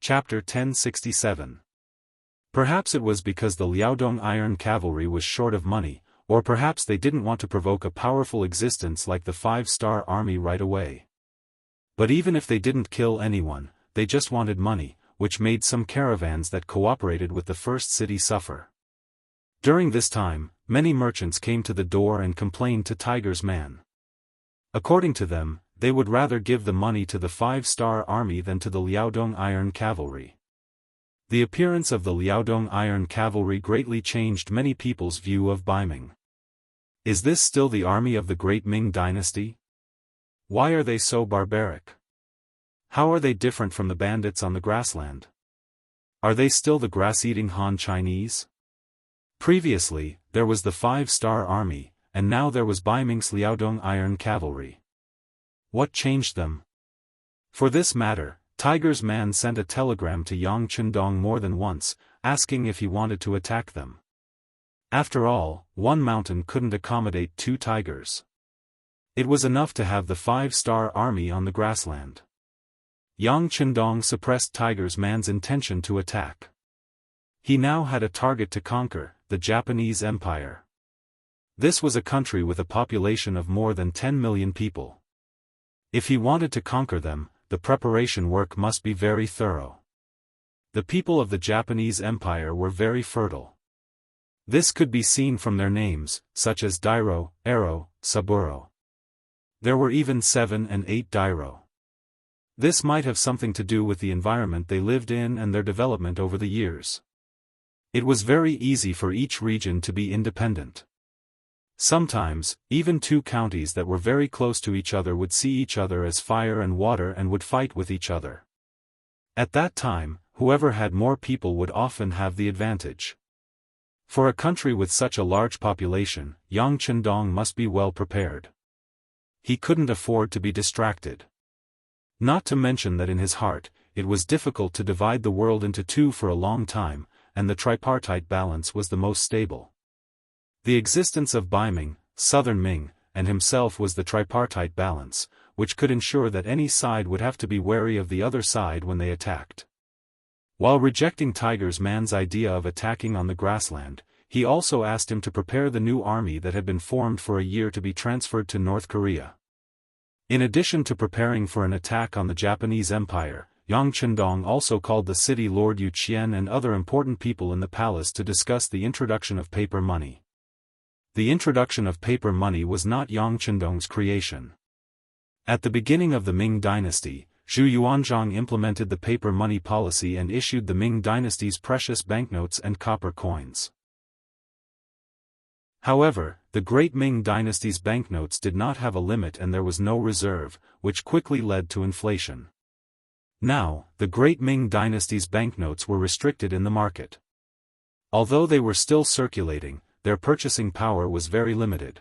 Chapter 1067. Perhaps it was because the Liaodong Iron Cavalry was short of money, or perhaps they didn't want to provoke a powerful existence like the 5-star army right away. But even if they didn't kill anyone, they just wanted money, which made some caravans that cooperated with the first city suffer. During this time, many merchants came to the door and complained to Tiger's man. According to them, they would rather give the money to the 5-star army than to the Liaodong Iron Cavalry. The appearance of the Liaodong Iron Cavalry greatly changed many people's view of Baiming. Is this still the army of the great Ming dynasty? Why are they so barbaric? How are they different from the bandits on the grassland? Are they still the grass-eating Han Chinese? Previously, there was the 5-star army, and now there was Baiming's Liaodong Iron Cavalry. What changed them? For this matter, Tiger's man sent a telegram to Yang Chendong more than once, asking if he wanted to attack them. After all, one mountain couldn't accommodate 2 tigers. It was enough to have the 5-star army on the grassland. Yang Chendong suppressed Tiger's man's intention to attack. He now had a target to conquer, the Japanese Empire. This was a country with a population of more than 10 million people. If he wanted to conquer them, the preparation work must be very thorough. The people of the Japanese Empire were very fertile. This could be seen from their names, such as Dairo, Ero, Saburo. There were even 7 and 8 Dairo. This might have something to do with the environment they lived in and their development over the years. It was very easy for each region to be independent. Sometimes, even 2 counties that were very close to each other would see each other as fire and water and would fight with each other. At that time, whoever had more people would often have the advantage. For a country with such a large population, Yang Chendong must be well prepared. He couldn't afford to be distracted. Not to mention that in his heart, it was difficult to divide the world into 2 for a long time, and the tripartite balance was the most stable. The existence of Baiming, Southern Ming, and himself was the tripartite balance, which could ensure that any side would have to be wary of the other side when they attacked. While rejecting Tiger's man's idea of attacking on the grassland, he also asked him to prepare the new army that had been formed for a year to be transferred to North Korea. In addition to preparing for an attack on the Japanese Empire, Yang Chendong also called the city Lord Yu Qian and other important people in the palace to discuss the introduction of paper money. The introduction of paper money was not Yang Chendong's creation. At the beginning of the Ming dynasty, Zhu Yuanzhang implemented the paper money policy and issued the Ming dynasty's precious banknotes and copper coins. However, the great Ming dynasty's banknotes did not have a limit and there was no reserve, which quickly led to inflation. Now, the great Ming dynasty's banknotes were restricted in the market. Although they were still circulating, their purchasing power was very limited.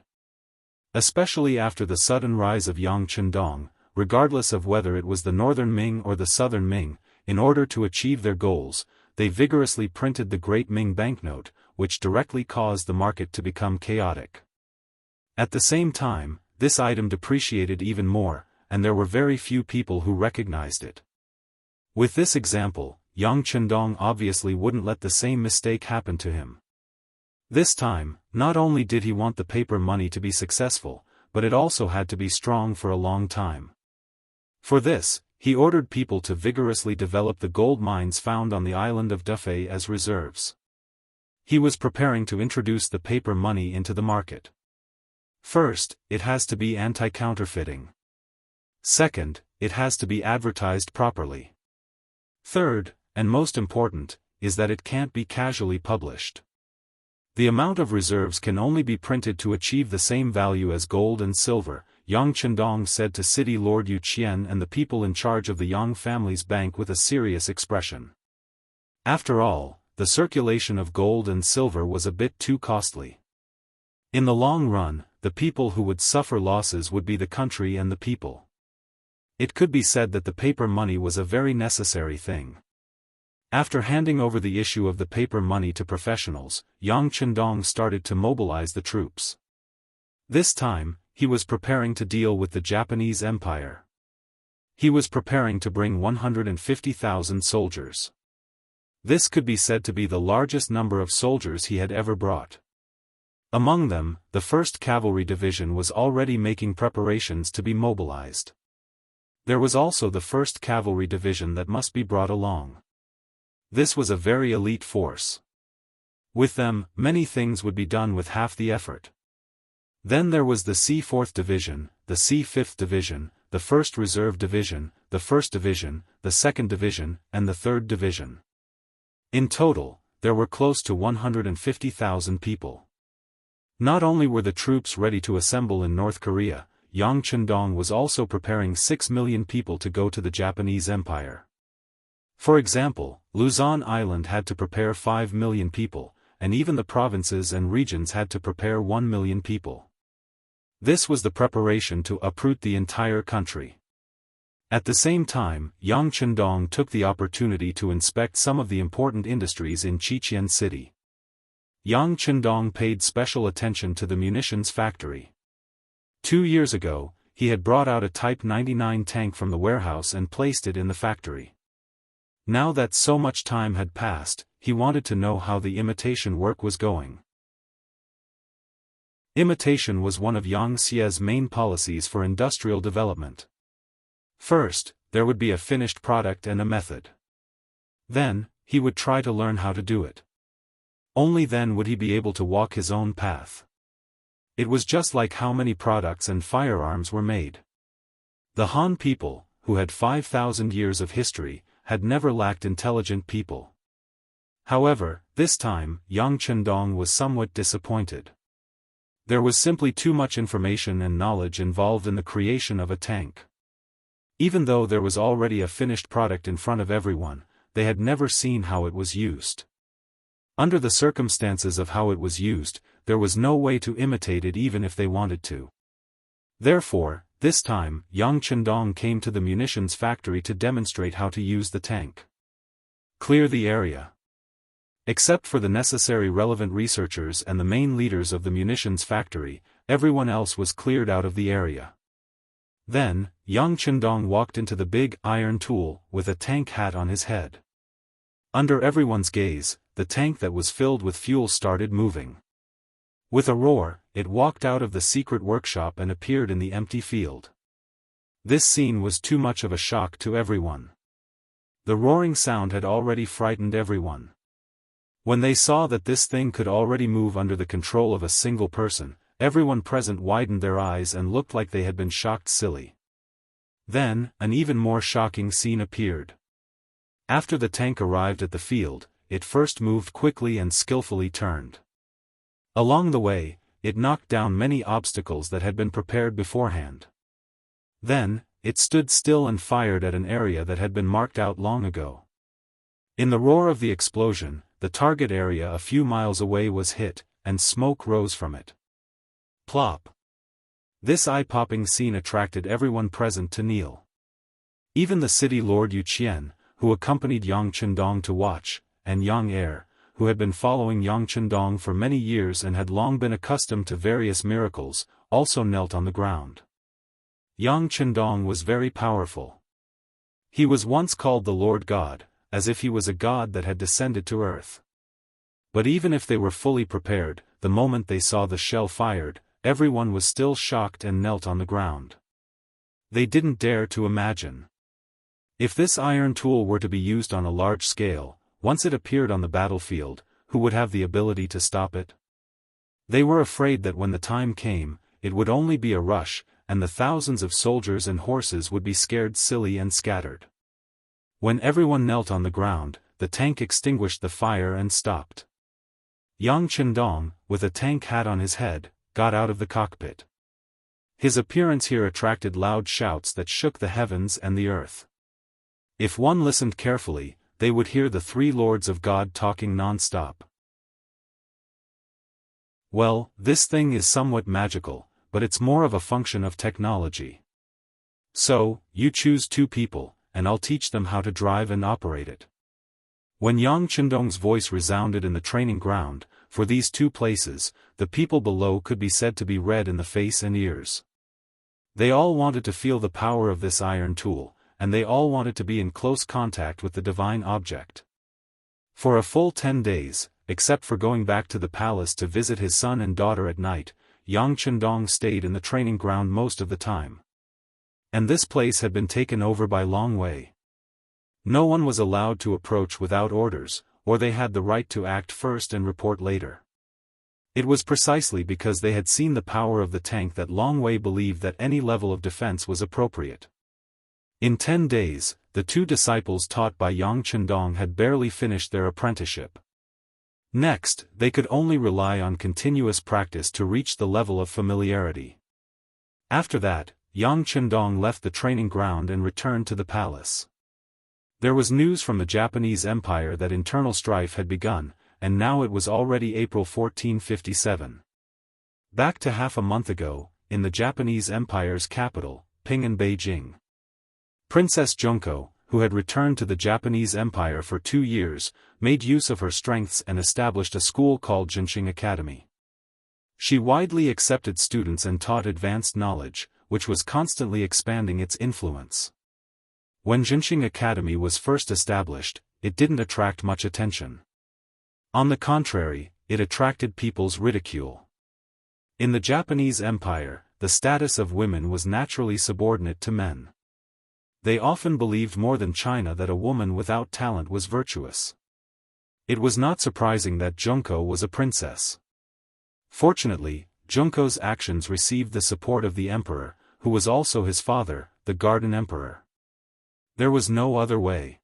Especially after the sudden rise of Yang Chendong, regardless of whether it was the Northern Ming or the Southern Ming, in order to achieve their goals, they vigorously printed the Great Ming banknote, which directly caused the market to become chaotic. At the same time, this item depreciated even more, and there were very few people who recognized it. With this example, Yang Chendong obviously wouldn't let the same mistake happen to him. This time, not only did he want the paper money to be successful, but it also had to be strong for a long time. For this, he ordered people to vigorously develop the gold mines found on the island of Dufei as reserves. He was preparing to introduce the paper money into the market. First, it has to be anti-counterfeiting. Second, it has to be advertised properly. Third, and most important, is that it can't be casually published. The amount of reserves can only be printed to achieve the same value as gold and silver, Yang Chendong said to City Lord Yu Qian and the people in charge of the Yang family's bank with a serious expression. After all, the circulation of gold and silver was a bit too costly. In the long run, the people who would suffer losses would be the country and the people. It could be said that the paper money was a very necessary thing. After handing over the issue of the paper money to professionals, Yang Chendong started to mobilize the troops. This time, he was preparing to deal with the Japanese Empire. He was preparing to bring 150,000 soldiers. This could be said to be the largest number of soldiers he had ever brought. Among them, the 1st Cavalry Division was already making preparations to be mobilized. There was also the 1st Cavalry Division that must be brought along. This was a very elite force. With them, many things would be done with half the effort. Then there was the C4th Division, the C5th Division, the 1st Reserve Division, the 1st Division, the 2nd Division, and the 3rd Division. In total, there were close to 150,000 people. Not only were the troops ready to assemble in North Korea, Yang Chendong was also preparing 6 million people to go to the Japanese Empire. For example, Luzon Island had to prepare 5 million people, and even the provinces and regions had to prepare 1 million people. This was the preparation to uproot the entire country. At the same time, Yang Chendong took the opportunity to inspect some of the important industries in Chichen City. Yang Chendong paid special attention to the munitions factory. 2 years ago, he had brought out a Type 99 tank from the warehouse and placed it in the factory. Now that so much time had passed, he wanted to know how the imitation work was going. Imitation was one of Yang Xie's main policies for industrial development. First, there would be a finished product and a method. Then, he would try to learn how to do it. Only then would he be able to walk his own path. It was just like how many products and firearms were made. The Han people, who had 5,000 years of history, had never lacked intelligent people. However, this time, Yang Chendong was somewhat disappointed. There was simply too much information and knowledge involved in the creation of a tank. Even though there was already a finished product in front of everyone, they had never seen how it was used. Under the circumstances of how it was used, there was no way to imitate it even if they wanted to. Therefore, this time, Yang Chendong came to the munitions factory to demonstrate how to use the tank. Clear the area. Except for the necessary relevant researchers and the main leaders of the munitions factory, everyone else was cleared out of the area. Then, Yang Chendong walked into the big iron tool with a tank hat on his head. Under everyone's gaze, the tank that was filled with fuel started moving. With a roar, it walked out of the secret workshop and appeared in the empty field. This scene was too much of a shock to everyone. The roaring sound had already frightened everyone. When they saw that this thing could already move under the control of a single person, everyone present widened their eyes and looked like they had been shocked silly. Then, an even more shocking scene appeared. After the tank arrived at the field, it first moved quickly and skillfully turned. Along the way, it knocked down many obstacles that had been prepared beforehand. Then, it stood still and fired at an area that had been marked out long ago. In the roar of the explosion, the target area a few miles away was hit, and smoke rose from it. Plop! This eye-popping scene attracted everyone present to kneel. Even the city lord Yu Qian, who accompanied Yang Chendong to watch, and Yang Er, who had been following Yang Chendong for many years and had long been accustomed to various miracles, also knelt on the ground. Yang Chendong was very powerful. He was once called the Lord God, as if he was a god that had descended to earth. But even if they were fully prepared, the moment they saw the shell fired, everyone was still shocked and knelt on the ground. They didn't dare to imagine. If this iron tool were to be used on a large scale, once it appeared on the battlefield, who would have the ability to stop it? They were afraid that when the time came, it would only be a rush, and the thousands of soldiers and horses would be scared silly and scattered. When everyone knelt on the ground, the tank extinguished the fire and stopped. Yang Chendong, with a tank hat on his head, got out of the cockpit. His appearance here attracted loud shouts that shook the heavens and the earth. If one listened carefully, they would hear the three lords of God talking non-stop. Well, this thing is somewhat magical, but it's more of a function of technology. So, you choose 2 people, and I'll teach them how to drive and operate it. When Yang Chendong's voice resounded in the training ground, for these 2 places, the people below could be said to be red in the face and ears. They all wanted to feel the power of this iron tool, and they all wanted to be in close contact with the divine object. For a full 10 days, except for going back to the palace to visit his son and daughter at night, Yang Chendong stayed in the training ground most of the time. And this place had been taken over by Long Wei. No one was allowed to approach without orders, or they had the right to act first and report later. It was precisely because they had seen the power of the tank that Long Wei believed that any level of defense was appropriate. In 10 days, the 2 disciples taught by Yang Chendong had barely finished their apprenticeship. Next, they could only rely on continuous practice to reach the level of familiarity. After that, Yang Chendong left the training ground and returned to the palace. There was news from the Japanese Empire that internal strife had begun, and now it was already April 1457. Back to half a month ago, in the Japanese Empire's capital, Ping Beijing. Princess Junko, who had returned to the Japanese Empire for 2 years, made use of her strengths and established a school called Jianghu Academy. She widely accepted students and taught advanced knowledge, which was constantly expanding its influence. When Jianghu Academy was first established, it didn't attract much attention. On the contrary, it attracted people's ridicule. In the Japanese Empire, the status of women was naturally subordinate to men. They often believed more than China that a woman without talent was virtuous. It was not surprising that Junko was a princess. Fortunately, Junko's actions received the support of the emperor, who was also his father, the Garden Emperor. There was no other way.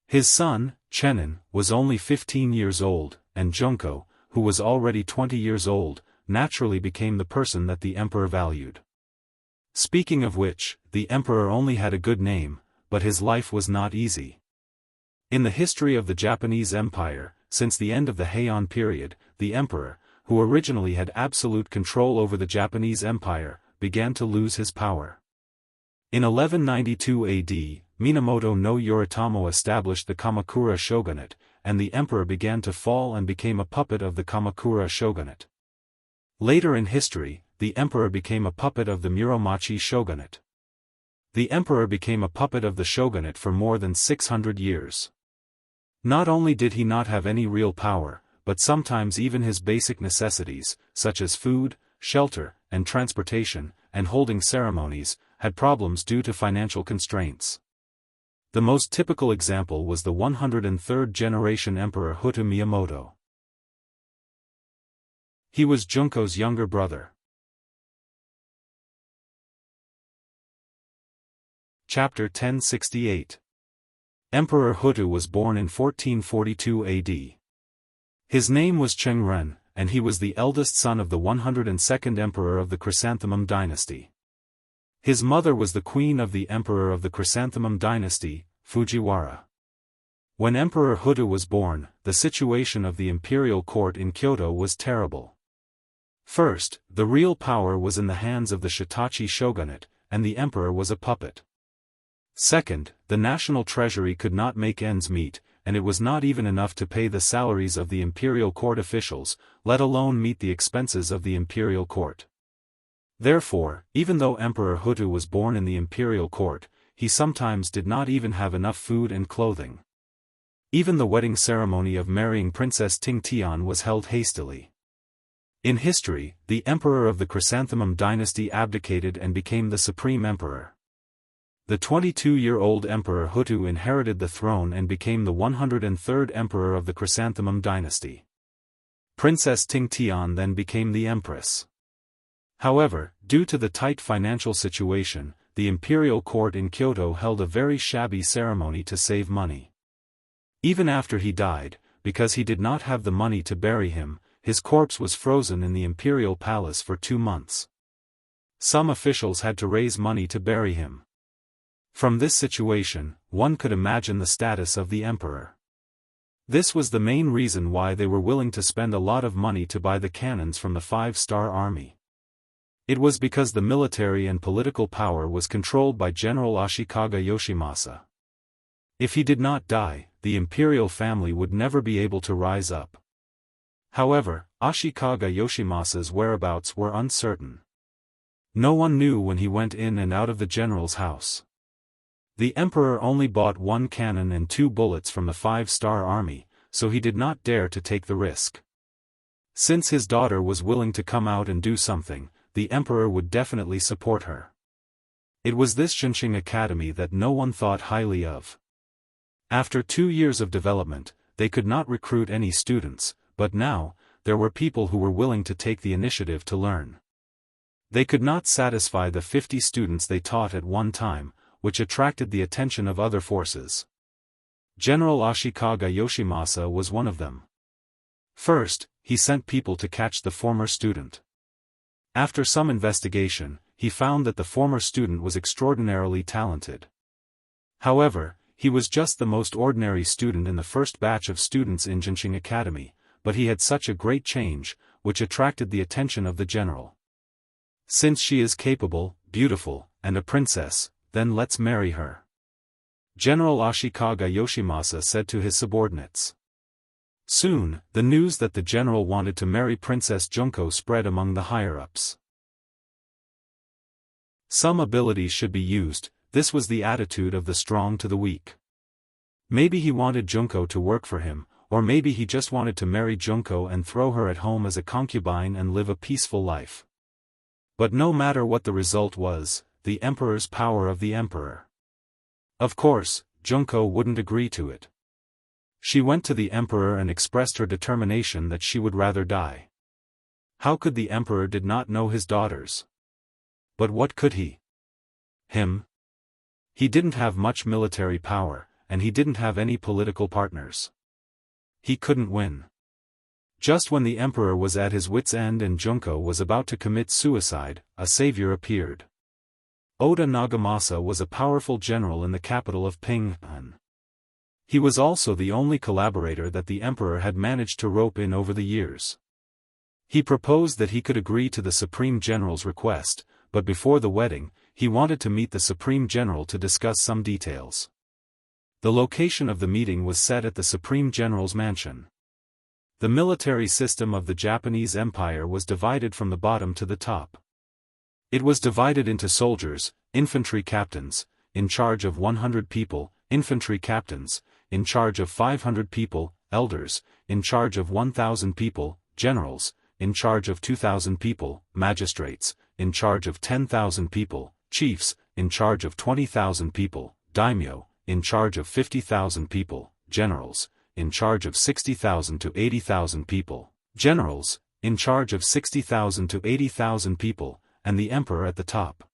His son, Chenin, was only 15 years old, and Junko, who was already 20 years old, naturally became the person that the emperor valued. Speaking of which, the emperor only had a good name, but his life was not easy. In the history of the Japanese Empire, since the end of the Heian period, the emperor, who originally had absolute control over the Japanese Empire, began to lose his power. In 1192 AD, Minamoto no Yoritomo established the Kamakura shogunate, and the emperor began to fall and became a puppet of the Kamakura shogunate. Later in history, the emperor became a puppet of the Muromachi shogunate. The emperor became a puppet of the shogunate for more than 600 years. Not only did he not have any real power, but sometimes even his basic necessities, such as food, shelter, and transportation, and holding ceremonies, had problems due to financial constraints. The most typical example was the 103rd generation Emperor Hutu Miyamoto. He was Junko's younger brother. Chapter 1068. Emperor Hutu was born in 1442 AD. His name was Chengren, and he was the eldest son of the 102nd emperor of the Chrysanthemum Dynasty. His mother was the queen of the emperor of the Chrysanthemum Dynasty, Fujiwara. When Emperor Hutu was born, the situation of the imperial court in Kyoto was terrible. First, the real power was in the hands of the Shitachi shogunate, and the emperor was a puppet. Second, the national treasury could not make ends meet, and it was not even enough to pay the salaries of the imperial court officials, let alone meet the expenses of the imperial court. Therefore, even though Emperor Hutu was born in the imperial court, he sometimes did not even have enough food and clothing. Even the wedding ceremony of marrying Princess Tingtian was held hastily. In history, the emperor of the Chrysanthemum Dynasty abdicated and became the supreme emperor. The 22-year-old Emperor Hutu inherited the throne and became the 103rd emperor of the Chrysanthemum Dynasty. Princess Tingtian then became the empress. However, due to the tight financial situation, the imperial court in Kyoto held a very shabby ceremony to save money. Even after he died, because he did not have the money to bury him, his corpse was frozen in the imperial palace for 2 months. Some officials had to raise money to bury him. From this situation, one could imagine the status of the emperor. This was the main reason why they were willing to spend a lot of money to buy the cannons from the 5-star army. It was because the military and political power was controlled by General Ashikaga Yoshimasa. If he did not die, the imperial family would never be able to rise up. However, Ashikaga Yoshimasa's whereabouts were uncertain. No one knew when he went in and out of the general's house. The emperor only bought 1 cannon and 2 bullets from the 5-star army, so he did not dare to take the risk. Since his daughter was willing to come out and do something, the emperor would definitely support her. It was this Xianxia Academy that no one thought highly of. After 2 years of development, they could not recruit any students, but now, there were people who were willing to take the initiative to learn. They could not satisfy the 50 students they taught at one time, which attracted the attention of other forces. General Ashikaga Yoshimasa was one of them. First, he sent people to catch the former student. After some investigation, he found that the former student was extraordinarily talented. However, he was just the most ordinary student in the first batch of students in Xianxia Academy, but he had such a great change, which attracted the attention of the general. Since she is capable, beautiful, and a princess, then let's marry her. General Ashikaga Yoshimasa said to his subordinates. Soon, the news that the general wanted to marry Princess Junko spread among the higher-ups. Some abilities should be used, this was the attitude of the strong to the weak. Maybe he wanted Junko to work for him, or maybe he just wanted to marry Junko and throw her at home as a concubine and live a peaceful life. But no matter what the result was, the emperor's power of the emperor. Of course, Junko wouldn't agree to it. She went to the emperor and expressed her determination that she would rather die. How could the emperor did not know his daughters? But what could he? He didn't have much military power, and he didn't have any political partners. He couldn't win. Just when the emperor was at his wit's end and Junko was about to commit suicide, a savior appeared. Oda Nagamasa was a powerful general in the capital of Ping'an. He was also the only collaborator that the emperor had managed to rope in over the years. He proposed that he could agree to the Supreme General's request, but before the wedding, he wanted to meet the Supreme General to discuss some details. The location of the meeting was set at the Supreme General's mansion. The military system of the Japanese Empire was divided from the bottom to the top. It was divided into soldiers, infantry captains, in charge of 100 people, infantry captains, in charge of 500 people, elders, in charge of 1,000 people, generals, in charge of 2,000 people, magistrates, in charge of 10,000 people, chiefs, in charge of 20,000 people, daimyo, in charge of 50,000 people, generals, in charge of 60,000 to 80,000 people, generals, in charge of 60,000 to 80,000 people, and the emperor at the top.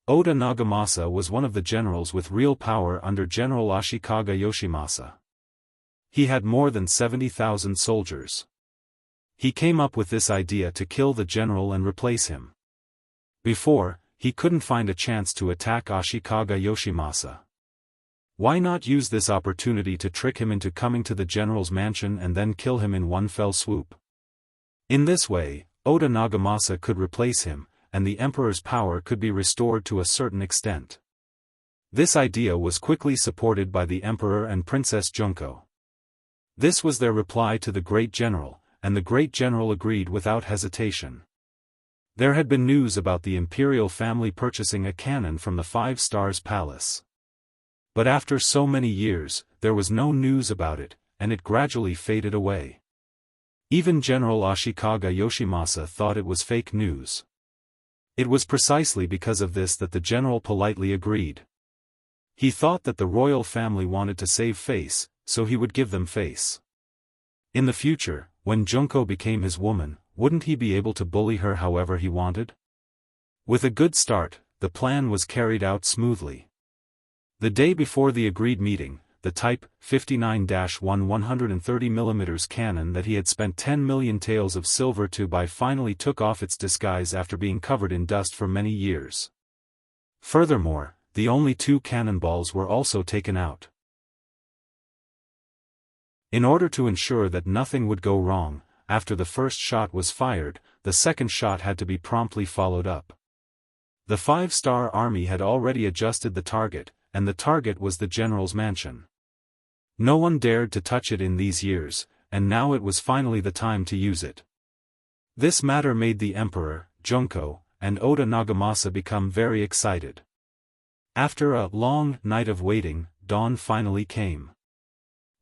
Oda Nagamasa was one of the generals with real power under General Ashikaga Yoshimasa. He had more than 70,000 soldiers. He came up with this idea to kill the general and replace him. Before, he couldn't find a chance to attack Ashikaga Yoshimasa. Why not use this opportunity to trick him into coming to the general's mansion and then kill him in one fell swoop? In this way, Oda Nagamasa could replace him, and the emperor's power could be restored to a certain extent. This idea was quickly supported by the emperor and Princess Junko. This was their reply to the great general, and the great general agreed without hesitation. There had been news about the imperial family purchasing a cannon from the 5 Stars Palace. But after so many years, there was no news about it, and it gradually faded away. Even General Ashikaga Yoshimasa thought it was fake news. It was precisely because of this that the general politely agreed. He thought that the royal family wanted to save face, so he would give them face. In the future, when Junko became his woman, wouldn't he be able to bully her however he wanted? With a good start, the plan was carried out smoothly. The day before the agreed meeting, the Type 59-1 130mm cannon that he had spent 10 million taels of silver to buy finally took off its disguise after being covered in dust for many years. Furthermore, the only 2 cannonballs were also taken out. In order to ensure that nothing would go wrong, after the first shot was fired, the second shot had to be promptly followed up. The 5-star army had already adjusted the target, and the target was the general's mansion. No one dared to touch it in these years, and now it was finally the time to use it. This matter made the emperor, Junko, and Oda Nagamasa become very excited. After a long night of waiting, dawn finally came.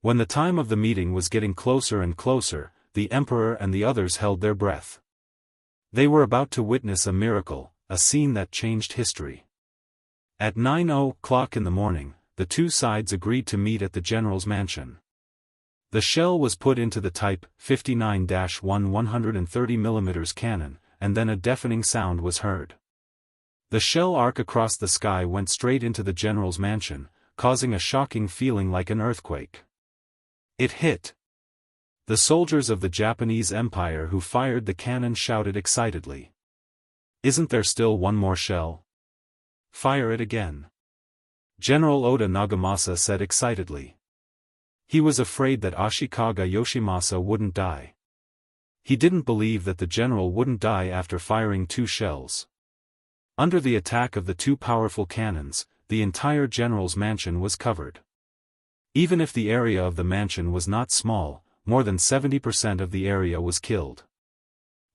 When the time of the meeting was getting closer and closer, the emperor and the others held their breath. They were about to witness a miracle, a scene that changed history. At 9:00 in the morning, the two sides agreed to meet at the general's mansion. The shell was put into the Type 59-1 130mm cannon, and then a deafening sound was heard. The shell arc across the sky went straight into the general's mansion, causing a shocking feeling like an earthquake. It hit. The soldiers of the Japanese Empire who fired the cannon shouted excitedly. "Isn't there still one more shell? Fire it again." General Oda Nagamasa said excitedly. He was afraid that Ashikaga Yoshimasa wouldn't die. He didn't believe that the general wouldn't die after firing 2 shells. Under the attack of the 2 powerful cannons, the entire general's mansion was covered. Even if the area of the mansion was not small, more than 70% of the area was killed.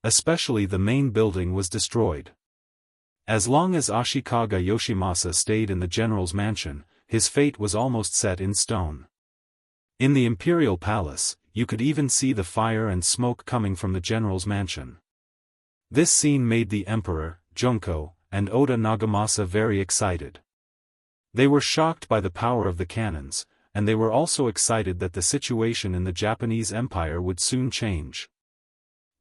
Especially the main building was destroyed. As long as Ashikaga Yoshimasa stayed in the general's mansion, his fate was almost set in stone. In the imperial palace, you could even see the fire and smoke coming from the general's mansion. This scene made the emperor, Junko, and Oda Nagamasa very excited. They were shocked by the power of the cannons, and they were also excited that the situation in the Japanese Empire would soon change.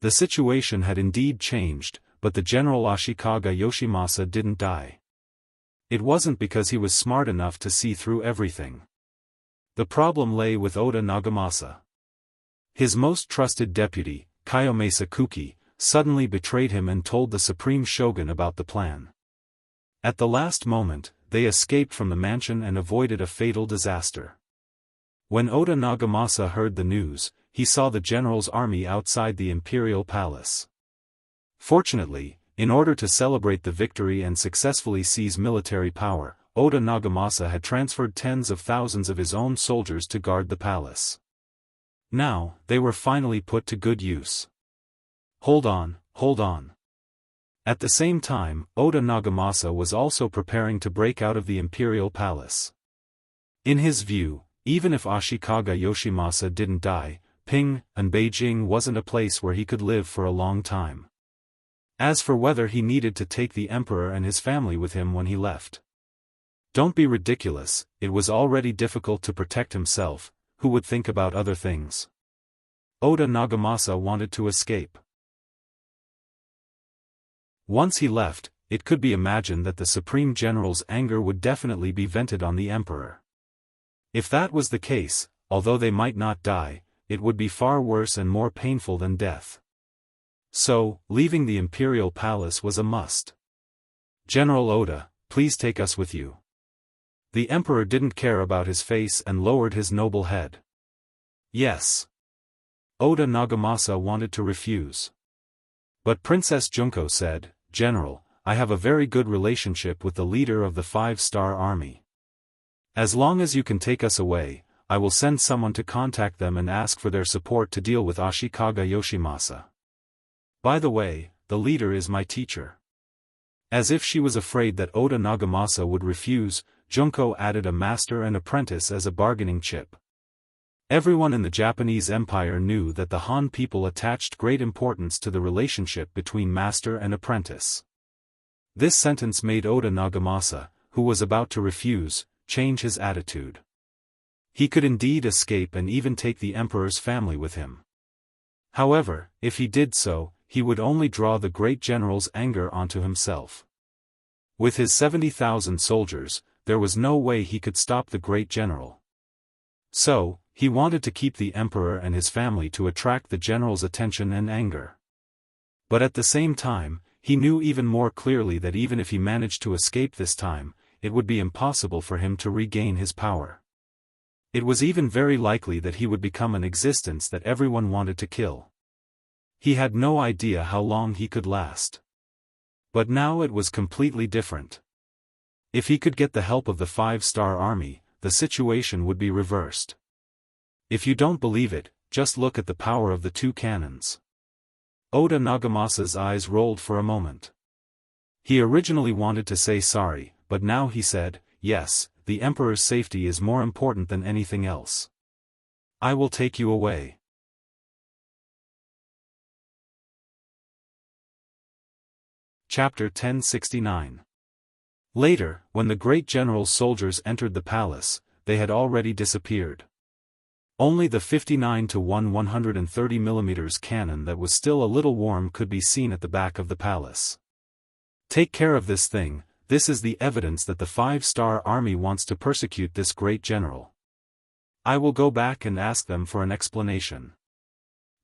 The situation had indeed changed, but the General Ashikaga Yoshimasa didn't die. It wasn't because he was smart enough to see through everything. The problem lay with Oda Nagamasa. His most trusted deputy, Kayome Sakuki, suddenly betrayed him and told the supreme shogun about the plan. At the last moment, they escaped from the mansion and avoided a fatal disaster. When Oda Nagamasa heard the news, he saw the general's army outside the imperial palace. Fortunately, in order to celebrate the victory and successfully seize military power, Oda Nagamasa had transferred tens of thousands of his own soldiers to guard the palace. Now, they were finally put to good use. Hold on. At the same time, Oda Nagamasa was also preparing to break out of the imperial palace. In his view, even if Ashikaga Yoshimasa didn't die, Ping and Beijing wasn't a place where he could live for a long time. As for whether he needed to take the emperor and his family with him when he left. Don't be ridiculous, it was already difficult to protect himself, who would think about other things? Oda Nagamasa wanted to escape. Once he left, it could be imagined that the Supreme General's anger would definitely be vented on the Emperor. If that was the case, although they might not die, it would be far worse and more painful than death. So, leaving the Imperial Palace was a must. "General Oda, please take us with you." The Emperor didn't care about his face and lowered his noble head. Yes. Oda Nagamasa wanted to refuse. But Princess Junko said, "General, I have a very good relationship with the leader of the 5-star army. As long as you can take us away, I will send someone to contact them and ask for their support to deal with Ashikaga Yoshimasa. By the way, the leader is my teacher." As if she was afraid that Oda Nagamasa would refuse, Junko added a master and apprentice as a bargaining chip. Everyone in the Japanese Empire knew that the Han people attached great importance to the relationship between master and apprentice. This sentence made Oda Nagamasa, who was about to refuse, change his attitude. He could indeed escape and even take the emperor's family with him. However, if he did so, he would only draw the great general's anger onto himself. With his 70,000 soldiers, there was no way he could stop the great general. So, he wanted to keep the emperor and his family to attract the general's attention and anger. But at the same time, he knew even more clearly that even if he managed to escape this time, it would be impossible for him to regain his power. It was even very likely that he would become an existence that everyone wanted to kill. He had no idea how long he could last. But now it was completely different. If he could get the help of the 5-star army, the situation would be reversed. If you don't believe it, just look at the power of the 2 cannons. Oda Nagamasa's eyes rolled for a moment. He originally wanted to say sorry, but now he said, yes, the emperor's safety is more important than anything else. I will take you away. Chapter 1069. Later, when the great general's soldiers entered the palace, they had already disappeared. Only the 59 to 130 mm cannon that was still a little warm could be seen at the back of the palace. Take care of this thing, this is the evidence that the 5-star army wants to persecute this great general. I will go back and ask them for an explanation.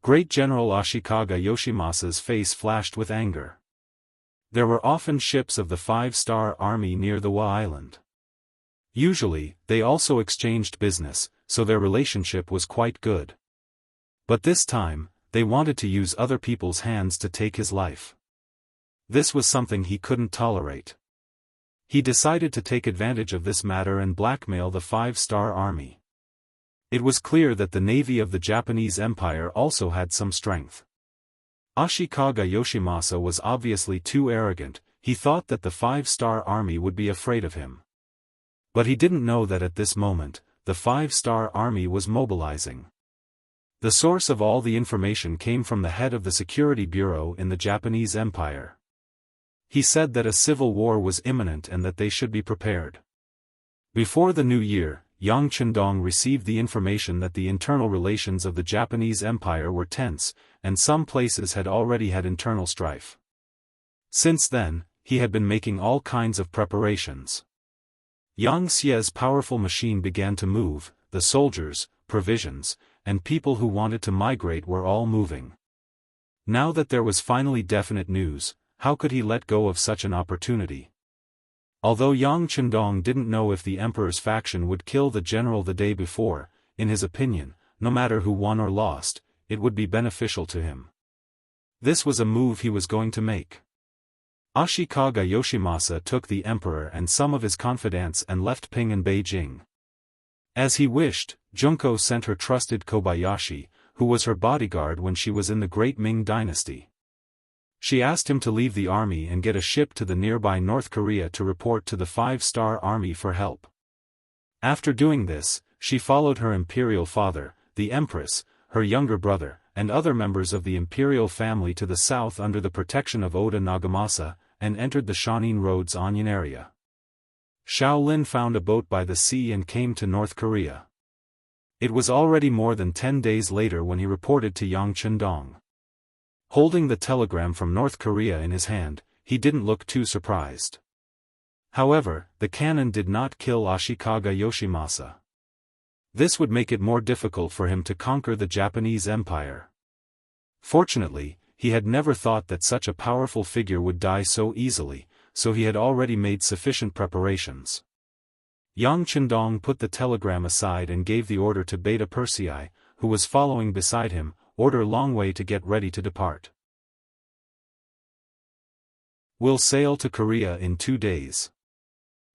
Great General Ashikaga Yoshimasa's face flashed with anger. There were often ships of the 5-star army near the Wa Island. Usually, they also exchanged business, so their relationship was quite good. But this time, they wanted to use other people's hands to take his life. This was something he couldn't tolerate. He decided to take advantage of this matter and blackmail the 5-star army. It was clear that the navy of the Japanese Empire also had some strength. Ashikaga Yoshimasa was obviously too arrogant, he thought that the 5-star army would be afraid of him. But he didn't know that at this moment, the 5-star army was mobilizing. The source of all the information came from the head of the security bureau in the Japanese Empire. He said that a civil war was imminent and that they should be prepared. Before the new year, Yang Chendong received the information that the internal relations of the Japanese Empire were tense, and some places had already had internal strife. Since then, he had been making all kinds of preparations. Yang Xie's powerful machine began to move, the soldiers, provisions, and people who wanted to migrate were all moving. Now that there was finally definite news, how could he let go of such an opportunity? Although Yang Chendong didn't know if the emperor's faction would kill the general the day before, in his opinion, no matter who won or lost, it would be beneficial to him. This was a move he was going to make. Ashikaga Yoshimasa took the emperor and some of his confidants and left Ping in Beijing. As he wished, Junko sent her trusted Kobayashi, who was her bodyguard when she was in the Great Ming Dynasty. She asked him to leave the army and get a ship to the nearby North Korea to report to the 5-star army for help. After doing this, she followed her imperial father, the empress, her younger brother, and other members of the imperial family to the south under the protection of Oda Nagamasa, and entered the Shanin Road's Anyan area. Shaolin found a boat by the sea and came to North Korea. It was already more than 10 days later when he reported to Yang Chendong. Holding the telegram from North Korea in his hand, he didn't look too surprised. However, the cannon did not kill Ashikaga Yoshimasa. This would make it more difficult for him to conquer the Japanese Empire. Fortunately, he had never thought that such a powerful figure would die so easily, so he had already made sufficient preparations. Yang Chendong put the telegram aside and gave the order to Beta Persei, who was following beside him, order Longwei to get ready to depart. We'll sail to Korea in 2 days.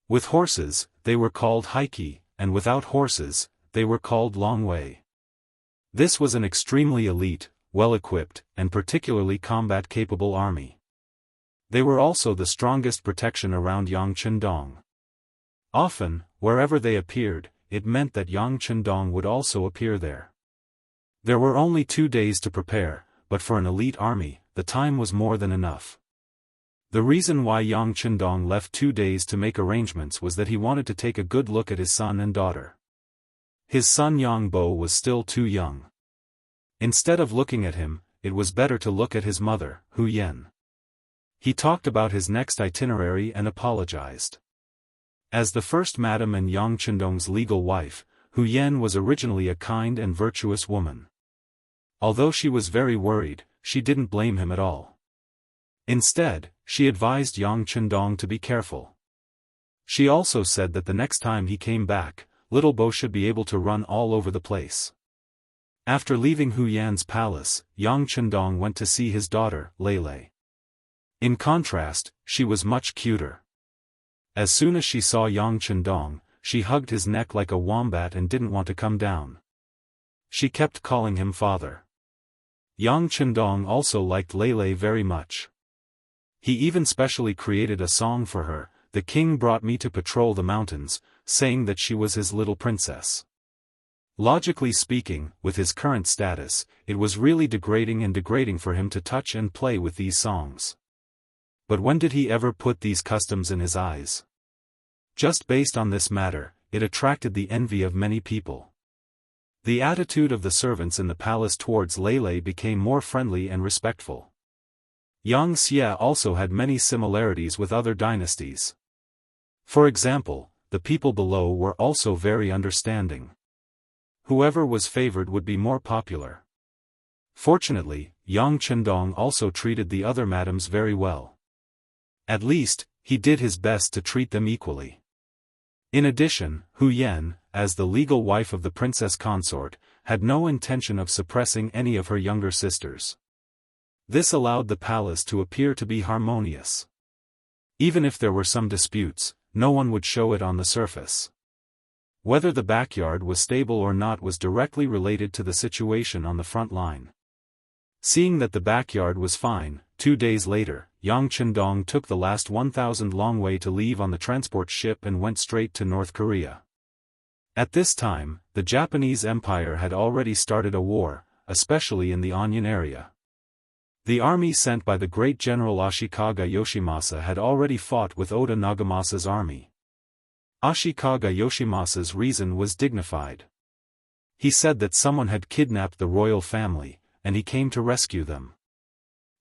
With horses, they were called Haiki, and without horses, they were called Longwei. This was an extremely elite, well-equipped, and particularly combat-capable army. They were also the strongest protection around Yang Chendong. Often, wherever they appeared, it meant that Yang Chendong would also appear there. There were only 2 days to prepare, but for an elite army, the time was more than enough. The reason why Yang Chendong left 2 days to make arrangements was that he wanted to take a good look at his son and daughter. His son Yang Bo was still too young. Instead of looking at him, it was better to look at his mother, Hu Yen. He talked about his next itinerary and apologized. As the first madam and Yang Chendong's legal wife, Hu Yen was originally a kind and virtuous woman. Although she was very worried, she didn't blame him at all. Instead, she advised Yang Chendong to be careful. She also said that the next time he came back, Little Bo should be able to run all over the place. After leaving Hu Yan's palace, Yang Chendong went to see his daughter, Lele. In contrast, she was much cuter. As soon as she saw Yang Chendong, she hugged his neck like a wombat and didn't want to come down. She kept calling him father. Yang Chendong also liked Lele very much. He even specially created a song for her, the king brought me to patrol the mountains, saying that she was his little princess. Logically speaking, with his current status, it was really degrading for him to touch and play with these songs. But when did he ever put these customs in his eyes? Just based on this matter, it attracted the envy of many people. The attitude of the servants in the palace towards Lele became more friendly and respectful. Xianxia also had many similarities with other dynasties. For example, the people below were also very understanding. Whoever was favored would be more popular. Fortunately, Yang Chendong also treated the other madams very well. At least, he did his best to treat them equally. In addition, Hu Yan, as the legal wife of the princess consort, had no intention of suppressing any of her younger sisters. This allowed the palace to appear to be harmonious. Even if there were some disputes, no one would show it on the surface. Whether the backyard was stable or not was directly related to the situation on the front line. Seeing that the backyard was fine, 2 days later, Yang Chendong took the last 1,000 long way to leave on the transport ship and went straight to North Korea. At this time, the Japanese Empire had already started a war, especially in the Onion area. The army sent by the great general Ashikaga Yoshimasa had already fought with Oda Nagamasa's army. Ashikaga Yoshimasa's reason was dignified. He said that someone had kidnapped the royal family, and he came to rescue them.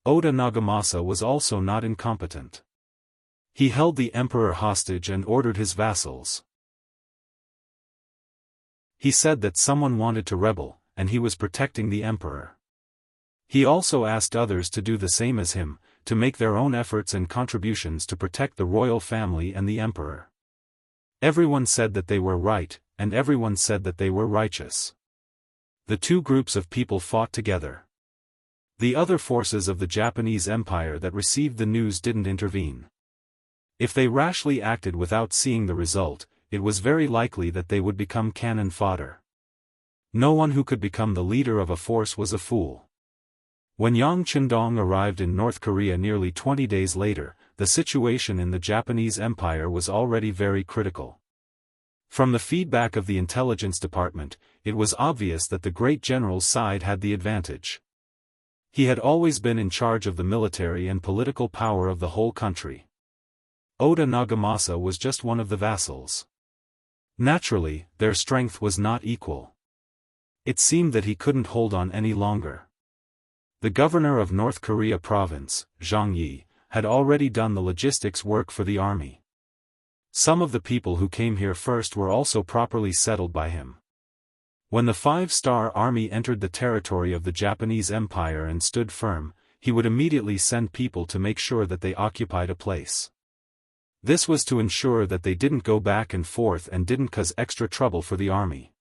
Oda Nagamasa was also not incompetent. He held the emperor hostage and ordered his vassals. He said that someone wanted to rebel, and he was protecting the emperor. He also asked others to do the same as him, to make their own efforts and contributions to protect the royal family and the emperor. Everyone said that they were right, and everyone said that they were righteous. The two groups of people fought together. The other forces of the Japanese Empire that received the news didn't intervene. If they rashly acted without seeing the result, it was very likely that they would become cannon fodder. No one who could become the leader of a force was a fool. When Yang Chendong arrived in North Korea nearly 20 days later, the situation in the Japanese Empire was already very critical. From the feedback of the intelligence department, it was obvious that the great general's side had the advantage. He had always been in charge of the military and political power of the whole country. Oda Nagamasa was just one of the vassals. Naturally, their strength was not equal. It seemed that he couldn't hold on any longer. The governor of North Korea province, Jianghu, had already done the logistics work for the army. Some of the people who came here first were also properly settled by him. When the 5-star army entered the territory of the Japanese Empire and stood firm, he would immediately send people to make sure that they occupied a place. This was to ensure that they didn't go back and forth and didn't cause extra trouble for the army.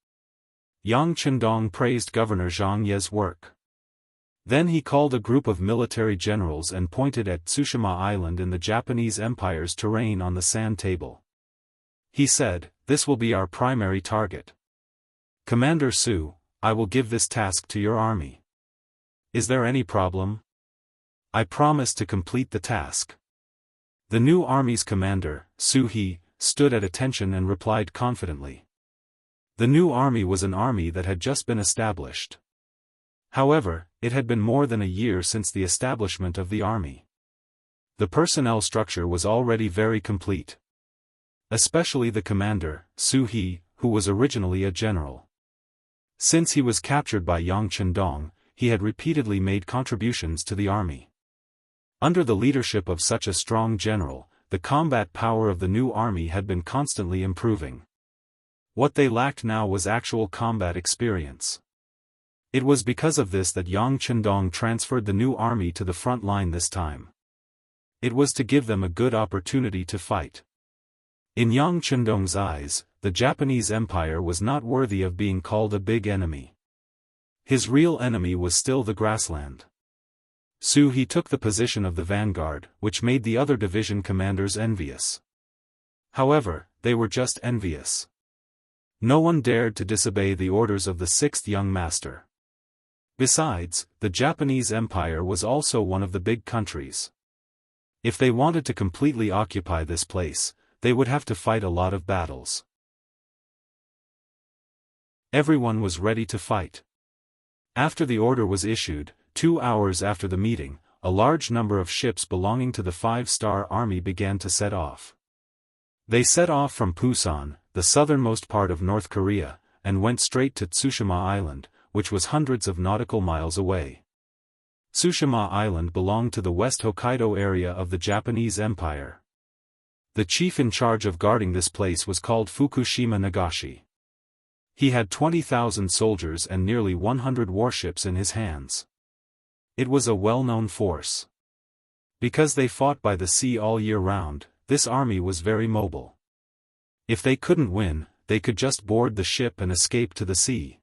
Yang Chendong praised Governor Zhang Ye's work. Then he called a group of military generals and pointed at Tsushima Island in the Japanese Empire's terrain on the sand table. He said, "This will be our primary target. Commander Su, I will give this task to your army. Is there any problem? I promise to complete the task." The new army's commander, Su He, stood at attention and replied confidently. The new army was an army that had just been established. However, it had been more than a year since the establishment of the army. The personnel structure was already very complete. Especially the commander, Su He, who was originally a general. Since he was captured by Yang Chendong, he had repeatedly made contributions to the army. Under the leadership of such a strong general, the combat power of the new army had been constantly improving. What they lacked now was actual combat experience. It was because of this that Yang Chendong transferred the new army to the front line this time. It was to give them a good opportunity to fight. In Yang Chendong's eyes, the Japanese Empire was not worthy of being called a big enemy. His real enemy was still the grassland. Su He took the position of the vanguard, which made the other division commanders envious. However, they were just envious. No one dared to disobey the orders of the 6th young master. Besides, the Japanese Empire was also one of the big countries. If they wanted to completely occupy this place, they would have to fight a lot of battles. Everyone was ready to fight. After the order was issued, 2 hours after the meeting, a large number of ships belonging to the 5-star army began to set off. They set off from Pusan, the southernmost part of North Korea, and went straight to Tsushima Island, which was hundreds of nautical miles away. Tsushima Island belonged to the West Hokkaido area of the Japanese Empire. The chief in charge of guarding this place was called Fukushima Nagashi. He had 20,000 soldiers and nearly 100 warships in his hands. It was a well-known force. Because they fought by the sea all year round, this army was very mobile. If they couldn't win, they could just board the ship and escape to the sea.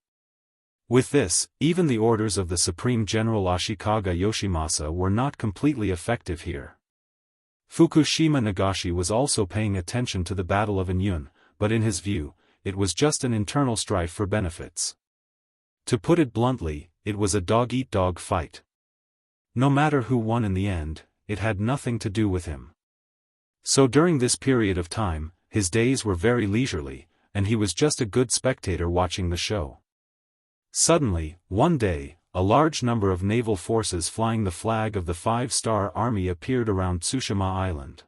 With this, even the orders of the Supreme General Ashikaga Yoshimasa were not completely effective here. Fukushima Nagashi was also paying attention to the Battle of Yuan, but in his view, it was just an internal strife for benefits. To put it bluntly, it was a dog-eat-dog fight. No matter who won in the end, it had nothing to do with him. So during this period of time, his days were very leisurely, and he was just a good spectator watching the show. Suddenly, one day, a large number of naval forces flying the flag of the 5-star army appeared around Tsushima Island.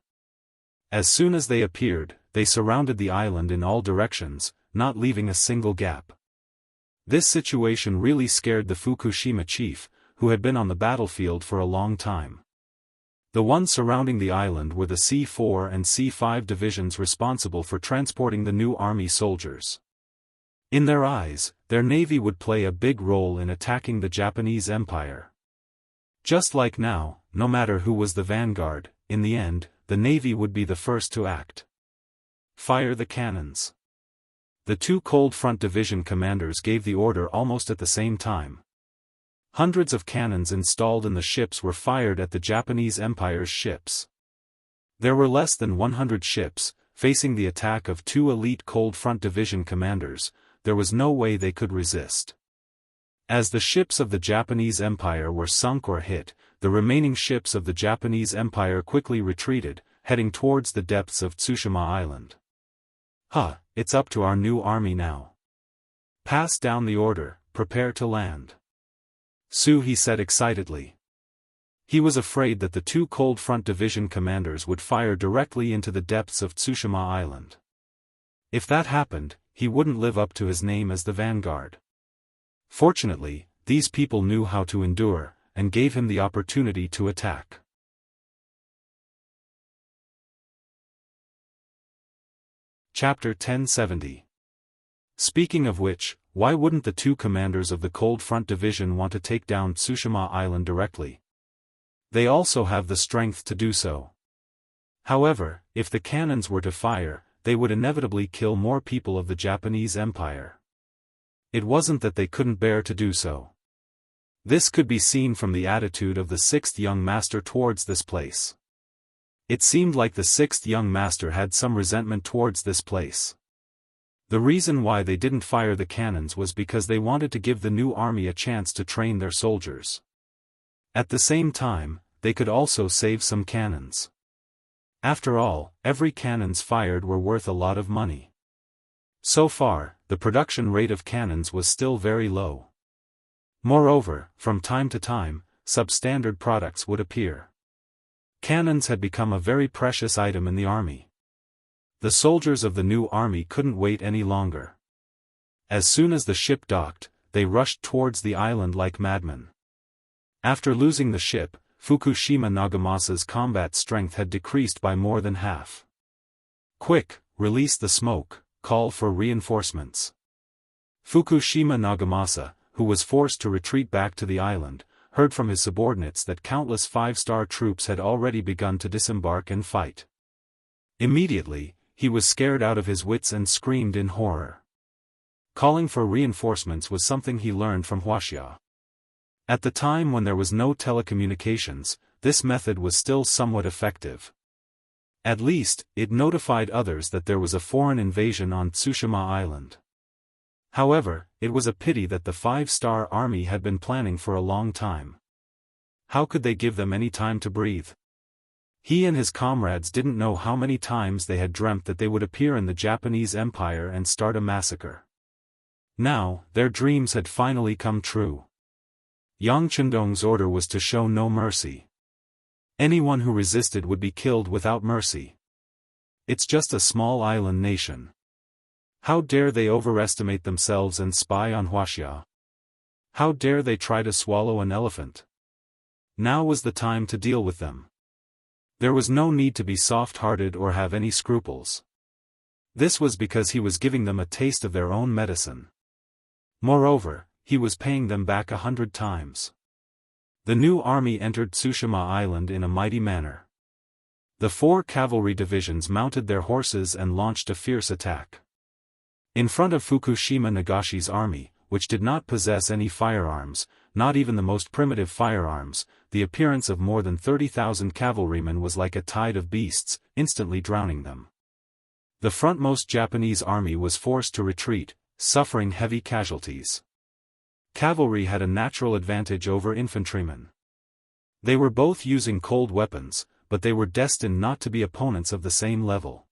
As soon as they appeared, they surrounded the island in all directions, not leaving a single gap. This situation really scared the Fukushima chief, who had been on the battlefield for a long time. The ones surrounding the island were the C4 and C5 divisions responsible for transporting the new army soldiers. In their eyes, their navy would play a big role in attacking the Japanese Empire. Just like now, no matter who was the vanguard, in the end, the navy would be the first to act. Fire the cannons. The 2 Cold Front Division commanders gave the order almost at the same time. Hundreds of cannons installed in the ships were fired at the Japanese Empire's ships. There were less than 100 ships, facing the attack of 2 elite Cold Front Division commanders. There was no way they could resist. As the ships of the Japanese Empire were sunk or hit, the remaining ships of the Japanese Empire quickly retreated, heading towards the depths of Tsushima Island. It's up to our new army now. Pass down the order, prepare to land. He said excitedly. He was afraid that the 2 Cold Front Division commanders would fire directly into the depths of Tsushima Island. If that happened, he wouldn't live up to his name as the vanguard. Fortunately, these people knew how to endure, and gave him the opportunity to attack. Chapter 1070. Speaking of which, why wouldn't the 2 commanders of the Cold Front Division want to take down Tsushima Island directly? They also have the strength to do so. However, if the cannons were to fire, they would inevitably kill more people of the Japanese Empire. It wasn't that they couldn't bear to do so. This could be seen from the attitude of the 6th young master towards this place. It seemed like the 6th young master had some resentment towards this place. The reason why they didn't fire the cannons was because they wanted to give the new army a chance to train their soldiers. At the same time, they could also save some cannons. After all, every cannons fired were worth a lot of money. So far, the production rate of cannons was still very low. Moreover, from time to time, substandard products would appear. Cannons had become a very precious item in the army. The soldiers of the new army couldn't wait any longer. As soon as the ship docked, they rushed towards the island like madmen. After losing the ship, Fukushima Nagamasa's combat strength had decreased by more than half. Quick, release the smoke, call for reinforcements. Fukushima Nagamasa, who was forced to retreat back to the island, heard from his subordinates that countless 5-star troops had already begun to disembark and fight. Immediately, he was scared out of his wits and screamed in horror. Calling for reinforcements was something he learned from Wuxia. At the time when there was no telecommunications, this method was still somewhat effective. At least, it notified others that there was a foreign invasion on Tsushima Island. However, it was a pity that the 5-star army had been planning for a long time. How could they give them any time to breathe? He and his comrades didn't know how many times they had dreamt that they would appear in the Japanese Empire and start a massacre. Now, their dreams had finally come true. Yang Chendong's order was to show no mercy. Anyone who resisted would be killed without mercy. It's just a small island nation. How dare they overestimate themselves and spy on Wuxia? How dare they try to swallow an elephant? Now was the time to deal with them. There was no need to be soft-hearted or have any scruples. This was because he was giving them a taste of their own medicine. Moreover, he was paying them back 100 times. The new army entered Tsushima Island in a mighty manner. The 4 cavalry divisions mounted their horses and launched a fierce attack. In front of Fukushima Nagashi's army, which did not possess any firearms, not even the most primitive firearms, the appearance of more than 30,000 cavalrymen was like a tide of beasts, instantly drowning them. The frontmost Japanese army was forced to retreat, suffering heavy casualties. Cavalry had a natural advantage over infantrymen. They were both using cold weapons, but they were destined not to be opponents of the same level.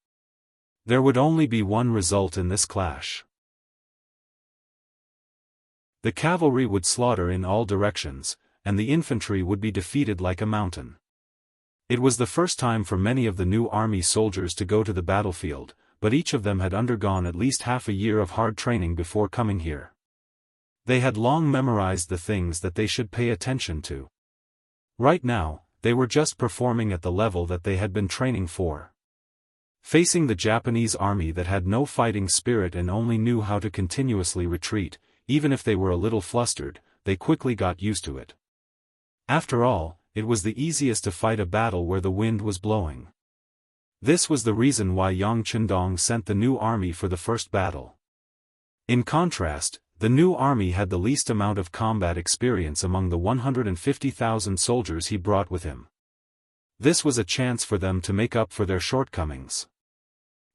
There would only be one result in this clash. The cavalry would slaughter in all directions, and the infantry would be defeated like a mountain. It was the first time for many of the new army soldiers to go to the battlefield, but each of them had undergone at least half a year of hard training before coming here. They had long memorized the things that they should pay attention to. Right now, they were just performing at the level that they had been training for. Facing the Japanese army that had no fighting spirit and only knew how to continuously retreat, even if they were a little flustered, they quickly got used to it. After all, it was the easiest to fight a battle where the wind was blowing. This was the reason why Yang Chendong sent the new army for the first battle. In contrast, the new army had the least amount of combat experience among the 150,000 soldiers he brought with him. This was a chance for them to make up for their shortcomings.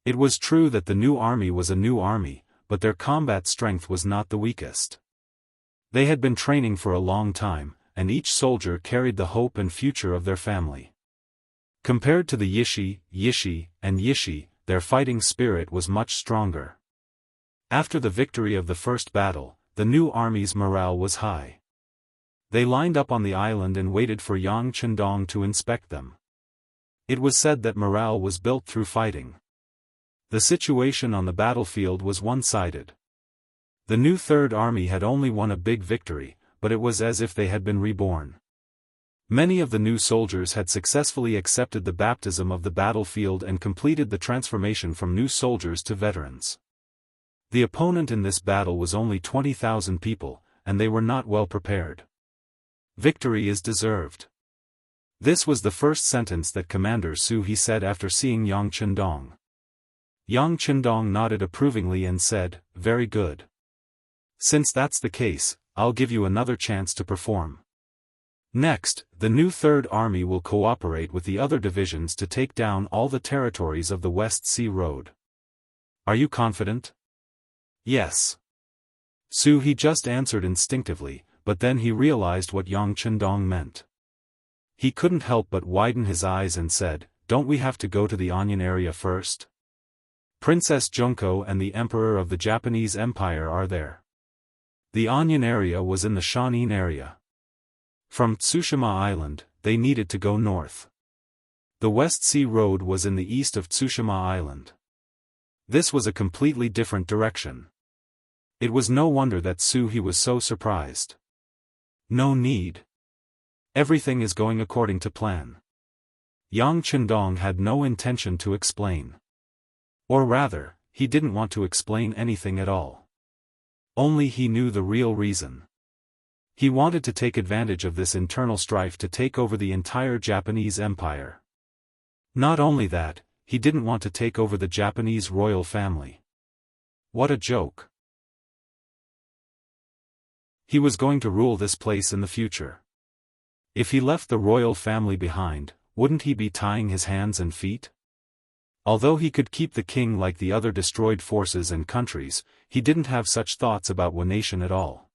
It was true that the new army was a new army, but their combat strength was not the weakest. They had been training for a long time, and each soldier carried the hope and future of their family. Compared to the Yishi, and Yishi, their fighting spirit was much stronger. After the victory of the first battle, the new army's morale was high. They lined up on the island and waited for Yang Chendong to inspect them. It was said that morale was built through fighting. The situation on the battlefield was one-sided. The new Third Army had only won a big victory, but it was as if they had been reborn. Many of the new soldiers had successfully accepted the baptism of the battlefield and completed the transformation from new soldiers to veterans. The opponent in this battle was only 20,000 people, and they were not well prepared. Victory is deserved. This was the first sentence that Commander Su He said after seeing Yang Chendong. Yang Chendong nodded approvingly and said, "Very good. Since that's the case, I'll give you another chance to perform. Next, the new Third Army will cooperate with the other divisions to take down all the territories of the West Sea Road. Are you confident?" "Yes." Su He just answered instinctively, but then he realized what Yang Chendong meant. He couldn't help but widen his eyes and said, "Don't we have to go to the Onion area first? Princess Junko and the Emperor of the Japanese Empire are there." The Onion area was in the Shanin area. From Tsushima Island, they needed to go north. The West Sea Road was in the east of Tsushima Island. This was a completely different direction. It was no wonder that Su He was so surprised. "No need. Everything is going according to plan." Yang Chendong had no intention to explain. Or rather, he didn't want to explain anything at all. Only he knew the real reason. He wanted to take advantage of this internal strife to take over the entire Japanese Empire. Not only that, he didn't want to take over the Japanese royal family. What a joke. He was going to rule this place in the future. If he left the royal family behind, wouldn't he be tying his hands and feet? Although he could keep the king like the other destroyed forces and countries, he didn't have such thoughts about one nation at all.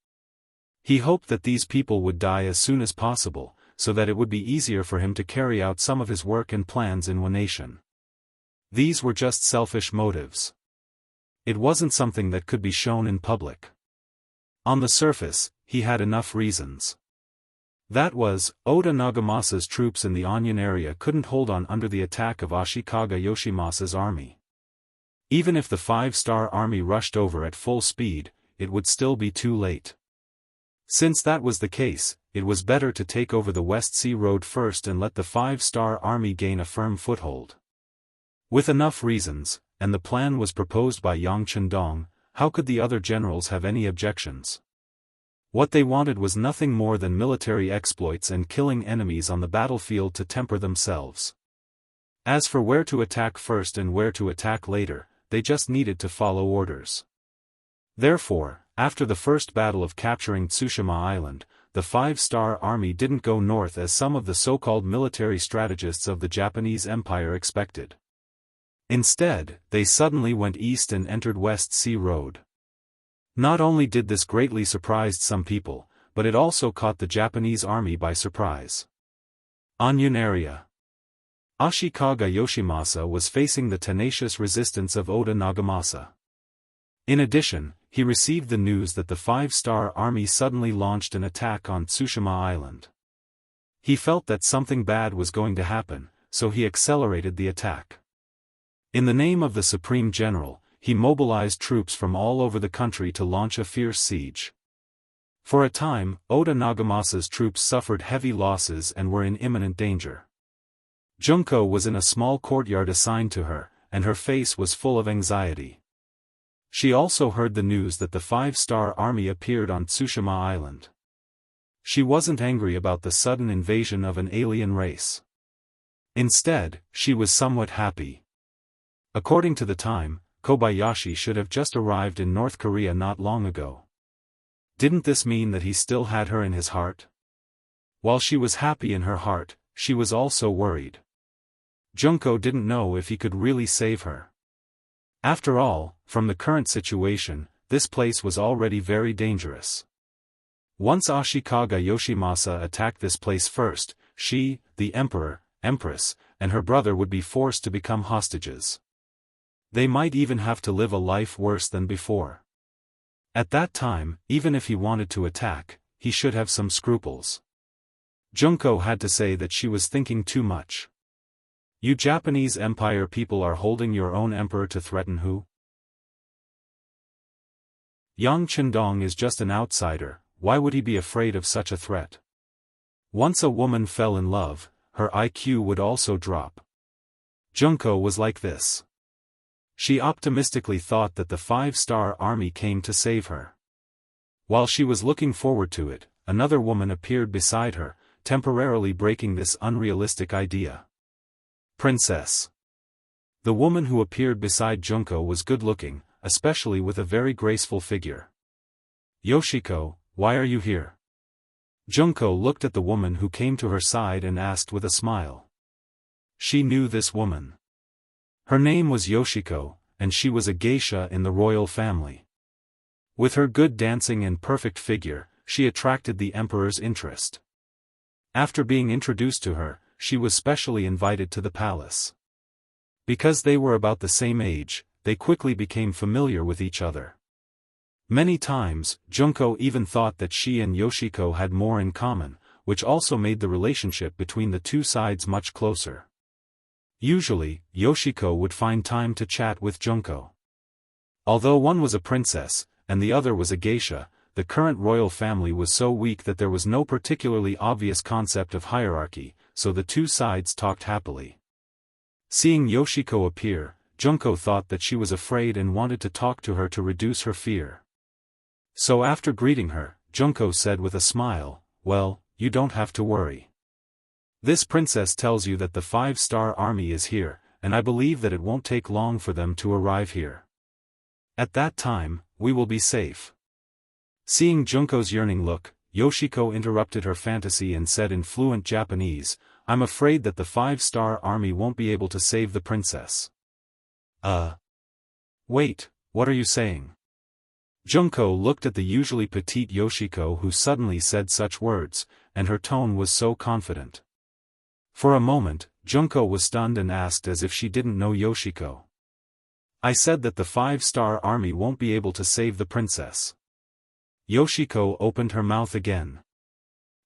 He hoped that these people would die as soon as possible, so that it would be easier for him to carry out some of his work and plans in one nation. These were just selfish motives. It wasn't something that could be shown in public. On the surface, he had enough reasons. That was, Oda Nagamasa's troops in the Onion area couldn't hold on under the attack of Ashikaga Yoshimasa's army. Even if the 5-star army rushed over at full speed, it would still be too late. Since that was the case, it was better to take over the West Sea Road first and let the 5-star army gain a firm foothold. With enough reasons, and the plan was proposed by Yang Chendong, how could the other generals have any objections? What they wanted was nothing more than military exploits and killing enemies on the battlefield to temper themselves. As for where to attack first and where to attack later, they just needed to follow orders. Therefore, after the first battle of capturing Tsushima Island, the 5-star army didn't go north as some of the so-called military strategists of the Japanese Empire expected. Instead, they suddenly went east and entered West Sea Road. Not only did this greatly surprise some people, but it also caught the Japanese army by surprise. Onion area. Ashikaga Yoshimasa was facing the tenacious resistance of Oda Nagamasa. In addition, he received the news that the 5-star army suddenly launched an attack on Tsushima Island. He felt that something bad was going to happen, so he accelerated the attack. In the name of the Supreme General, he mobilized troops from all over the country to launch a fierce siege. For a time, Oda Nagamasa's troops suffered heavy losses and were in imminent danger. Junko was in a small courtyard assigned to her, and her face was full of anxiety. She also heard the news that the 5-star army appeared on Tsushima Island. She wasn't angry about the sudden invasion of an alien race. Instead, she was somewhat happy. According to the time, Kobayashi should have just arrived in North Korea not long ago. Didn't this mean that he still had her in his heart? While she was happy in her heart, she was also worried. Junko didn't know if he could really save her. After all, from the current situation, this place was already very dangerous. Once Ashikaga Yoshimasa attacked this place first, she, the emperor, empress, and her brother would be forced to become hostages. They might even have to live a life worse than before. At that time, even if he wanted to attack, he should have some scruples. Junko had to say that she was thinking too much. You Japanese Empire people are holding your own emperor to threaten who? Yang Chendong is just an outsider, why would he be afraid of such a threat? Once a woman fell in love, her IQ would also drop. Junko was like this. She optimistically thought that the 5-star army came to save her. While she was looking forward to it, another woman appeared beside her, temporarily breaking this unrealistic idea. Princess. The woman who appeared beside Junko was good-looking, especially with a very graceful figure. Yoshiko, why are you here? Junko looked at the woman who came to her side and asked with a smile. She knew this woman. Her name was Yoshiko, and she was a geisha in the royal family. With her good dancing and perfect figure, she attracted the emperor's interest. After being introduced to her, she was specially invited to the palace. Because they were about the same age, they quickly became familiar with each other. Many times, Junko even thought that she and Yoshiko had more in common, which also made the relationship between the two sides much closer. Usually, Yoshiko would find time to chat with Junko. Although one was a princess, and the other was a geisha, the current royal family was so weak that there was no particularly obvious concept of hierarchy, so the two sides talked happily. Seeing Yoshiko appear, Junko thought that she was afraid and wanted to talk to her to reduce her fear. So after greeting her, Junko said with a smile, "Well, you don't have to worry. This princess tells you that the 5-star army is here, and I believe that it won't take long for them to arrive here. At that time, we will be safe." Seeing Junko's yearning look, Yoshiko interrupted her fantasy and said in fluent Japanese, "I'm afraid that the 5-star army won't be able to save the princess." Wait, what are you saying? Junko looked at the usually petite Yoshiko who suddenly said such words, and her tone was so confident. For a moment, Junko was stunned and asked as if she didn't know Yoshiko. I said that the 5-star army won't be able to save the princess. Yoshiko opened her mouth again.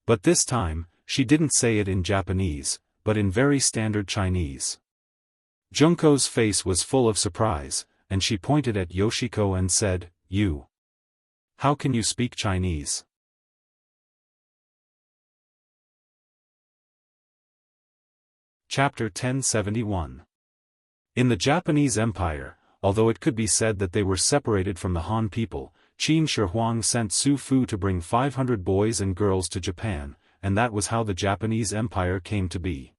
But this time, she didn't say it in Japanese, but in very standard Chinese. Junko's face was full of surprise, and she pointed at Yoshiko and said, "You. How can you speak Chinese?" Chapter 1071. In the Japanese Empire, although it could be said that they were separated from the Han people, Qin Shi Huang sent Su Fu to bring 500 boys and girls to Japan, and that was how the Japanese Empire came to be.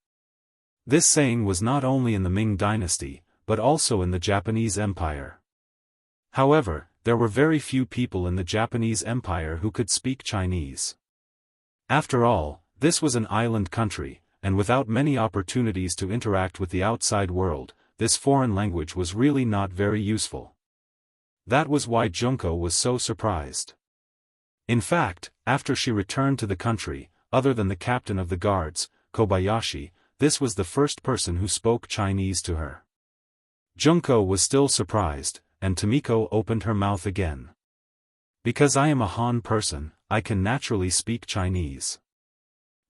This saying was not only in the Ming Dynasty, but also in the Japanese Empire. However, there were very few people in the Japanese Empire who could speak Chinese. After all, this was an island country, and without many opportunities to interact with the outside world, this foreign language was really not very useful. That was why Junko was so surprised. In fact, after she returned to the country, other than the captain of the guards, Kobayashi, this was the first person who spoke Chinese to her. Junko was still surprised, and Tomiko opened her mouth again. Because I am a Han person, I can naturally speak Chinese.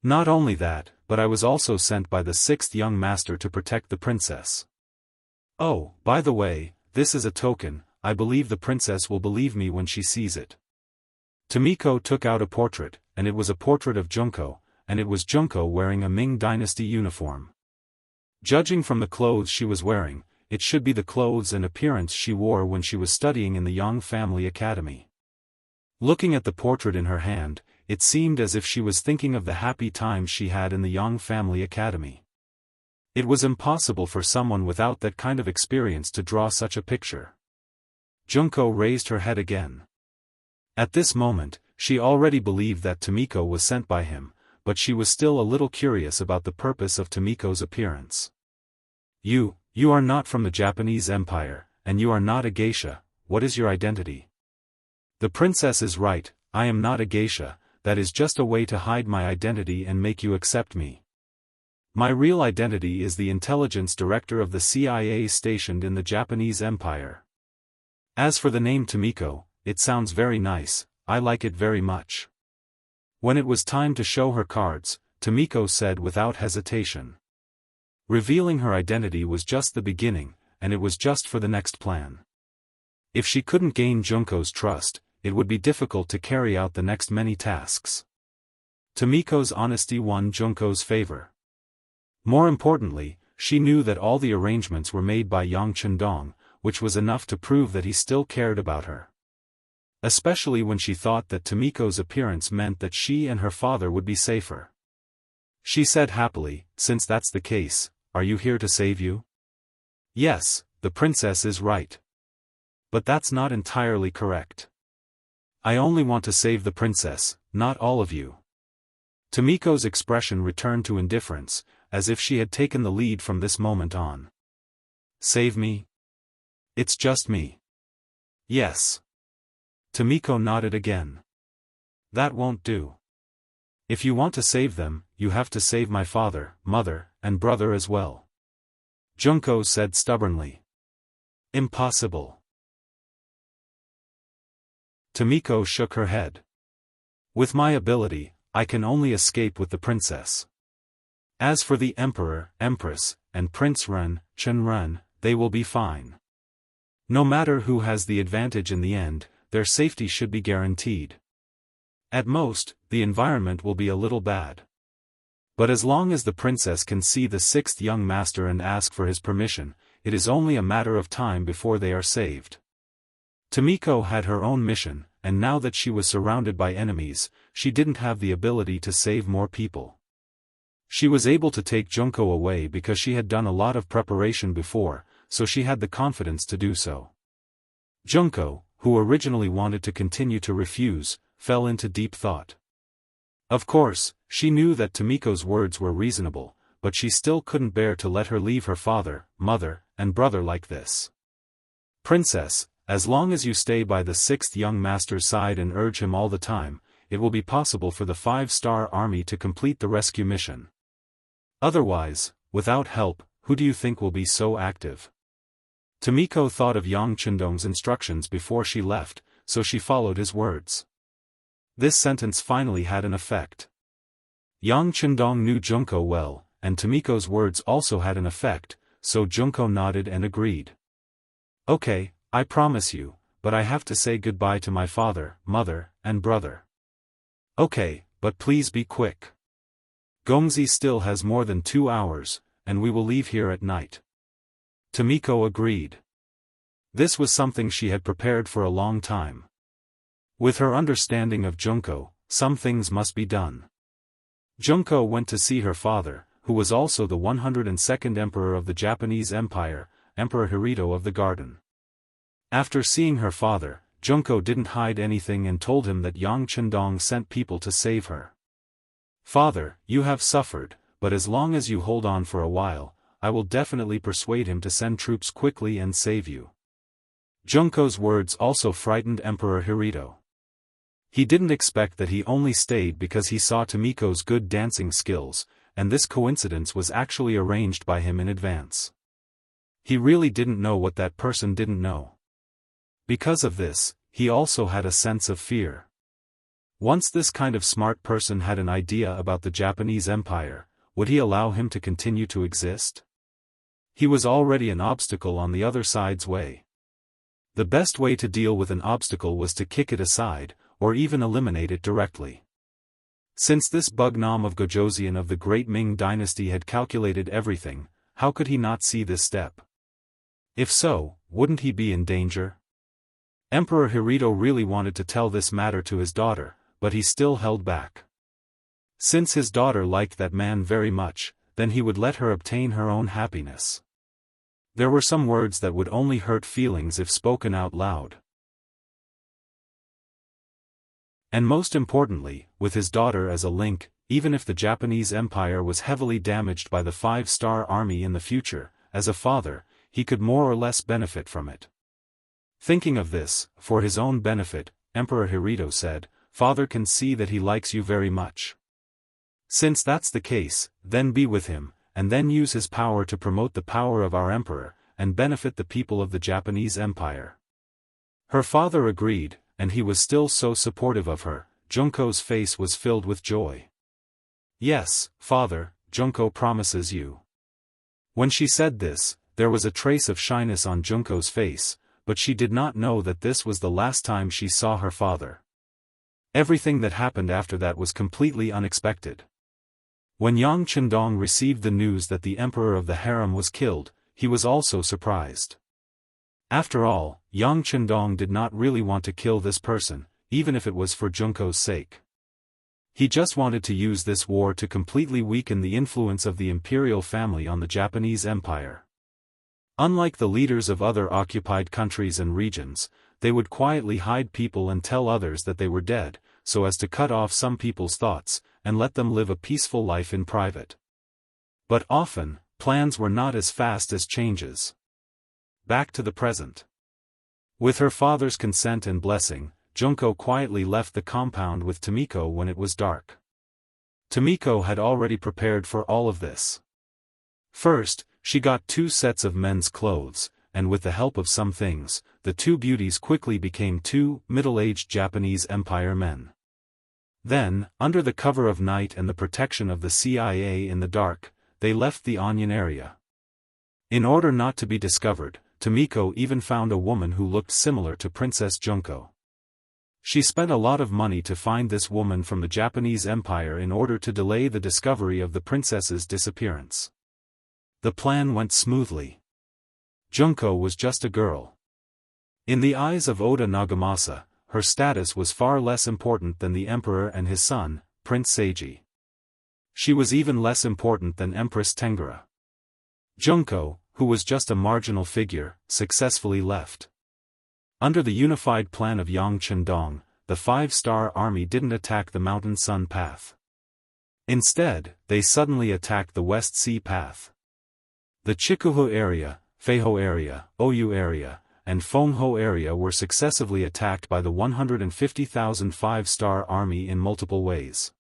Not only that, but I was also sent by the 6th young master to protect the princess. Oh, by the way, this is a token. I believe the princess will believe me when she sees it. Tomiko took out a portrait, and it was a portrait of Junko, and it was Junko wearing a Ming Dynasty uniform. Judging from the clothes she was wearing, it should be the clothes and appearance she wore when she was studying in the Yang Family Academy. Looking at the portrait in her hand, it seemed as if she was thinking of the happy times she had in the Yang Family Academy. It was impossible for someone without that kind of experience to draw such a picture. Junko raised her head again. At this moment, she already believed that Tomiko was sent by him, but she was still a little curious about the purpose of Tomiko's appearance. You are not from the Japanese Empire, and you are not a geisha. What is your identity?" "The princess is right, I am not a geisha, that is just a way to hide my identity and make you accept me. My real identity is the intelligence director of the CIA stationed in the Japanese Empire. As for the name Tomiko, it sounds very nice, I like it very much." When it was time to show her cards, Tomiko said without hesitation. Revealing her identity was just the beginning, and it was just for the next plan. If she couldn't gain Junko's trust, it would be difficult to carry out the next many tasks. Tomiko's honesty won Junko's favor. More importantly, she knew that all the arrangements were made by Yang Chendong, which was enough to prove that he still cared about her. Especially when she thought that Tomiko's appearance meant that she and her father would be safer. She said happily, "Since that's the case, are you here to save you?" "Yes, the princess is right. But that's not entirely correct. I only want to save the princess, not all of you." Tomiko's expression returned to indifference, as if she had taken the lead from this moment on. "Save me? It's just me." "Yes." Tomiko nodded again. "That won't do. If you want to save them, you have to save my father, mother, and brother as well." Junko said stubbornly. "Impossible." Tomiko shook her head. "With my ability, I can only escape with the princess. As for the emperor, empress, and Prince Ren, Chen Ren, they will be fine. No matter who has the advantage in the end, their safety should be guaranteed. At most, the environment will be a little bad. But as long as the princess can see the 6th young master and ask for his permission, it is only a matter of time before they are saved." Tomiko had her own mission, and now that she was surrounded by enemies, she didn't have the ability to save more people. She was able to take Junko away because she had done a lot of preparation before, so she had the confidence to do so. Junko, who originally wanted to continue to refuse, fell into deep thought. Of course, she knew that Tomiko's words were reasonable, but she still couldn't bear to let her leave her father, mother, and brother like this. "Princess, as long as you stay by the 6th young master's side and urge him all the time, it will be possible for the 5-star army to complete the rescue mission. Otherwise, without help, who do you think will be so active? Tomiko thought of Yang Chendong's instructions before she left, so she followed his words. This sentence finally had an effect. Yang Chendong knew Junko well, and Tomiko's words also had an effect, so Junko nodded and agreed. Okay, I promise you, but I have to say goodbye to my father, mother, and brother. Okay, but please be quick. Gongzi still has more than 2 hours, and we will leave here at night. Tomiko agreed. This was something she had prepared for a long time. With her understanding of Junko, some things must be done. Junko went to see her father, who was also the 102nd emperor of the Japanese Empire, Emperor Hirohito of the Garden. After seeing her father, Junko didn't hide anything and told him that Yang Chendong sent people to save her. Father, you have suffered, but as long as you hold on for a while, I will definitely persuade him to send troops quickly and save you. Junko's words also frightened Emperor Hirohito. He didn't expect that he only stayed because he saw Tomiko's good dancing skills, and this coincidence was actually arranged by him in advance. He really didn't know what that person didn't know. Because of this, he also had a sense of fear. Once this kind of smart person had an idea about the Japanese Empire, would he allow him to continue to exist? He was already an obstacle on the other side's way. The best way to deal with an obstacle was to kick it aside, or even eliminate it directly. Since this Bugnam of Gojoseon of the Great Ming Dynasty had calculated everything, how could he not see this step? If so, wouldn't he be in danger? Emperor Hirohito really wanted to tell this matter to his daughter, but he still held back. Since his daughter liked that man very much, then he would let her obtain her own happiness. There were some words that would only hurt feelings if spoken out loud. And most importantly, with his daughter as a link, even if the Japanese Empire was heavily damaged by the 5-star army in the future, as a father, he could more or less benefit from it. Thinking of this, for his own benefit, Emperor Hirohito said, "Father can see that he likes you very much. Since that's the case, then be with him, and then use his power to promote the power of our emperor, and benefit the people of the Japanese Empire." Her father agreed, and he was still so supportive of her. Junko's face was filled with joy. "Yes, father, Junko promises you." When she said this, there was a trace of shyness on Junko's face, but she did not know that this was the last time she saw her father. Everything that happened after that was completely unexpected. When Yang Chendong received the news that the emperor of the harem was killed, he was also surprised. After all, Yang Chendong did not really want to kill this person, even if it was for Junko's sake. He just wanted to use this war to completely weaken the influence of the imperial family on the Japanese Empire. Unlike the leaders of other occupied countries and regions, they would quietly hide people and tell others that they were dead, so as to cut off some people's thoughts, and let them live a peaceful life in private. But often, plans were not as fast as changes. Back to the present. With her father's consent and blessing, Junko quietly left the compound with Tomiko when it was dark. Tomiko had already prepared for all of this. First, she got 2 sets of men's clothes, and with the help of some things, the 2 beauties quickly became 2 middle-aged Japanese Empire men. Then, under the cover of night and the protection of the CIA in the dark, they left the Onion area. In order not to be discovered, Tomiko even found a woman who looked similar to Princess Junko. She spent a lot of money to find this woman from the Japanese Empire in order to delay the discovery of the princess's disappearance. The plan went smoothly. Junko was just a girl. In the eyes of Oda Nagamasa, her status was far less important than the emperor and his son, Prince Seiji. She was even less important than Empress Tengara. Junko, who was just a marginal figure, successfully left. Under the unified plan of Yang Chendong, the 5-star army didn't attack the Mountain Sun Path. Instead, they suddenly attacked the West Sea Path. The Chikuhu area, Feiho area, Oyu area, and Fengho area were successively attacked by the 150,000 five-star army in multiple ways.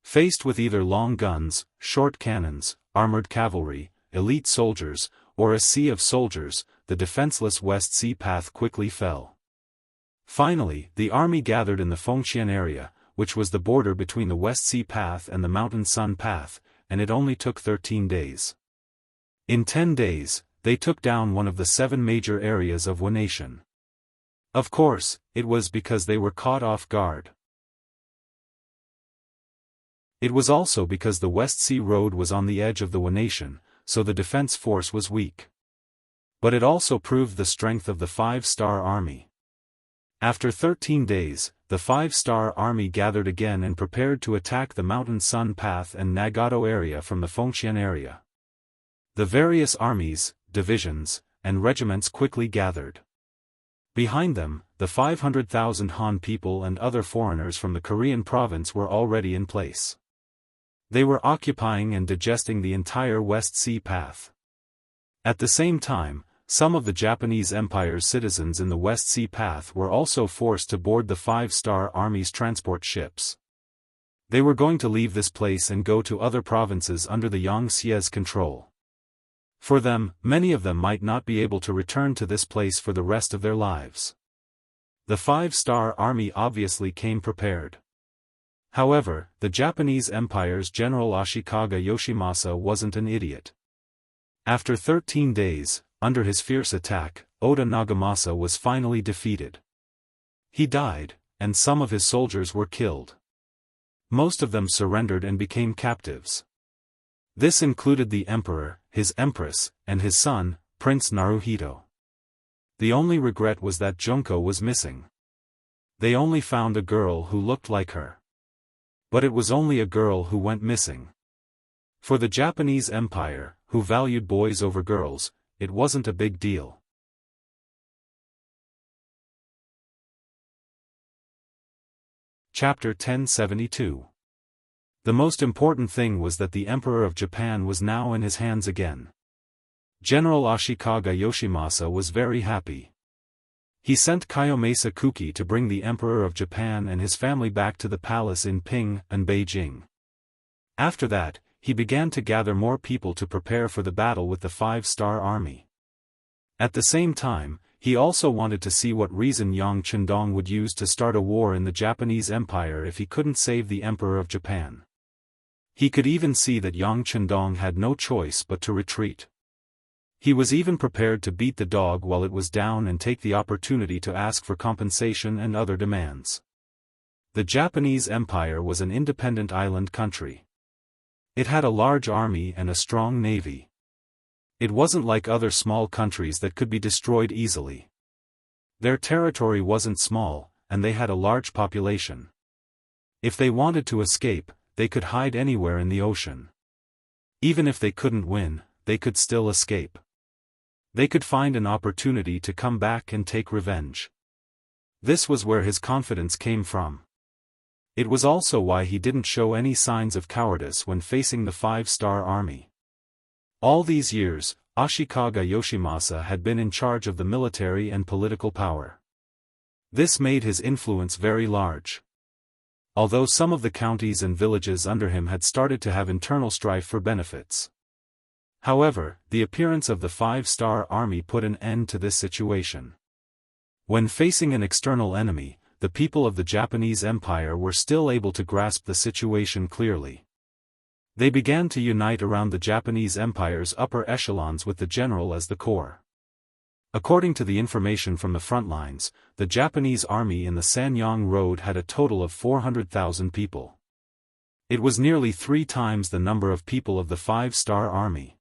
Faced with either long guns, short cannons, armored cavalry, elite soldiers, or a sea of soldiers, the defenseless West Sea Path quickly fell. Finally, the army gathered in the Fengxian area, which was the border between the West Sea Path and the Mountain Sun Path, and it only took 13 days. In 10 days, they took down one of the 7 major areas of Wu nation. Of course, it was because they were caught off guard. It was also because the West Sea Road was on the edge of the Wu nation, so the defense force was weak. But it also proved the strength of the five-star army. After 13 days, the five-star army gathered again and prepared to attack the Mountain Sun Path and Nagato area from the Fengxian area. The various armies, divisions, and regiments quickly gathered. Behind them, the 500,000 Han people and other foreigners from the Korean province were already in place. They were occupying and digesting the entire West Sea Path. At the same time, some of the Japanese Empire's citizens in the West Sea Path were also forced to board the five-star army's transport ships. They were going to leave this place and go to other provinces under the Yangtze's control. For them, many of them might not be able to return to this place for the rest of their lives. The five-star army obviously came prepared. However, the Japanese Empire's General Ashikaga Yoshimasa wasn't an idiot. After 13 days, under his fierce attack, Oda Nagamasa was finally defeated. He died, and some of his soldiers were killed. Most of them surrendered and became captives. This included the emperor, his empress, and his son, Prince Naruhito. The only regret was that Junko was missing. They only found a girl who looked like her. But it was only a girl who went missing. For the Japanese Empire, who valued boys over girls, it wasn't a big deal. Chapter 1072. The most important thing was that the Emperor of Japan was now in his hands again. General Ashikaga Yoshimasa was very happy. He sent Kiyomasa Kuki to bring the Emperor of Japan and his family back to the palace in Ping and Beijing. After that, he began to gather more people to prepare for the battle with the five-star army. At the same time, he also wanted to see what reason Yang Chendong would use to start a war in the Japanese Empire if he couldn't save the Emperor of Japan. He could even see that Yang Chendong had no choice but to retreat. He was even prepared to beat the dog while it was down and take the opportunity to ask for compensation and other demands. The Japanese Empire was an independent island country. It had a large army and a strong navy. It wasn't like other small countries that could be destroyed easily. Their territory wasn't small, and they had a large population. If they wanted to escape, they could hide anywhere in the ocean. Even if they couldn't win, they could still escape. They could find an opportunity to come back and take revenge. This was where his confidence came from. It was also why he didn't show any signs of cowardice when facing the five-star army. All these years, Ashikaga Yoshimasa had been in charge of the military and political power. This made his influence very large. Although some of the counties and villages under him had started to have internal strife for benefits. However, the appearance of the five-star army put an end to this situation. When facing an external enemy, the people of the Japanese Empire were still able to grasp the situation clearly. They began to unite around the Japanese Empire's upper echelons with the general as the core. According to the information from the front lines, the Japanese army in the Sanyang Road had a total of 400,000 people. It was nearly 3 times the number of people of the five-star army.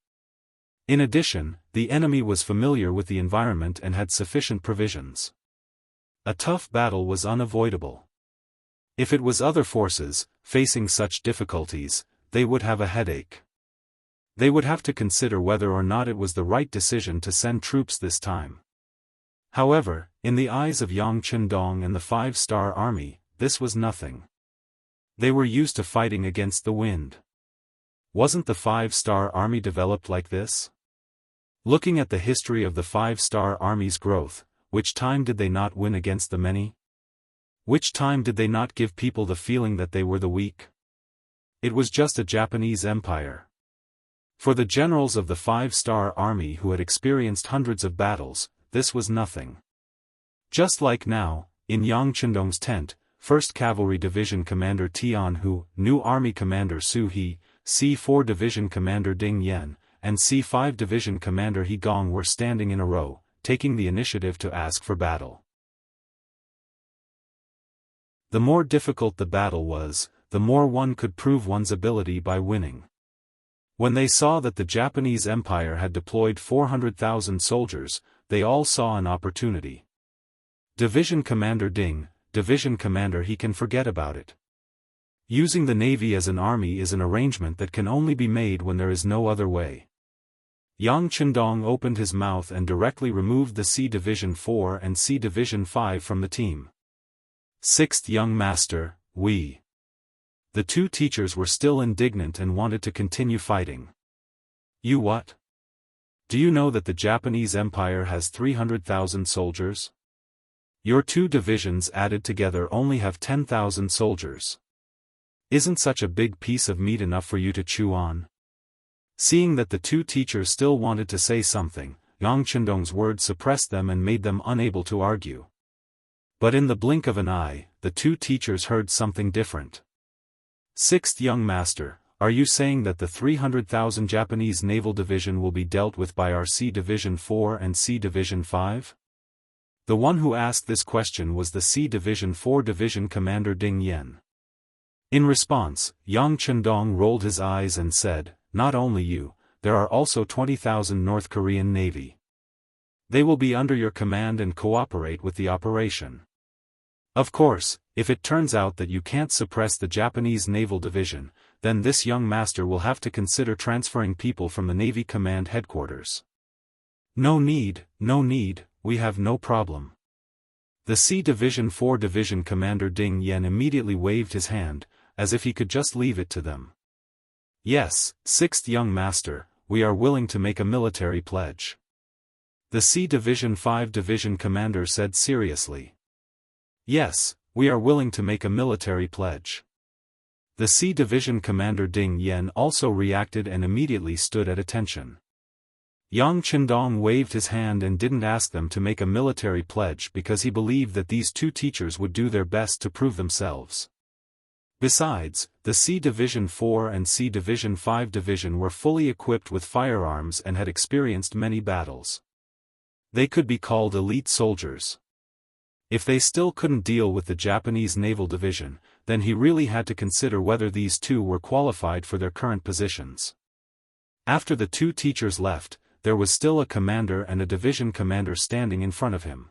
In addition, the enemy was familiar with the environment and had sufficient provisions. A tough battle was unavoidable. If it was other forces, facing such difficulties, they would have a headache. They would have to consider whether or not it was the right decision to send troops this time. However, in the eyes of Yang Chendong and the five-star army, this was nothing. They were used to fighting against the wind. Wasn't the five-star army developed like this? Looking at the history of the five-star army's growth, which time did they not win against the many? Which time did they not give people the feeling that they were the weak? It was just a Japanese empire. For the generals of the five-star army who had experienced hundreds of battles, this was nothing. Just like now, in Yang Chendong's tent, 1st Cavalry Division Commander Tian Hu, new Army Commander Su He, C4 Division Commander Ding Yan, and C5 Division Commander He Gong were standing in a row, taking the initiative to ask for battle. The more difficult the battle was, the more one could prove one's ability by winning. When they saw that the Japanese Empire had deployed 400,000 soldiers, they all saw an opportunity. Division Commander Ding, Division Commander He can forget about it. Using the Navy as an army is an arrangement that can only be made when there is no other way. Yang Chendong opened his mouth and directly removed the C Division 4 and C Division 5 from the team. 6th Young Master, we. The two teachers were still indignant and wanted to continue fighting. You what? Do you know that the Japanese Empire has 300,000 soldiers? Your two divisions added together only have 10,000 soldiers. Isn't such a big piece of meat enough for you to chew on? Seeing that the two teachers still wanted to say something, Yang Chendong's words suppressed them and made them unable to argue. But in the blink of an eye, the two teachers heard something different. 6th Young Master, are you saying that the 300,000 Japanese Naval Division will be dealt with by our C Division 4 and C Division 5? The one who asked this question was the C Division 4 Division Commander Ding Yan. In response, Yang Chendong rolled his eyes and said, not only you, there are also 20,000 North Korean Navy. They will be under your command and cooperate with the operation. Of course, if it turns out that you can't suppress the Japanese Naval Division, then this young master will have to consider transferring people from the Navy Command Headquarters. No need, we have no problem. The C Division 4 Division Commander Ding Yan immediately waved his hand, as if he could just leave it to them. Yes, 6th Young Master, we are willing to make a military pledge. The C Division 5 Division Commander said seriously. Yes, we are willing to make a military pledge. The C Division Commander Ding Yan also reacted and immediately stood at attention. Yang Chendong waved his hand and didn't ask them to make a military pledge because he believed that these two teachers would do their best to prove themselves. Besides, the C Division 4 and C Division 5 Division were fully equipped with firearms and had experienced many battles. They could be called elite soldiers. If they still couldn't deal with the Japanese Naval Division, then he really had to consider whether these two were qualified for their current positions. After the two teachers left, there was still a commander and a division commander standing in front of him.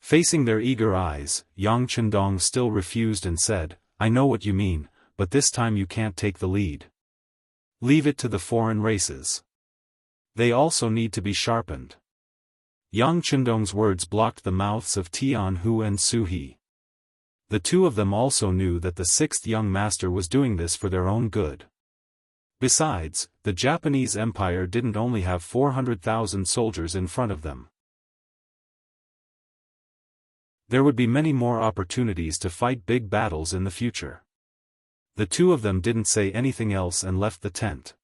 Facing their eager eyes, Yang Chendong still refused and said, I know what you mean, but this time you can't take the lead. Leave it to the foreign races. They also need to be sharpened. Yang Chendong's words blocked the mouths of Tian Hu and Su He. The two of them also knew that the 6th Young Master was doing this for their own good. Besides, the Japanese Empire didn't only have 400,000 soldiers in front of them. There would be many more opportunities to fight big battles in the future. The two of them didn't say anything else and left the tent.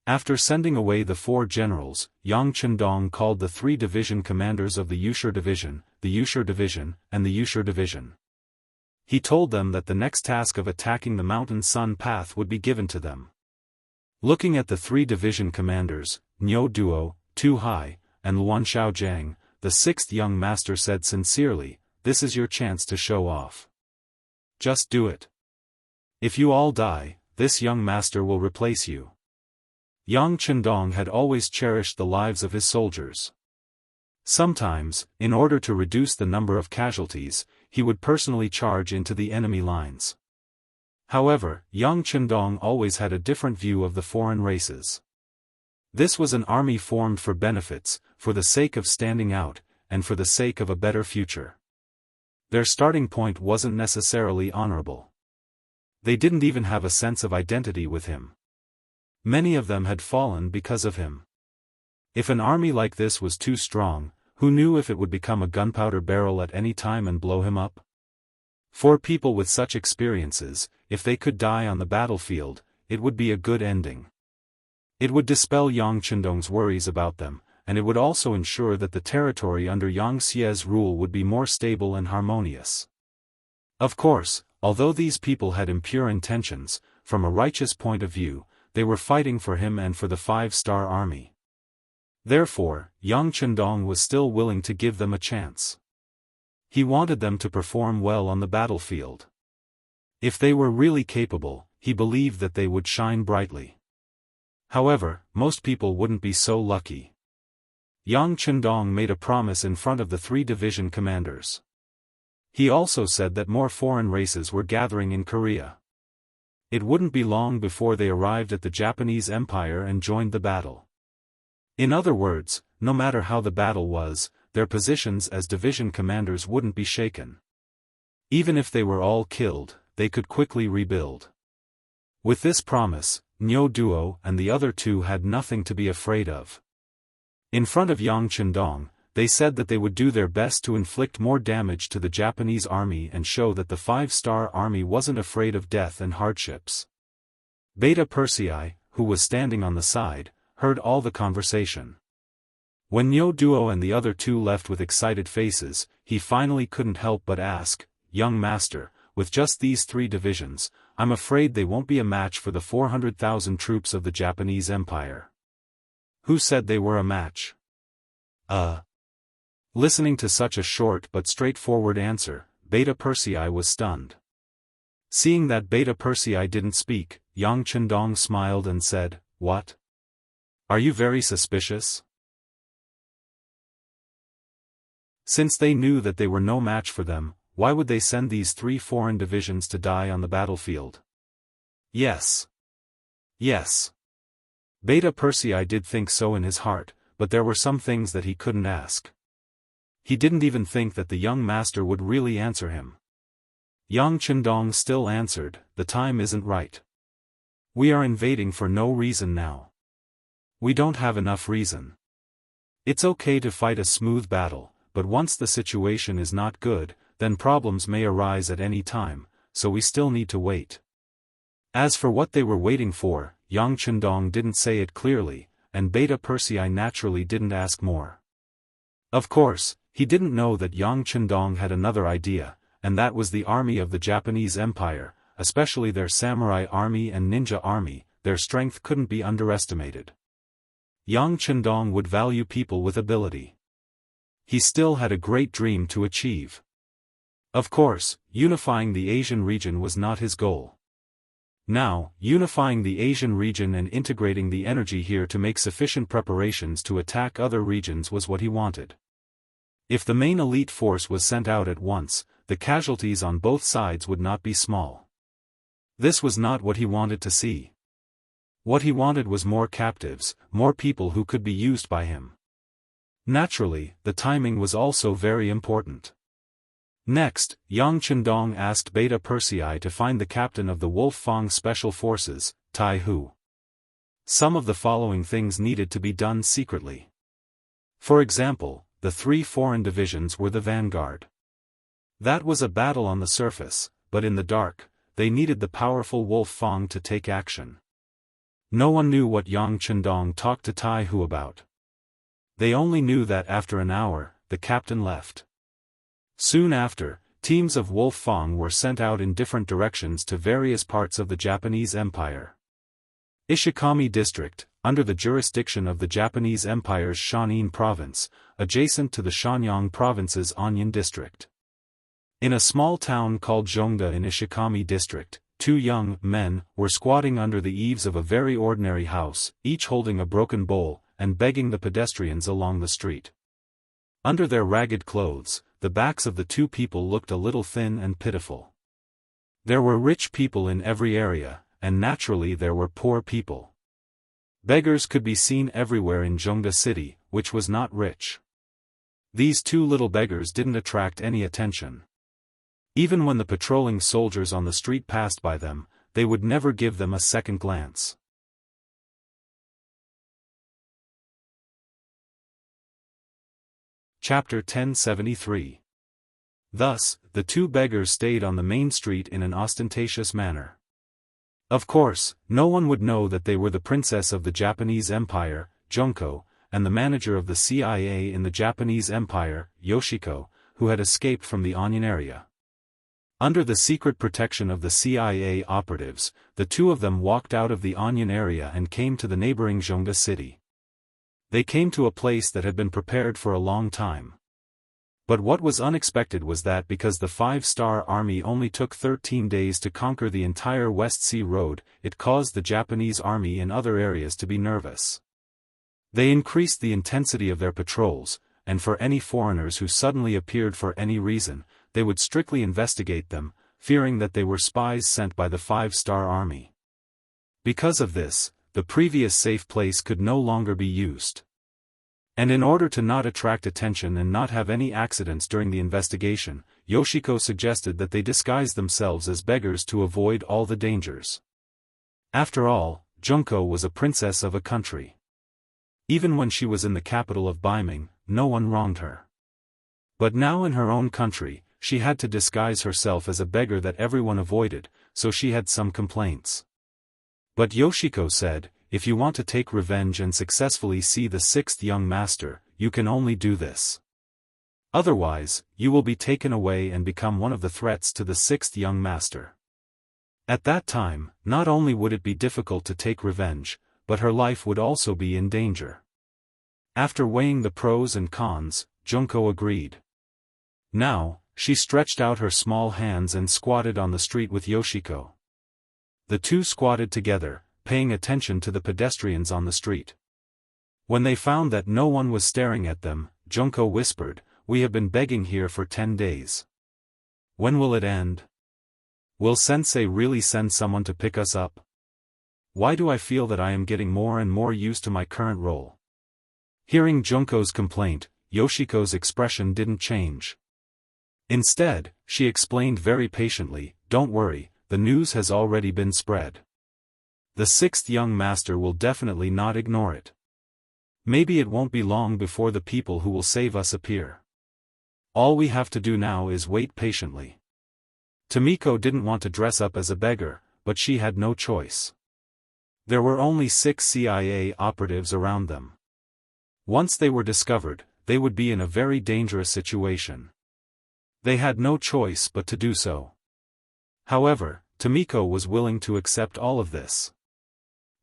After sending away the 4 generals, Yang Chendong called the 3 division commanders of the Wuxia Division, the Wuxia Division, and the Wuxia Division. He told them that the next task of attacking the Mountain Sun Path would be given to them. Looking at the 3 division commanders, Niu Duo, Tu Hai, and Luan Xiaojiang, the 6th Young Master said sincerely, this is your chance to show off. Just do it. If you all die, this young master will replace you. Yang Chendong had always cherished the lives of his soldiers. Sometimes, in order to reduce the number of casualties, he would personally charge into the enemy lines. However, Yang Chendong always had a different view of the foreign races. This was an army formed for benefits, for the sake of standing out, and for the sake of a better future. Their starting point wasn't necessarily honorable. They didn't even have a sense of identity with him. Many of them had fallen because of him. If an army like this was too strong, who knew if it would become a gunpowder barrel at any time and blow him up? For people with such experiences, if they could die on the battlefield, it would be a good ending. It would dispel Yang Chendong's worries about them, and it would also ensure that the territory under Yang Xie's rule would be more stable and harmonious. Of course, although these people had impure intentions, from a righteous point of view, they were fighting for him and for the 5-star army. Therefore, Yang Chendong was still willing to give them a chance. He wanted them to perform well on the battlefield. If they were really capable, he believed that they would shine brightly. However, most people wouldn't be so lucky. Yang Chendong made a promise in front of the 3 division commanders. He also said that more foreign races were gathering in Korea. It wouldn't be long before they arrived at the Japanese Empire and joined the battle. In other words, no matter how the battle was, their positions as division commanders wouldn't be shaken. Even if they were all killed, they could quickly rebuild. With this promise, Nyo Duo and the other 2 had nothing to be afraid of. In front of Yang Chendong, they said that they would do their best to inflict more damage to the Japanese army and show that the 5-star army wasn't afraid of death and hardships. Beta Persei, who was standing on the side, heard all the conversation. When Nyo Duo and the other 2 left with excited faces, he finally couldn't help but ask, "Young master, with just these 3 divisions, I'm afraid they won't be a match for the 400,000 troops of the Japanese Empire." Who said they were a match? Listening to such a short but straightforward answer, Beta Persei was stunned. Seeing that Beta Persei didn't speak, Yang Chendong smiled and said, "What? Are you very suspicious?" Since they knew that they were no match for them, why would they send these 3 foreign divisions to die on the battlefield? Yes. Yes. Beta Persei did think so in his heart, but there were some things that he couldn't ask. He didn't even think that the young master would really answer him. Yang Chendong still answered, "The time isn't right. We are invading for no reason now. We don't have enough reason. It's okay to fight a smooth battle, but once the situation is not good, then problems may arise at any time, so we still need to wait." As for what they were waiting for, Yang Chendong didn't say it clearly, and Beta Persei naturally didn't ask more. Of course, he didn't know that Yang Chendong had another idea, and that was the army of the Japanese Empire, especially their samurai army and ninja army. Their strength couldn't be underestimated. Yang Chendong would value people with ability. He still had a great dream to achieve. Of course, unifying the Asian region was not his goal. Now, unifying the Asian region and integrating the energy here to make sufficient preparations to attack other regions was what he wanted. If the main elite force was sent out at once, the casualties on both sides would not be small. This was not what he wanted to see. What he wanted was more captives, more people who could be used by him. Naturally, the timing was also very important. Next, Yang Chendong asked Beta Persei to find the captain of the Wolf Fang Special Forces, Tai Hu. Some of the following things needed to be done secretly. For example, the 3 foreign divisions were the vanguard. That was a battle on the surface, but in the dark, they needed the powerful Wolf Fang to take action. No one knew what Yang Chendong talked to Tai Hu about. They only knew that after an hour, the captain left. Soon after, teams of Wolf Fang were sent out in different directions to various parts of the Japanese Empire. Ishikami District, under the jurisdiction of the Japanese Empire's Shanin Province, adjacent to the Shanyang Province's Anyan District. In a small town called Zhongda in Ishikami District, 2 young men were squatting under the eaves of a very ordinary house, each holding a broken bowl, and begging the pedestrians along the street. Under their ragged clothes, the backs of the 2 people looked a little thin and pitiful. There were rich people in every area, and naturally there were poor people. Beggars could be seen everywhere in Zhongda City, which was not rich. These 2 little beggars didn't attract any attention. Even when the patrolling soldiers on the street passed by them, they would never give them a second glance. Chapter 1073. Thus, the two beggars stayed on the main street in an ostentatious manner. Of course, no one would know that they were the princess of the Japanese Empire, Junko, and the manager of the CIA in the Japanese Empire, Yoshiko, who had escaped from the Onion area. Under the secret protection of the CIA operatives, the two of them walked out of the Onion area and came to the neighboring Jianghu city. They came to a place that had been prepared for a long time. But what was unexpected was that because the five-star army only took 13 days to conquer the entire West Sea Road, it caused the Japanese army in other areas to be nervous. They increased the intensity of their patrols, and for any foreigners who suddenly appeared for any reason, they would strictly investigate them, fearing that they were spies sent by the five-star army. Because of this, the previous safe place could no longer be used. And in order to not attract attention and not have any accidents during the investigation, Yoshiko suggested that they disguise themselves as beggars to avoid all the dangers. After all, Junko was a princess of a country. Even when she was in the capital of Beiming, no one wronged her. But now in her own country, she had to disguise herself as a beggar that everyone avoided, so she had some complaints. But Yoshiko said, if you want to take revenge and successfully see the sixth young master, you can only do this. Otherwise, you will be taken away and become one of the threats to the sixth young master. At that time, not only would it be difficult to take revenge, but her life would also be in danger. After weighing the pros and cons, Junko agreed. Now, she stretched out her small hands and squatted on the street with Yoshiko. The two squatted together, paying attention to the pedestrians on the street. When they found that no one was staring at them, Junko whispered, "We have been begging here for 10 days. When will it end? Will Sensei really send someone to pick us up? Why do I feel that I am getting more and more used to my current role?" Hearing Junko's complaint, Yoshiko's expression didn't change. Instead, she explained very patiently, "Don't worry, the news has already been spread. The sixth young master will definitely not ignore it. Maybe it won't be long before the people who will save us appear. All we have to do now is wait patiently." Tomiko didn't want to dress up as a beggar, but she had no choice. There were only 6 CIA operatives around them. Once they were discovered, they would be in a very dangerous situation. They had no choice but to do so. However, Tomiko was willing to accept all of this.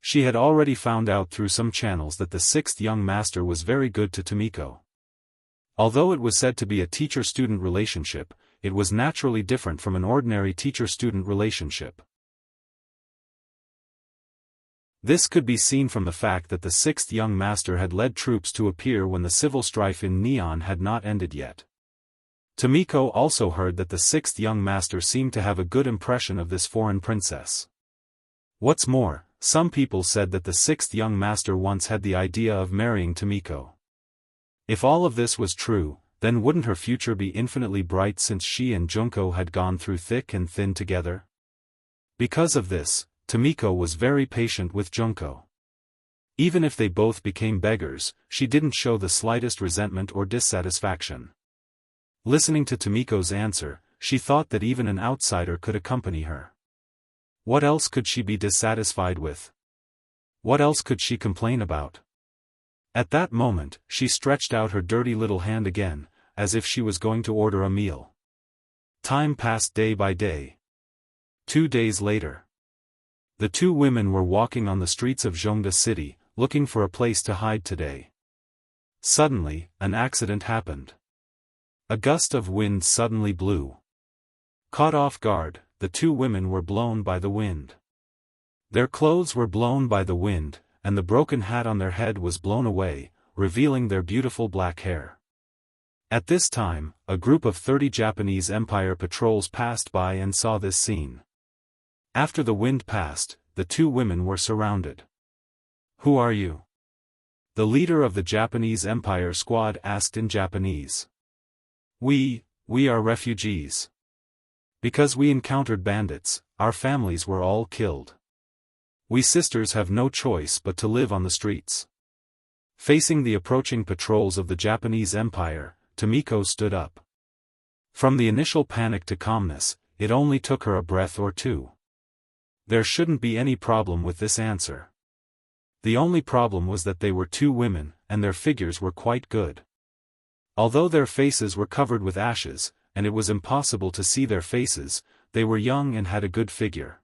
She had already found out through some channels that the sixth young master was very good to Tomiko. Although it was said to be a teacher-student relationship, it was naturally different from an ordinary teacher-student relationship. This could be seen from the fact that the sixth young master had led troops to appear when the civil strife in Neon had not ended yet. Tomiko also heard that the sixth young master seemed to have a good impression of this foreign princess. What's more, some people said that the sixth young master once had the idea of marrying Tomiko. If all of this was true, then wouldn't her future be infinitely bright since she and Junko had gone through thick and thin together? Because of this, Tomiko was very patient with Junko. Even if they both became beggars, she didn't show the slightest resentment or dissatisfaction. Listening to Tomiko's answer, she thought that even an outsider could accompany her. What else could she be dissatisfied with? What else could she complain about? At that moment, she stretched out her dirty little hand again, as if she was going to order a meal. Time passed day by day. 2 days later. The two women were walking on the streets of Jianghu city, looking for a place to hide today. Suddenly, an accident happened. A gust of wind suddenly blew. Caught off guard, the two women were blown by the wind. Their clothes were blown by the wind, and the broken hat on their head was blown away, revealing their beautiful black hair. At this time, a group of 30 Japanese Empire patrols passed by and saw this scene. After the wind passed, the two women were surrounded. "Who are you?" The leader of the Japanese Empire squad asked in Japanese. We are refugees. Because we encountered bandits, our families were all killed. We sisters have no choice but to live on the streets." Facing the approaching patrols of the Japanese Empire, Tomiko stood up. From the initial panic to calmness, it only took her a breath or two. There shouldn't be any problem with this answer. The only problem was that they were two women, and their figures were quite good. Although their faces were covered with ashes, and it was impossible to see their faces, they were young and had a good figure.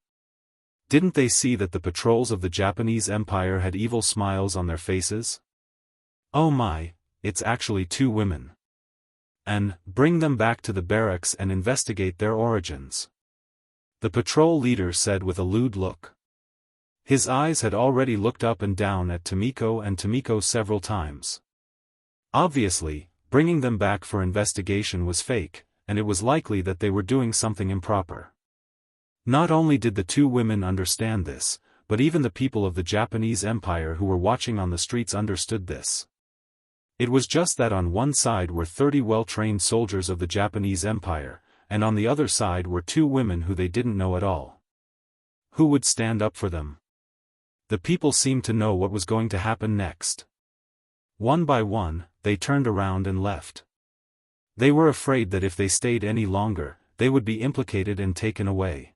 Didn't they see that the patrols of the Japanese Empire had evil smiles on their faces? Oh my, it's actually two women. And, bring them back to the barracks and investigate their origins. The patrol leader said with a lewd look. His eyes had already looked up and down at Tomiko several times. Obviously, bringing them back for investigation was fake, and it was likely that they were doing something improper. Not only did the two women understand this, but even the people of the Japanese Empire who were watching on the streets understood this. It was just that on one side were 30 well-trained soldiers of the Japanese Empire, and on the other side were two women who they didn't know at all. Who would stand up for them? The people seemed to know what was going to happen next. One by one, they turned around and left. They were afraid that if they stayed any longer, they would be implicated and taken away.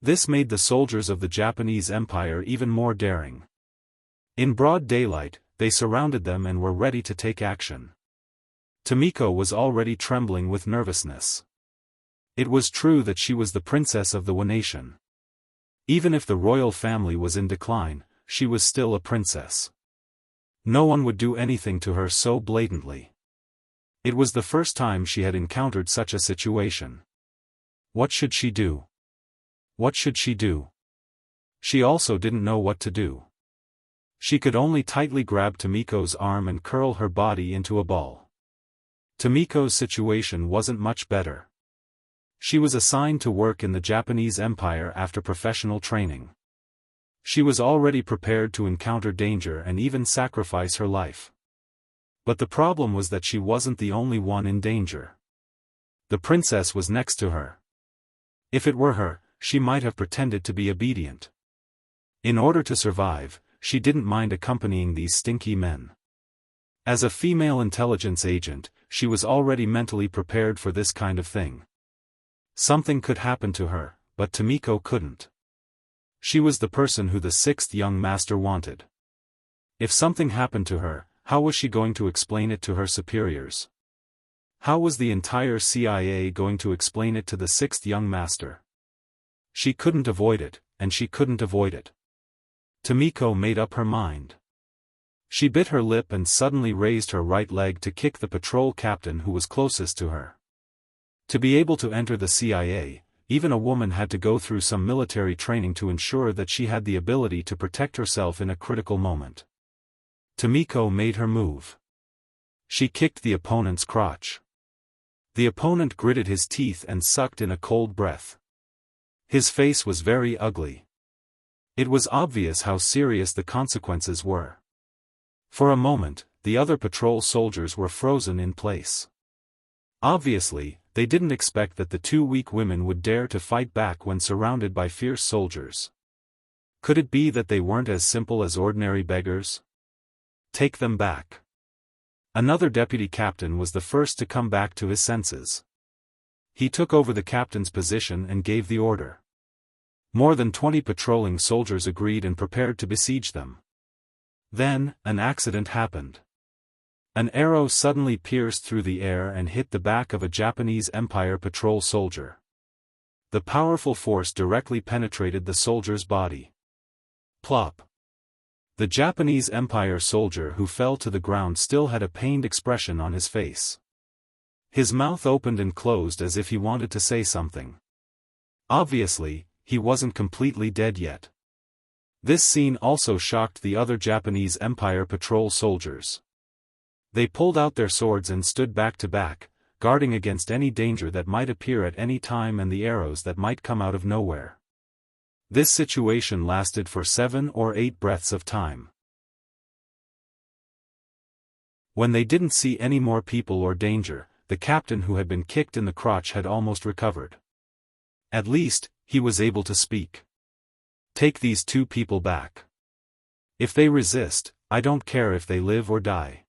This made the soldiers of the Japanese Empire even more daring. In broad daylight, they surrounded them and were ready to take action. Tomiko was already trembling with nervousness. It was true that she was the princess of the nation. Even if the royal family was in decline, she was still a princess. No one would do anything to her so blatantly. It was the first time she had encountered such a situation. What should she do? What should she do? She also didn't know what to do. She could only tightly grab Tomiko's arm and curl her body into a ball. Tomiko's situation wasn't much better. She was assigned to work in the Japanese Empire after professional training. She was already prepared to encounter danger and even sacrifice her life. But the problem was that she wasn't the only one in danger. The princess was next to her. If it were her, she might have pretended to be obedient. In order to survive, she didn't mind accompanying these stinky men. As a female intelligence agent, she was already mentally prepared for this kind of thing. Something could happen to her, but Tomiko couldn't. She was the person who the sixth young master wanted. If something happened to her, how was she going to explain it to her superiors? How was the entire CIA going to explain it to the sixth young master? She couldn't avoid it, and she couldn't avoid it. Tomiko made up her mind. She bit her lip and suddenly raised her right leg to kick the patrol captain who was closest to her. To be able to enter the CIA, even a woman had to go through some military training to ensure that she had the ability to protect herself in a critical moment. Tomiko made her move. She kicked the opponent's crotch. The opponent gritted his teeth and sucked in a cold breath. His face was very ugly. It was obvious how serious the consequences were. For a moment, the other patrol soldiers were frozen in place. Obviously, they didn't expect that the two weak women would dare to fight back when surrounded by fierce soldiers. Could it be that they weren't as simple as ordinary beggars? Take them back. Another deputy captain was the first to come back to his senses. He took over the captain's position and gave the order. More than 20 patrolling soldiers agreed and prepared to besiege them. Then, an accident happened. An arrow suddenly pierced through the air and hit the back of a Japanese Empire patrol soldier. The powerful force directly penetrated the soldier's body. Plop. The Japanese Empire soldier who fell to the ground still had a pained expression on his face. His mouth opened and closed as if he wanted to say something. Obviously, he wasn't completely dead yet. This scene also shocked the other Japanese Empire patrol soldiers. They pulled out their swords and stood back to back, guarding against any danger that might appear at any time and the arrows that might come out of nowhere. This situation lasted for 7 or 8 breaths of time. When they didn't see any more people or danger, the captain who had been kicked in the crotch had almost recovered. At least, he was able to speak. Take these two people back. If they resist, I don't care if they live or die.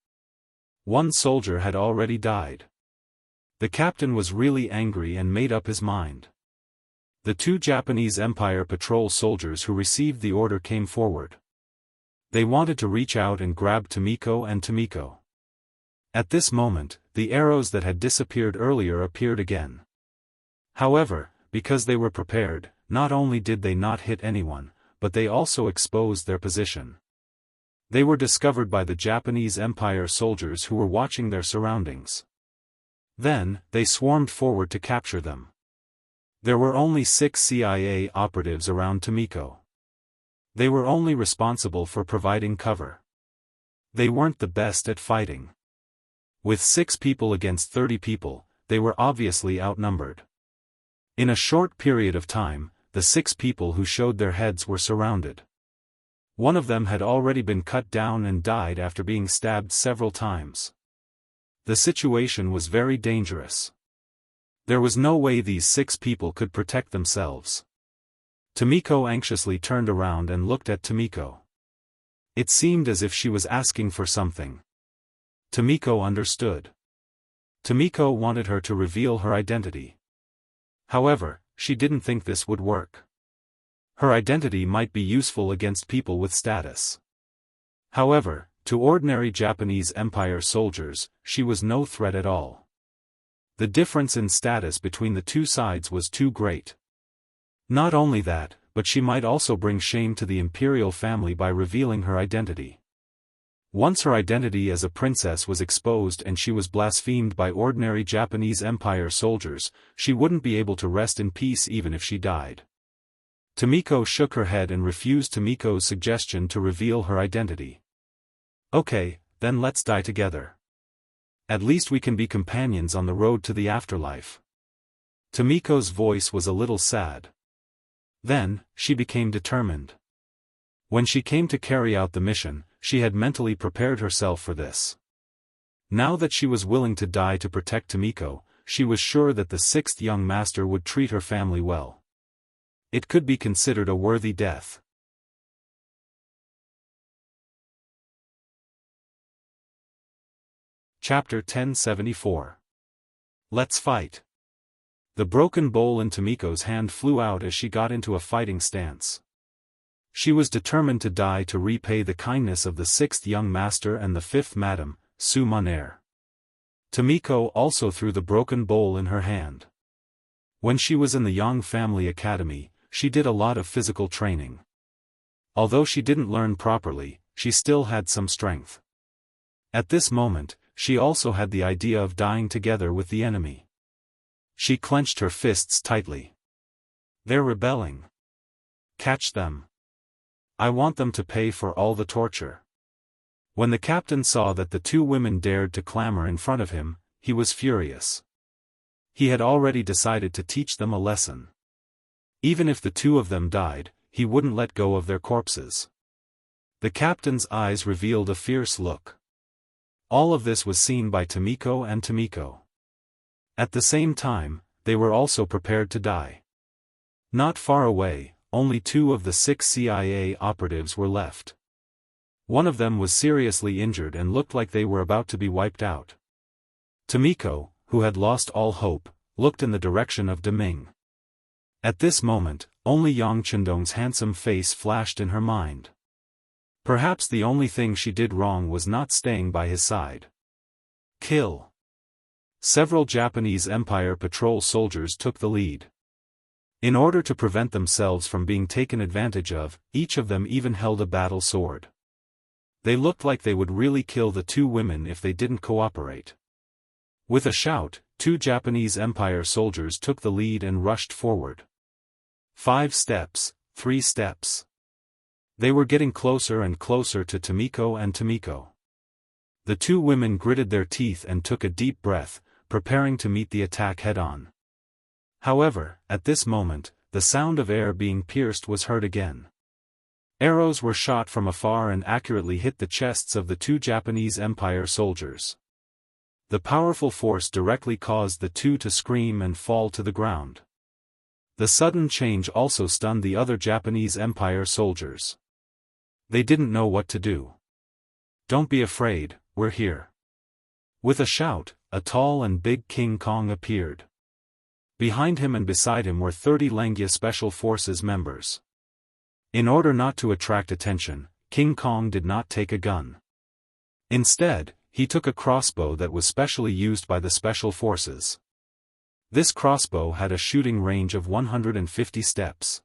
One soldier had already died. The captain was really angry and made up his mind. The two Japanese Empire patrol soldiers who received the order came forward. They wanted to reach out and grab Tomiko and Tomiko. At this moment, the arrows that had disappeared earlier appeared again. However, because they were prepared, not only did they not hit anyone, but they also exposed their position. They were discovered by the Japanese Empire soldiers who were watching their surroundings. Then, they swarmed forward to capture them. There were only 6 CIA operatives around Tomiko. They were only responsible for providing cover. They weren't the best at fighting. With 6 people against 30 people, they were obviously outnumbered. In a short period of time, the 6 people who showed their heads were surrounded. One of them had already been cut down and died after being stabbed several times. The situation was very dangerous. There was no way these 6 people could protect themselves. Tomiko anxiously turned around and looked at Tomiko. It seemed as if she was asking for something. Tomiko understood. Tomiko wanted her to reveal her identity. However, she didn't think this would work. Her identity might be useful against people with status. However, to ordinary Japanese Empire soldiers, she was no threat at all. The difference in status between the two sides was too great. Not only that, but she might also bring shame to the imperial family by revealing her identity. Once her identity as a princess was exposed and she was blasphemed by ordinary Japanese Empire soldiers, she wouldn't be able to rest in peace even if she died. Tomiko shook her head and refused Tomiko's suggestion to reveal her identity. Okay, then let's die together. At least we can be companions on the road to the afterlife. Tomiko's voice was a little sad. Then, she became determined. When she came to carry out the mission, she had mentally prepared herself for this. Now that she was willing to die to protect Tomiko, she was sure that the 6th young master would treat her family well. It could be considered a worthy death. Chapter 1074. Let's fight. The broken bowl in Tomiko's hand flew out as she got into a fighting stance. She was determined to die to repay the kindness of the 6th young master and the 5th madam, Su Monair. Tomiko also threw the broken bowl in her hand. When she was in the Yang family academy, she did a lot of physical training. Although she didn't learn properly, she still had some strength. At this moment, she also had the idea of dying together with the enemy. She clenched her fists tightly. They're rebelling. Catch them. I want them to pay for all the torture. When the captain saw that the 2 women dared to clamor in front of him, he was furious. He had already decided to teach them a lesson. Even if the 2 of them died, he wouldn't let go of their corpses. The captain's eyes revealed a fierce look. All of this was seen by Tomiko and Tomiko. At the same time, they were also prepared to die. Not far away, only 2 of the 6 CIA operatives were left. One of them was seriously injured and looked like they were about to be wiped out. Tomiko, who had lost all hope, looked in the direction of Deming. At this moment, only Yang Chendong's handsome face flashed in her mind. Perhaps the only thing she did wrong was not staying by his side. Kill. Several Japanese Empire patrol soldiers took the lead. In order to prevent themselves from being taken advantage of, each of them even held a battle sword. They looked like they would really kill the 2 women if they didn't cooperate. With a shout, 2 Japanese Empire soldiers took the lead and rushed forward. 5 steps, 3 steps. They were getting closer and closer to Tomiko and Tomiko. The 2 women gritted their teeth and took a deep breath, preparing to meet the attack head-on. However, at this moment, the sound of air being pierced was heard again. Arrows were shot from afar and accurately hit the chests of the 2 Japanese Empire soldiers. The powerful force directly caused the 2 to scream and fall to the ground. The sudden change also stunned the other Japanese Empire soldiers. They didn't know what to do. Don't be afraid, we're here. With a shout, a tall and big King Kong appeared. Behind him and beside him were 30 Langia Special Forces members. In order not to attract attention, King Kong did not take a gun. Instead, he took a crossbow that was specially used by the Special Forces. This crossbow had a shooting range of 150 steps.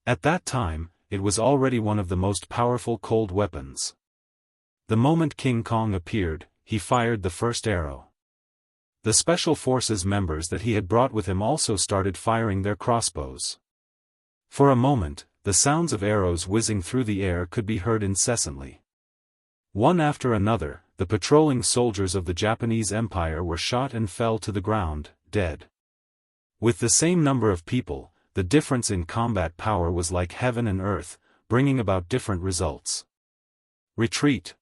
At that time, it was already one of the most powerful cold weapons. The moment King Kong appeared, he fired the first arrow. The Special Forces members that he had brought with him also started firing their crossbows. For a moment, the sounds of arrows whizzing through the air could be heard incessantly. One after another, the patrolling soldiers of the Japanese Empire were shot and fell to the ground, dead. With the same number of people, the difference in combat power was like heaven and earth, bringing about different results. Retreat.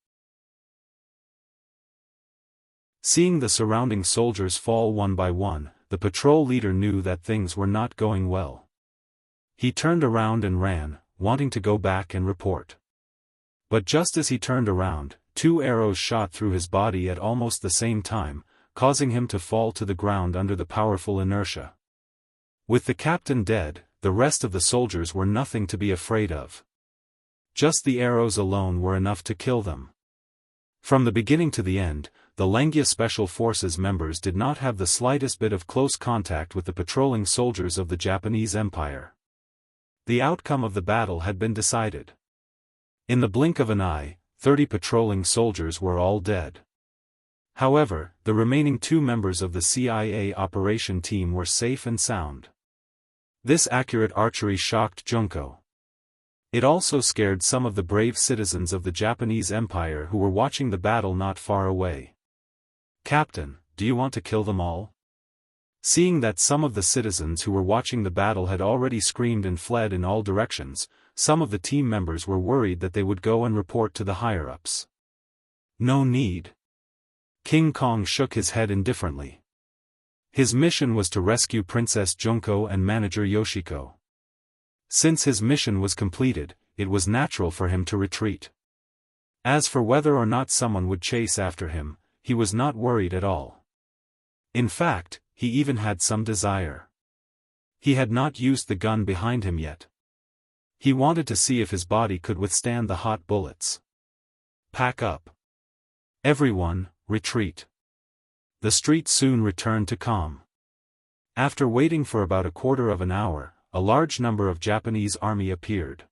Seeing the surrounding soldiers fall one by one, the patrol leader knew that things were not going well. He turned around and ran, wanting to go back and report. But just as he turned around, 2 arrows shot through his body at almost the same time, causing him to fall to the ground under the powerful inertia. With the captain dead, the rest of the soldiers were nothing to be afraid of. Just the arrows alone were enough to kill them. From the beginning to the end, the Langia Special Forces members did not have the slightest bit of close contact with the patrolling soldiers of the Japanese Empire. The outcome of the battle had been decided. In the blink of an eye, 30 patrolling soldiers were all dead. However, the remaining 2 members of the CIA operation team were safe and sound. This accurate archery shocked Junko. It also scared some of the brave citizens of the Japanese Empire who were watching the battle not far away. "Captain, do you want to kill them all?" Seeing that some of the citizens who were watching the battle had already screamed and fled in all directions, some of the team members were worried that they would go and report to the higher-ups. No need. King Kong shook his head indifferently. His mission was to rescue Princess Junko and Manager Yoshiko. Since his mission was completed, it was natural for him to retreat. As for whether or not someone would chase after him, he was not worried at all. In fact, he even had some desire. He had not used the gun behind him yet. He wanted to see if his body could withstand the hot bullets. Pack up. Everyone, retreat. The street soon returned to calm. After waiting for about a quarter of an hour, a large number of Japanese army appeared.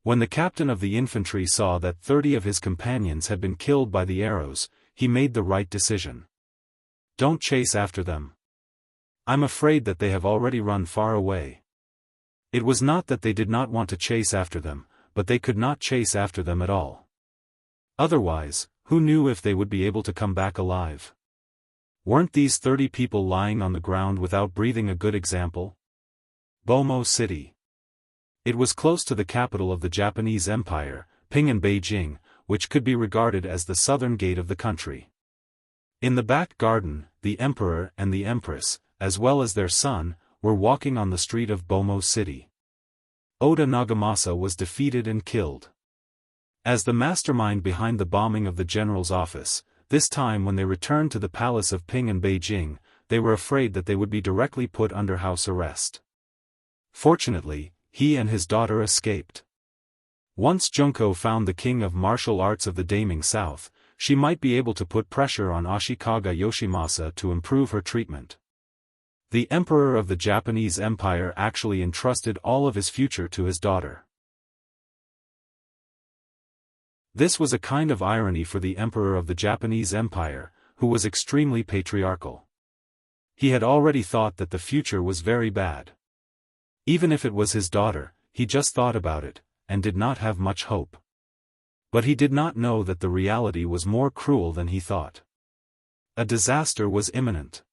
When the captain of the infantry saw that 30 of his companions had been killed by the arrows, he made the right decision. Don't chase after them. I'm afraid that they have already run far away. It was not that they did not want to chase after them, but they could not chase after them at all. Otherwise, who knew if they would be able to come back alive? Weren't these 30 people lying on the ground without breathing a good example? Bomo City. It was close to the capital of the Japanese Empire, Ping and Beijing, which could be regarded as the southern gate of the country. In the back garden, the emperor and the empress, as well as their son, were walking on the street of Bomo City. Oda Nagamasa was defeated and killed. As the mastermind behind the bombing of the general's office, this time when they returned to the palace of Ping and Beijing, they were afraid that they would be directly put under house arrest. Fortunately, he and his daughter escaped. Once Junko found the king of martial arts of the Daming South, she might be able to put pressure on Ashikaga Yoshimasa to improve her treatment. The emperor of the Japanese Empire actually entrusted all of his future to his daughter. This was a kind of irony for the emperor of the Japanese Empire, who was extremely patriarchal. He had already thought that the future was very bad. Even if it was his daughter, he just thought about it, and did not have much hope. But he did not know that the reality was more cruel than he thought. A disaster was imminent.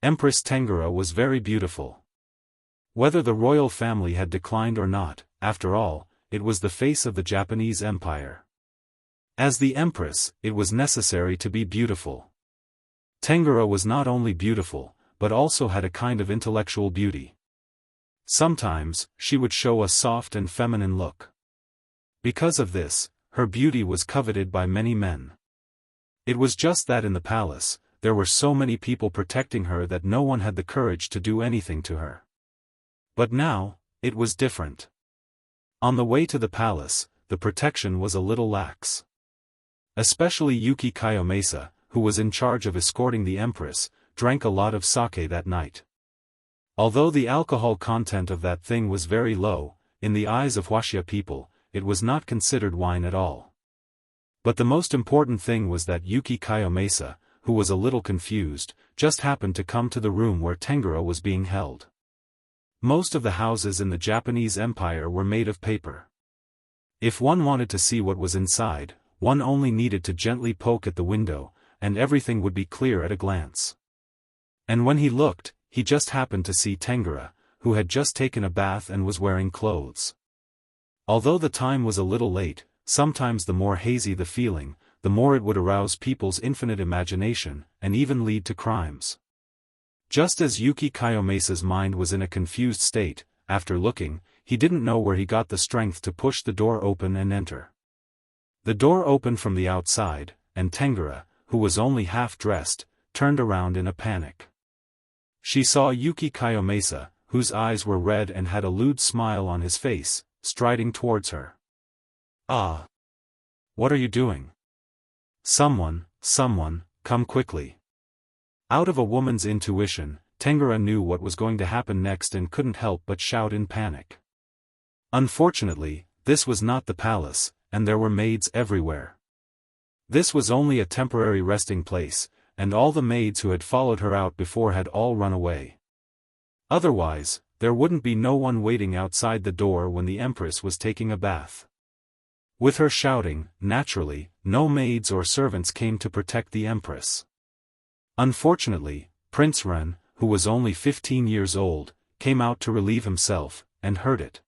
Empress Tengara was very beautiful. Whether the royal family had declined or not, after all, it was the face of the Japanese Empire. As the empress, it was necessary to be beautiful. Tengara was not only beautiful, but also had a kind of intellectual beauty. Sometimes, she would show a soft and feminine look. Because of this, her beauty was coveted by many men. It was just that in the palace, there were so many people protecting her that no one had the courage to do anything to her. But now, it was different. On the way to the palace, the protection was a little lax. Especially Yuki Kayomasa, who was in charge of escorting the empress, drank a lot of sake that night. Although the alcohol content of that thing was very low, in the eyes of Wuxia people, it was not considered wine at all. But the most important thing was that Yuki Kayomasa, who was a little confused, just happened to come to the room where Tengara was being held. Most of the houses in the Japanese Empire were made of paper. If one wanted to see what was inside, one only needed to gently poke at the window, and everything would be clear at a glance. And when he looked, he just happened to see Tengara, who had just taken a bath and was wearing clothes. Although the time was a little late, sometimes the more hazy the feeling, the more it would arouse people's infinite imagination, and even lead to crimes. Just as Yuki Kayomasa's mind was in a confused state, after looking, he didn't know where he got the strength to push the door open and enter. The door opened from the outside, and Tengara, who was only half-dressed, turned around in a panic. She saw Yuki Kayomasa, whose eyes were red and had a lewd smile on his face, striding towards her. "Ah! What are you doing? Someone, come quickly." Out of a woman's intuition, Tengara knew what was going to happen next and couldn't help but shout in panic. Unfortunately, this was not the palace, and there were maids everywhere. This was only a temporary resting place, and all the maids who had followed her out before had all run away. Otherwise, there wouldn't be no one waiting outside the door when the empress was taking a bath. With her shouting, naturally, no maids or servants came to protect the empress. Unfortunately, Prince Ren, who was only 15 years old, came out to relieve himself, and heard it.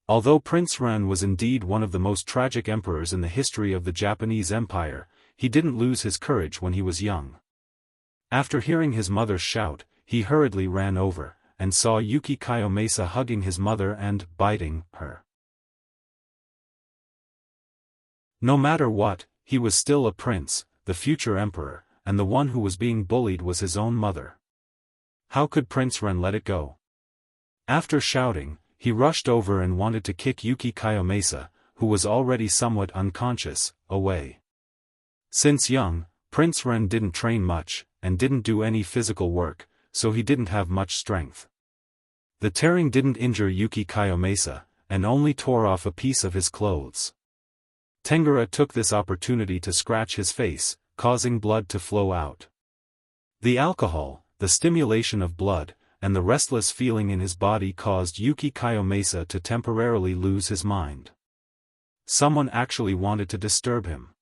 Although Prince Ren was indeed one of the most tragic emperors in the history of the Japanese Empire, he didn't lose his courage when he was young. After hearing his mother's shout, he hurriedly ran over, and saw Yuki Kayomasa hugging his mother and biting her. No matter what, he was still a prince, the future emperor, and the one who was being bullied was his own mother. How could Prince Ren let it go? After shouting, he rushed over and wanted to kick Yuki Kayomasa, who was already somewhat unconscious, away. Since young, Prince Ren didn't train much, and didn't do any physical work, so he didn't have much strength. The tearing didn't injure Yuki Kayomasa, and only tore off a piece of his clothes. Tengara took this opportunity to scratch his face, causing blood to flow out. The alcohol, the stimulation of blood, and the restless feeling in his body caused Yuki Kayomasa to temporarily lose his mind. Someone actually wanted to disturb him.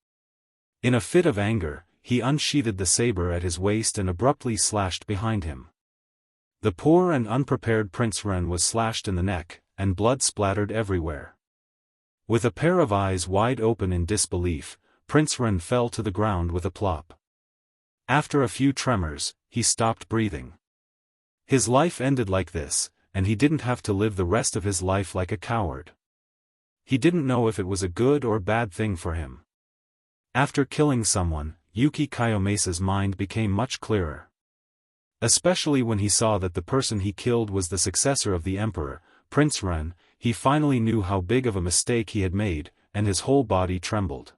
In a fit of anger, he unsheathed the saber at his waist and abruptly slashed behind him. The poor and unprepared Prince Ren was slashed in the neck, and blood splattered everywhere. With a pair of eyes wide open in disbelief, Prince Ren fell to the ground with a plop. After a few tremors, he stopped breathing. His life ended like this, and he didn't have to live the rest of his life like a coward. He didn't know if it was a good or bad thing for him. After killing someone, Yuki Kayomasa's mind became much clearer. Especially when he saw that the person he killed was the successor of the emperor, Prince Ren, he finally knew how big of a mistake he had made, and his whole body trembled.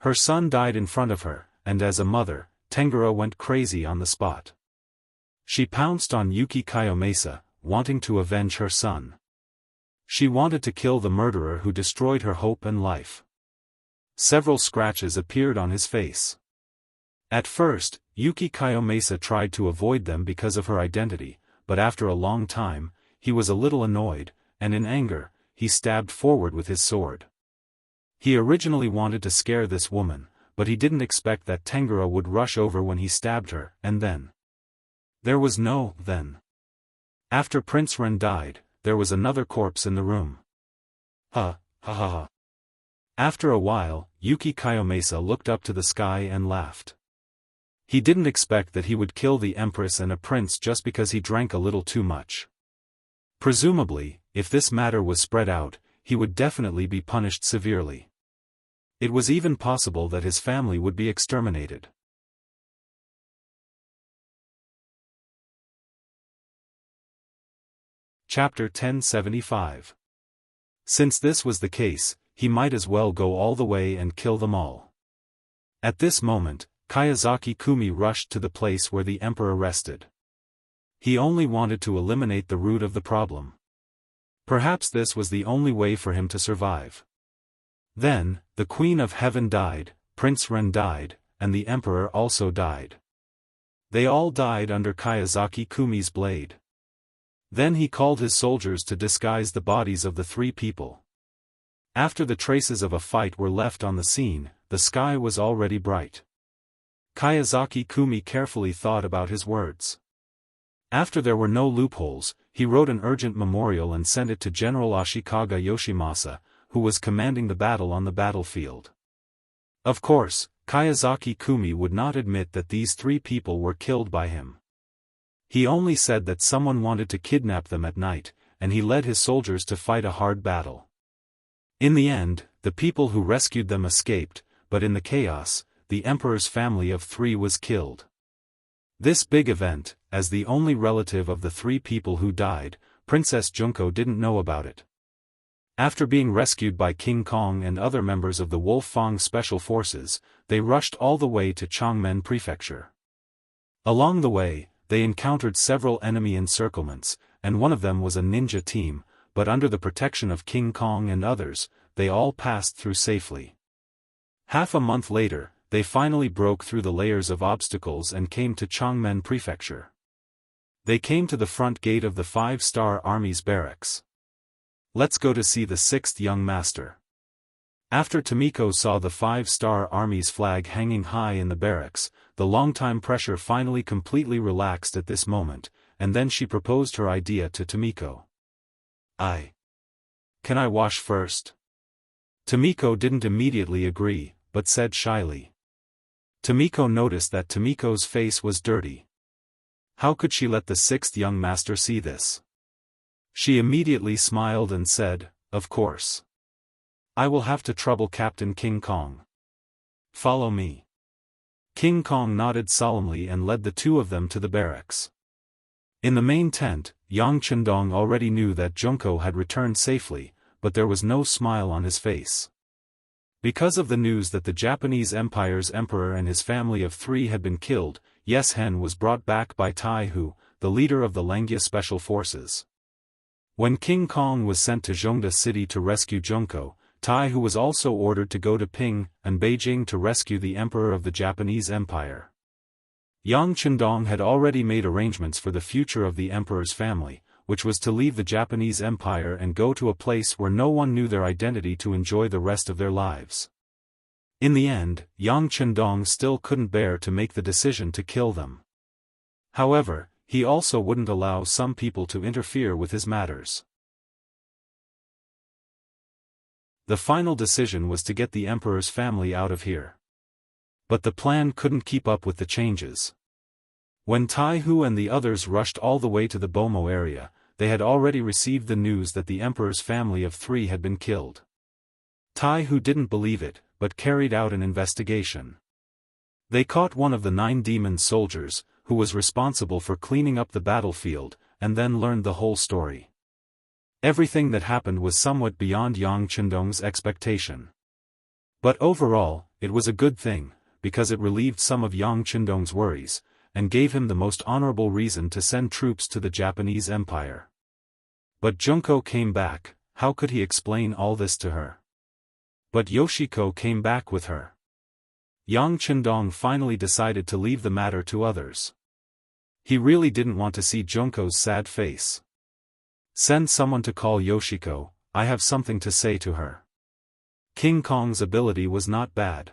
Her son died in front of her, and as a mother, Tengara went crazy on the spot. She pounced on Yuki Kayomasa, wanting to avenge her son. She wanted to kill the murderer who destroyed her hope and life. Several scratches appeared on his face. At first, Yuki Kayomasa tried to avoid them because of her identity, but after a long time, he was a little annoyed, and in anger, he stabbed forward with his sword. He originally wanted to scare this woman, but he didn't expect that Tengara would rush over when he stabbed her, and then. There was no then. After Prince Ren died, there was another corpse in the room. Ha, ha ha ha. After a while, Yuki Kayomasa looked up to the sky and laughed. He didn't expect that he would kill the empress and a prince just because he drank a little too much. Presumably, if this matter was spread out, he would definitely be punished severely. It was even possible that his family would be exterminated. Chapter 1075. Since this was the case, he might as well go all the way and kill them all. At this moment, Kiyosaki Kumi rushed to the place where the emperor rested. He only wanted to eliminate the root of the problem. Perhaps this was the only way for him to survive. Then, the Queen of Heaven died, Prince Ren died, and the emperor also died. They all died under Kiyosaki Kumi's blade. Then he called his soldiers to disguise the bodies of the three people. After the traces of a fight were left on the scene, the sky was already bright. Kiyosaki Kumi carefully thought about his words. After there were no loopholes, he wrote an urgent memorial and sent it to General Ashikaga Yoshimasa, who was commanding the battle on the battlefield. Of course, Kiyosaki Kumi would not admit that these three people were killed by him. He only said that someone wanted to kidnap them at night, and he led his soldiers to fight a hard battle. In the end, the people who rescued them escaped, but in the chaos, the emperor's family of three was killed. This big event, as the only relative of the three people who died, Princess Junko didn't know about it. After being rescued by King Kong and other members of the Wolf Fang Special Forces, they rushed all the way to Changmen Prefecture. Along the way, they encountered several enemy encirclements, and one of them was a ninja team, but under the protection of King Kong and others, they all passed through safely. Half a month later, they finally broke through the layers of obstacles and came to Changmen Prefecture. They came to the front gate of the 5-star Army's barracks. Let's go to see the 6th young master. After Tomiko saw the 5-star Army's flag hanging high in the barracks, the long-time pressure finally completely relaxed at this moment, and then she proposed her idea to Tomiko. Can I wash first? Tomiko didn't immediately agree, but said shyly. Tomiko noticed that Tomiko's face was dirty. How could she let the 6th young master see this? She immediately smiled and said, "Of course. I will have to trouble Captain King Kong. Follow me." King Kong nodded solemnly and led the two of them to the barracks. In the main tent, Yang Chendong already knew that Junko had returned safely, but there was no smile on his face. Because of the news that the Japanese Empire's emperor and his family of three had been killed, Yes Hen was brought back by Tai Hu, the leader of the Lengia Special Forces. When King Kong was sent to Zhongda City to rescue Junko, Tai Hu was also ordered to go to Ping and Beijing to rescue the emperor of the Japanese Empire. Yang Chendong had already made arrangements for the future of the emperor's family, which was to leave the Japanese Empire and go to a place where no one knew their identity to enjoy the rest of their lives. In the end, Yang Chendong still couldn't bear to make the decision to kill them. However, he also wouldn't allow some people to interfere with his matters. The final decision was to get the emperor's family out of here. But the plan couldn't keep up with the changes. When Tai Hu and the others rushed all the way to the Bomo area, they had already received the news that the emperor's family of three had been killed. Tai Hu didn't believe it, but carried out an investigation. They caught one of the 9 demon soldiers, who was responsible for cleaning up the battlefield, and then learned the whole story. Everything that happened was somewhat beyond Yang Chendong's expectation. But overall, it was a good thing, because it relieved some of Yang Chendong's worries, and gave him the most honorable reason to send troops to the Japanese Empire. But Junko came back. How could he explain all this to her? But Yoshiko came back with her. Yang Chendong finally decided to leave the matter to others. He really didn't want to see Junko's sad face. Send someone to call Yoshiko, I have something to say to her. King Kong's ability was not bad.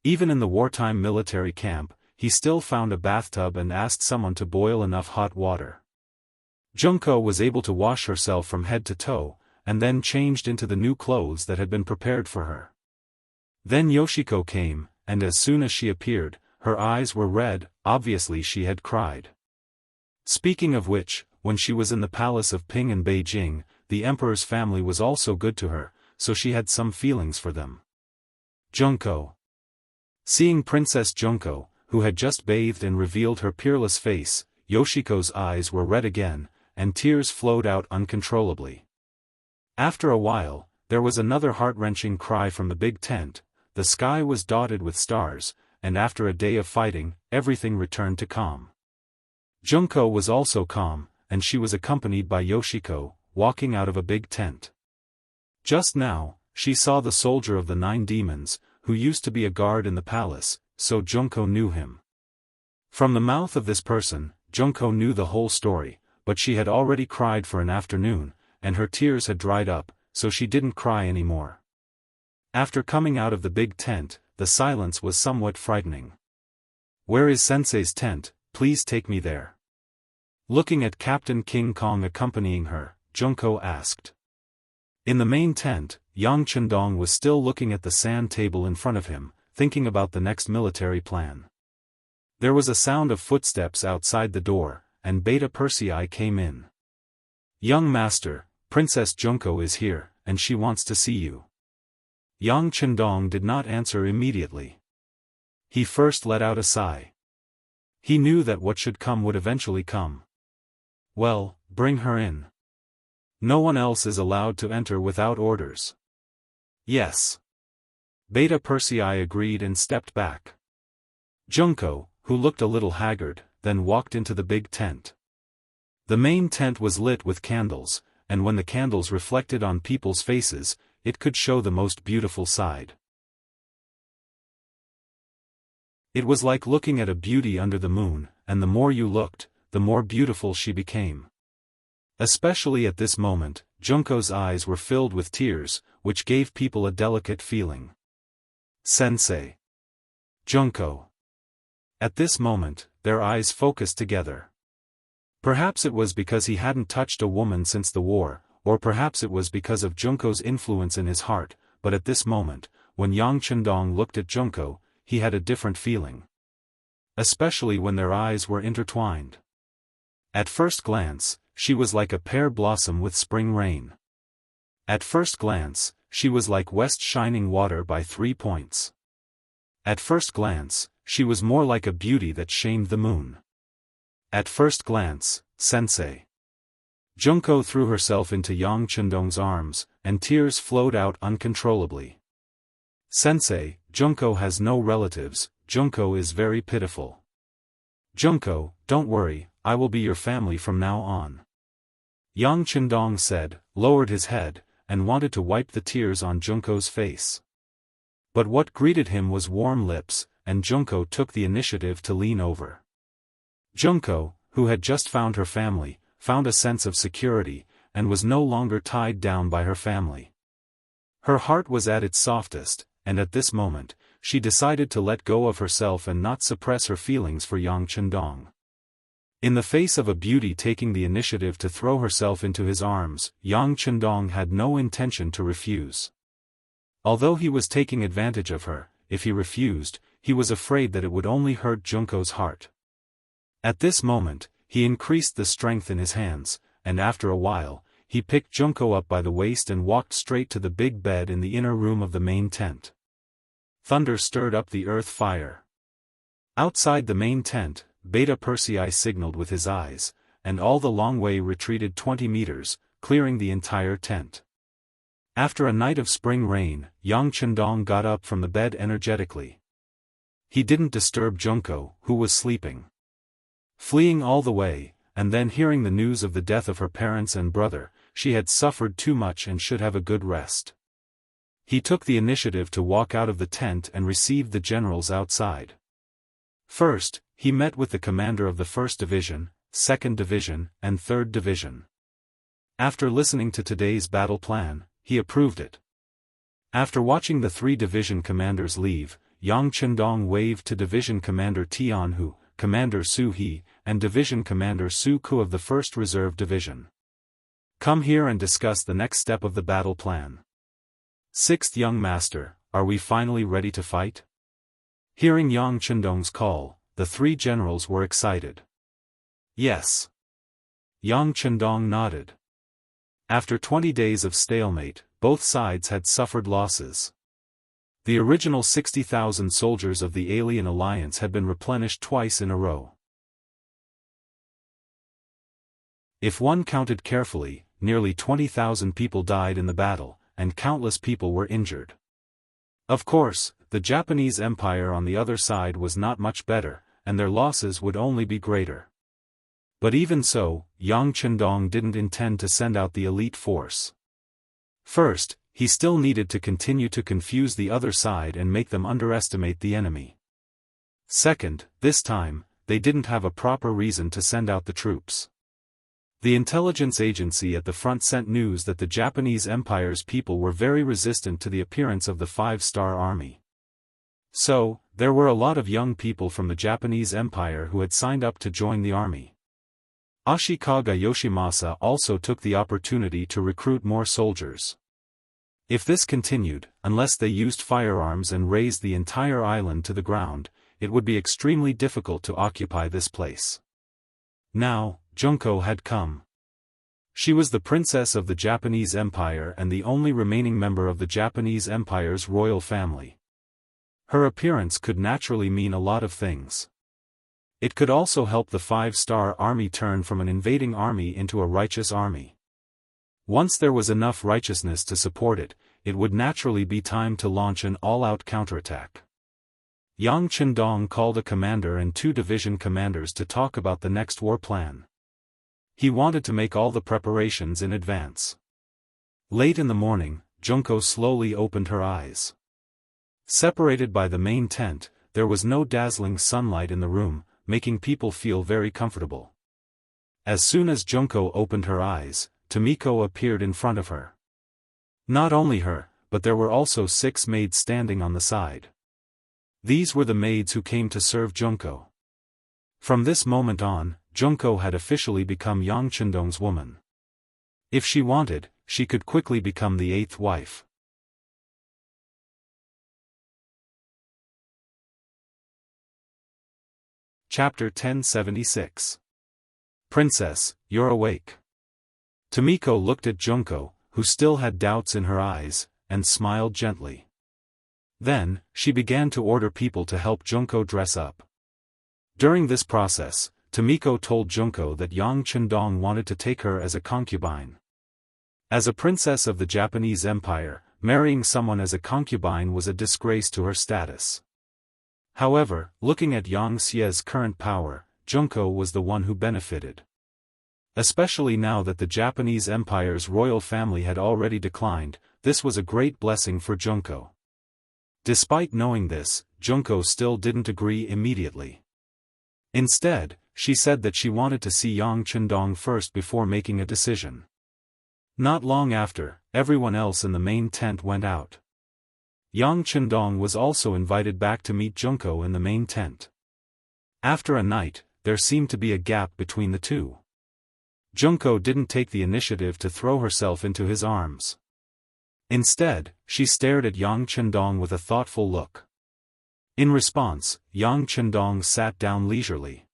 Even in the wartime military camp, he still found a bathtub and asked someone to boil enough hot water. Junko was able to wash herself from head to toe, and then changed into the new clothes that had been prepared for her. Then Yoshiko came, and as soon as she appeared, her eyes were red, obviously she had cried. Speaking of which, when she was in the palace of Ping in Beijing, the emperor's family was also good to her, so she had some feelings for them. Junko. Seeing Princess Junko, who had just bathed and revealed her peerless face, Yoshiko's eyes were red again, and tears flowed out uncontrollably. After a while, there was another heart-wrenching cry from the big tent. The sky was dotted with stars, and after a day of fighting, everything returned to calm. Junko was also calm, and she was accompanied by Yoshiko, walking out of a big tent. Just now, she saw the soldier of the 9 demons, who used to be a guard in the palace, so Junko knew him. From the mouth of this person, Junko knew the whole story, but she had already cried for an afternoon, and her tears had dried up, so she didn't cry anymore. After coming out of the big tent, the silence was somewhat frightening. "Where is Sensei's tent? Please take me there." Looking at Captain King Kong accompanying her, Junko asked. In the main tent, Yang Chendong was still looking at the sand table in front of him, thinking about the next military plan. There was a sound of footsteps outside the door, and Beta Persei came in. "Young master, Princess Junko is here, and she wants to see you." Yang Chendong did not answer immediately. He first let out a sigh. He knew that what should come would eventually come. "Well, bring her in. No one else is allowed to enter without orders." "Yes." Beta Persei agreed and stepped back. Junko, who looked a little haggard, then walked into the big tent. The main tent was lit with candles, and when the candles reflected on people's faces, it could show the most beautiful side. It was like looking at a beauty under the moon, and the more you looked, the more beautiful she became. Especially at this moment, Junko's eyes were filled with tears, which gave people a delicate feeling. "Sensei." "Junko." At this moment, their eyes focused together. Perhaps it was because he hadn't touched a woman since the war, or perhaps it was because of Junko's influence in his heart, but at this moment, when Yang Chendong looked at Junko, he had a different feeling. Especially when their eyes were intertwined. At first glance, she was like a pear blossom with spring rain. At first glance, she was like west shining water by 3 points. At first glance, she was more like a beauty that shamed the moon. At first glance, Sensei. Junko threw herself into Yang Chendong's arms, and tears flowed out uncontrollably. "Sensei, Junko has no relatives, Junko is very pitiful." "Junko, don't worry, I will be your family from now on." Yang Chendong said, lowered his head, and wanted to wipe the tears on Junko's face. But what greeted him was warm lips, and Junko took the initiative to lean over. Junko, who had just found her family, found a sense of security, and was no longer tied down by her family. Her heart was at its softest, and at this moment, she decided to let go of herself and not suppress her feelings for Yang Chendong. In the face of a beauty taking the initiative to throw herself into his arms, Yang Chendong had no intention to refuse. Although he was taking advantage of her, if he refused, he was afraid that it would only hurt Junko's heart. At this moment, he increased the strength in his hands, and after a while, he picked Junko up by the waist and walked straight to the big bed in the inner room of the main tent. Thunder stirred up the earth fire. Outside the main tent, Beta Persei signaled with his eyes, and all the long way retreated 20 meters, clearing the entire tent. After a night of spring rain, Yang Chendong got up from the bed energetically. He didn't disturb Junko, who was sleeping. Fleeing all the way, and then hearing the news of the death of her parents and brother, she had suffered too much and should have a good rest. He took the initiative to walk out of the tent and received the generals outside. First, he met with the commander of the 1st Division, 2nd Division, and 3rd Division. After listening to today's battle plan, he approved it. After watching the 3 division commanders leave, Yang Chendong waved to Division Commander Tianhu, Commander Su He, and Division Commander Su Ku of the 1st Reserve Division. "Come here and discuss the next step of the battle plan." "6th Young Master, are we finally ready to fight?" Hearing Yang Chendong's call, the 3 generals were excited. "Yes." Yang Chendong nodded. After 20 days of stalemate, both sides had suffered losses. The original 60,000 soldiers of the Alien Alliance had been replenished twice in a row. If one counted carefully, nearly 20,000 people died in the battle, and countless people were injured. Of course, the Japanese Empire on the other side was not much better, and their losses would only be greater. But even so, Yang Chendong didn't intend to send out the elite force. First, he still needed to continue to confuse the other side and make them underestimate the enemy. Second, this time, they didn't have a proper reason to send out the troops. The intelligence agency at the front sent news that the Japanese Empire's people were very resistant to the appearance of the five-star army. So, there were a lot of young people from the Japanese Empire who had signed up to join the army. Ashikaga Yoshimasa also took the opportunity to recruit more soldiers. If this continued, unless they used firearms and razed the entire island to the ground, it would be extremely difficult to occupy this place. Now, Junko had come. She was the princess of the Japanese Empire and the only remaining member of the Japanese Empire's royal family. Her appearance could naturally mean a lot of things. It could also help the five-star army turn from an invading army into a righteous army. Once there was enough righteousness to support it, it would naturally be time to launch an all-out counterattack. Yang Chendong called a commander and 2 division commanders to talk about the next war plan. He wanted to make all the preparations in advance. Late in the morning, Junko slowly opened her eyes. Separated by the main tent, there was no dazzling sunlight in the room, making people feel very comfortable. As soon as Junko opened her eyes, Tomiko appeared in front of her. Not only her, but there were also 6 maids standing on the side. These were the maids who came to serve Junko. From this moment on, Junko had officially become Yang Chendong's woman. If she wanted, she could quickly become the 8th wife. Chapter 1076. Princess, you're awake. Tomiko looked at Junko, who still had doubts in her eyes, and smiled gently. Then, she began to order people to help Junko dress up. During this process, Tomiko told Junko that Yang Chendong wanted to take her as a concubine. As a princess of the Japanese Empire, marrying someone as a concubine was a disgrace to her status. However, looking at Yang Xie's current power, Junko was the one who benefited. Especially now that the Japanese Empire's royal family had already declined, this was a great blessing for Junko. Despite knowing this, Junko still didn't agree immediately. Instead, she said that she wanted to see Yang Chendong first before making a decision. Not long after, everyone else in the main tent went out. Yang Chendong was also invited back to meet Junko in the main tent. After a night, there seemed to be a gap between the two. Junko didn't take the initiative to throw herself into his arms. Instead, she stared at Yang Chendong with a thoughtful look. In response, Yang Chendong sat down leisurely.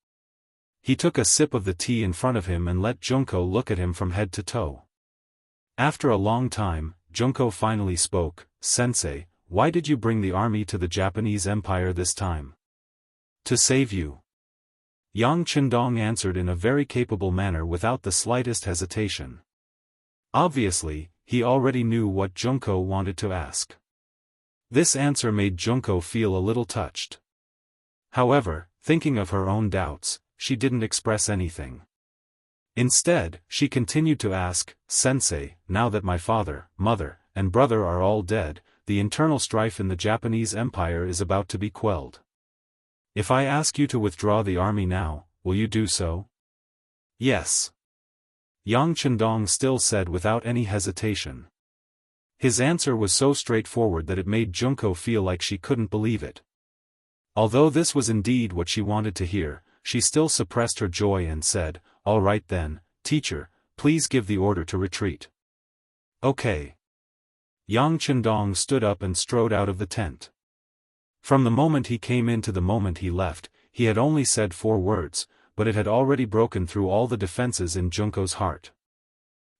He took a sip of the tea in front of him and let Junko look at him from head to toe. After a long time, Junko finally spoke. "Sensei, why did you bring the army to the Japanese Empire this time?" "To save you." Yang Chendong answered in a very capable manner without the slightest hesitation. Obviously, he already knew what Junko wanted to ask. This answer made Junko feel a little touched. However, thinking of her own doubts, she didn't express anything. Instead, she continued to ask, "Sensei, now that my father, mother, and brother are all dead, the internal strife in the Japanese Empire is about to be quelled. If I ask you to withdraw the army now, will you do so?" "Yes." Yang Chendong still said without any hesitation. His answer was so straightforward that it made Junko feel like she couldn't believe it. Although this was indeed what she wanted to hear, she still suppressed her joy and said, "All right then, teacher, please give the order to retreat." "Okay." Yang Chendong stood up and strode out of the tent. From the moment he came in to the moment he left, he had only said 4 words, but it had already broken through all the defenses in Junko's heart.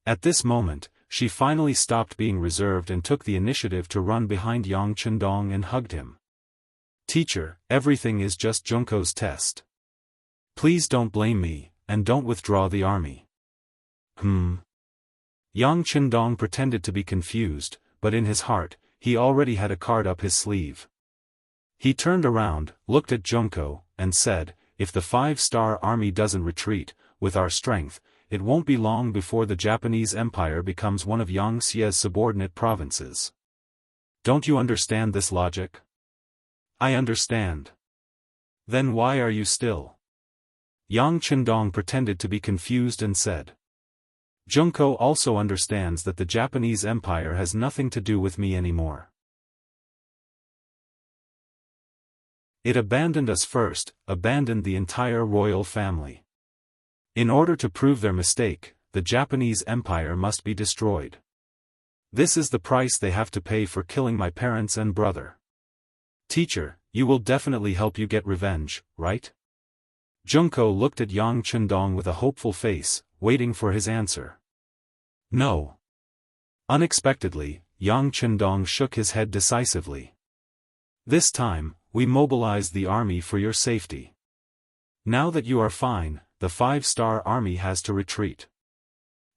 At this moment, she finally stopped being reserved and took the initiative to run behind Yang Chendong and hugged him. "Teacher, everything is just Junko's test. Please don't blame me, and don't withdraw the army." Yang Chendong pretended to be confused, but in his heart, he already had a card up his sleeve. He turned around, looked at Junko, and said, "If the 5-star army doesn't retreat, with our strength, it won't be long before the Japanese Empire becomes one of Yangtze's subordinate provinces. Don't you understand this logic?" "I understand." "Then why are you still?" Yang Chendong pretended to be confused and said, "Junko also understands that the Japanese Empire has nothing to do with me anymore. It abandoned us first, abandoned the entire royal family. In order to prove their mistake, the Japanese Empire must be destroyed. This is the price they have to pay for killing my parents and brother. Teacher, you will definitely help you get revenge, right?" Junko looked at Yang Chendong with a hopeful face, waiting for his answer. "No." Unexpectedly, Yang Chendong shook his head decisively. "This time, we mobilized the army for your safety. Now that you are fine, the 5-star army has to retreat.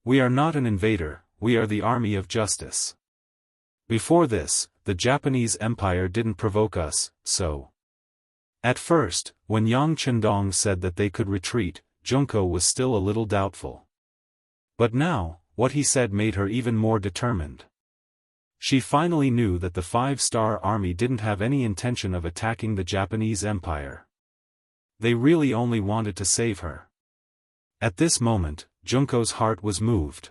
We are not an invader, we are the army of justice. Before this, the Japanese Empire didn't provoke us, so." At first, when Yang Chendong said that they could retreat, Junko was still a little doubtful. But now, what he said made her even more determined. She finally knew that the 5-star army didn't have any intention of attacking the Japanese Empire. They really only wanted to save her. At this moment, Junko's heart was moved.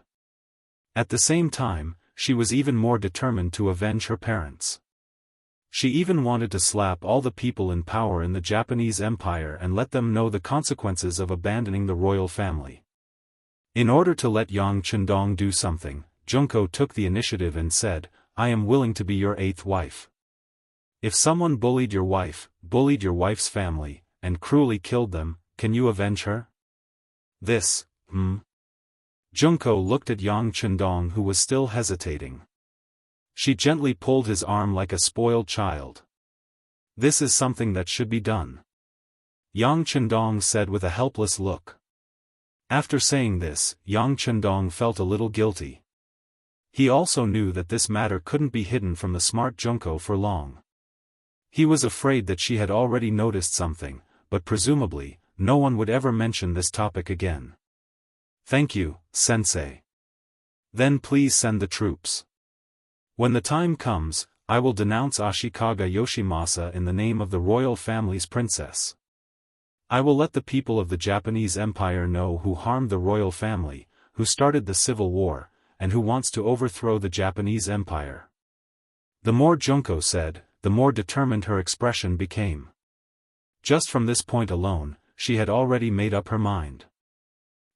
At the same time, she was even more determined to avenge her parents. She even wanted to slap all the people in power in the Japanese Empire and let them know the consequences of abandoning the royal family. In order to let Yang Chendong do something, Junko took the initiative and said, "I am willing to be your 8th wife. If someone bullied your wife's family, and cruelly killed them, can you avenge her?" This. Junko looked at Yang Chendong, who was still hesitating. She gently pulled his arm like a spoiled child. "This is something that should be done," Yang Chendong said with a helpless look. After saying this, Yang Chendong felt a little guilty. He also knew that this matter couldn't be hidden from the smart Junko for long. He was afraid that she had already noticed something, but presumably, no one would ever mention this topic again. "Thank you, sensei. Then please send the troops. When the time comes, I will denounce Ashikaga Yoshimasa in the name of the royal family's princess. I will let the people of the Japanese Empire know who harmed the royal family, who started the civil war, and who wants to overthrow the Japanese Empire." The more Junko said, the more determined her expression became. Just from this point alone, she had already made up her mind.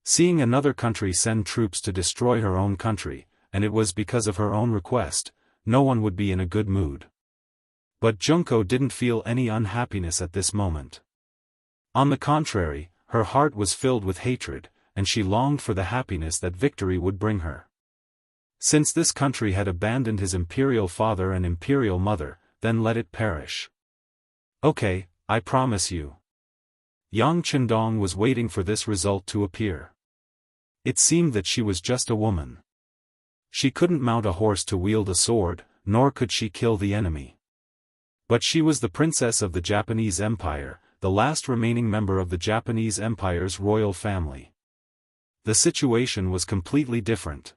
Seeing another country send troops to destroy her own country, and it was because of her own request, no one would be in a good mood. But Junko didn't feel any unhappiness at this moment. On the contrary, her heart was filled with hatred, and she longed for the happiness that victory would bring her. Since this country had abandoned his imperial father and imperial mother, then let it perish. "Okay, I promise you." Yang Chendong was waiting for this result to appear. It seemed that she was just a woman. She couldn't mount a horse to wield a sword, nor could she kill the enemy. But she was the princess of the Japanese Empire, the last remaining member of the Japanese Empire's royal family. The situation was completely different.